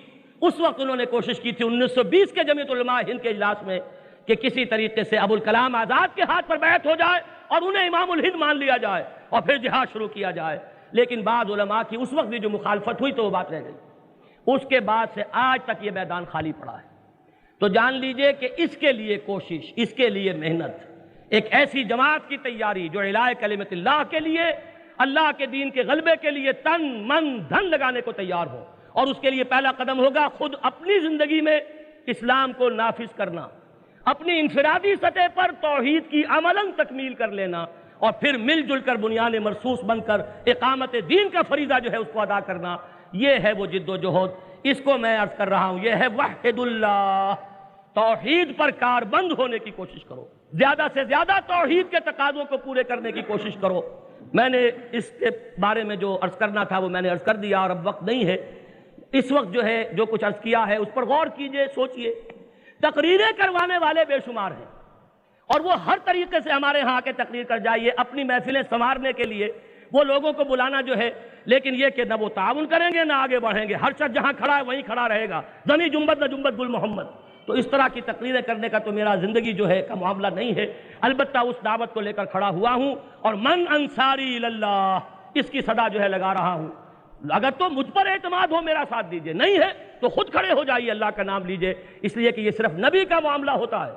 اس وقت انہوں نے کوشش کی تھی 1920 کے جمعیت علماء ہند کے اجلاس میں کہ کسی طریقے سے ابوالکلام آزاد کے ہاتھ پر بیعت ہو جائے اور انہیں امام الہند مان لیا جائے اور پھر جہاد شروع کیا جائے۔ لیکن بعض علماء کی اس وقت بھی جو مخالفت ہوئی تو وہ بات رہ گئی۔ اس کے بعد سے آج تک یہ میدان خالی پڑا ہے۔ تو جان لیجئے کہ اس کے لیے کوشش، اس کے لیے محنت، ایک ایسی جماعت کی تیاری جو اعلاء کلمت اللہ کے لیے، اللہ کے دین کے غلبے کے لیے تن من دھن لگانے کو تیار ہو، اور اس کے لیے پہلا قدم ہوگا خود اپنی زندگی میں اسلام کو نافذ کرنا، اپنی انفرادی سطح پر توحید کی عملاً تکمیل کر لینا، اور پھر مل جل کر بنیان مرصوص بن کر اقامت دین کا فریضہ جو ہے اس کو ادا کرنا۔ یہ ہے وہ جد و جہد، اس کو میں عرض کر رہا ہوں، یہ ہے وحد اللہ، توحید پر کاربند ہونے کی کوشش کرو، زیادہ سے زیادہ توحید کے تقاضوں کو پورے کرنے کی کوشش کرو۔ میں نے اس کے بارے میں جو عرض کرنا تھا وہ میں نے عرض کر دیا، اور اب وقت نہیں ہے۔ اس وقت جو ہے جو کچھ عرض کیا ہے اس پر غور کیجئے، سوچئے۔ تقریریں کروانے والے بے شمار ہیں، اور وہ ہر طریقے سے ہمارے ہاں آ کے تقریر کر جائیے اپنی محفلیں سنوارنے کے لیے، وہ لوگوں کو بلانا جو ہے، لیکن یہ کہ نہ وہ تعاون کریں گے نہ آگے بڑھیں گے، ہر شخص جہاں کھڑا ہے وہیں کھڑا رہے گا، زنی جنبت نہ جنبت گل محمد۔ تو اس طرح کی تقریریں کرنے کا تو میرا زندگی جو ہے کا معاملہ نہیں ہے، البتہ اس دعوت کو لے کر کھڑا ہوا ہوں، اور من انصاری اللہ اس کی صدا جو ہے لگا رہا ہوں۔ اگر تو مجھ پر اعتماد ہو میرا ساتھ دیجئے، نہیں ہے تو خود کھڑے ہو جائیے، اللہ کا نام لیجئے، اس لیے کہ یہ صرف نبی کا معاملہ ہوتا ہے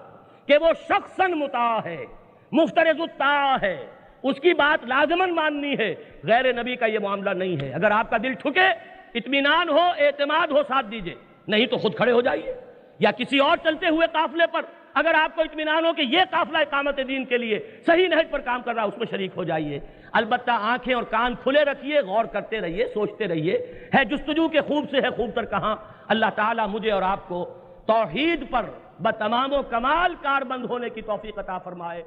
کہ وہ شخصاً مطاع ہے، مفترض الطاعہ ہے، اس کی بات لازماً ماننی ہے۔ غیر نبی کا یہ معاملہ نہیں ہے۔ اگر آپ کا دل ٹھکے اطمینان ہو، اعتماد ہو، ساتھ دیجئے، نہیں تو خود کھڑے ہو جائیے، یا کسی اور چلتے ہوئے قافلے پر اگر آپ کو اطمینان ہو کہ یہ قافلہ اقامت دین کے لیے صحیح نہج پر کام کر رہا ہے، اس میں شریک ہو جائیے۔ البتہ آنکھیں اور کان کھلے رکھیے، غور کرتے رہیے، سوچتے رہیے، ہے جستجو کے خوب سے ہے خوب تر کہاں۔ اللہ تعالیٰ مجھے اور آپ کو توحید پر بتمام و کمال کاربند ہونے کی توفیق عطا فرمائے۔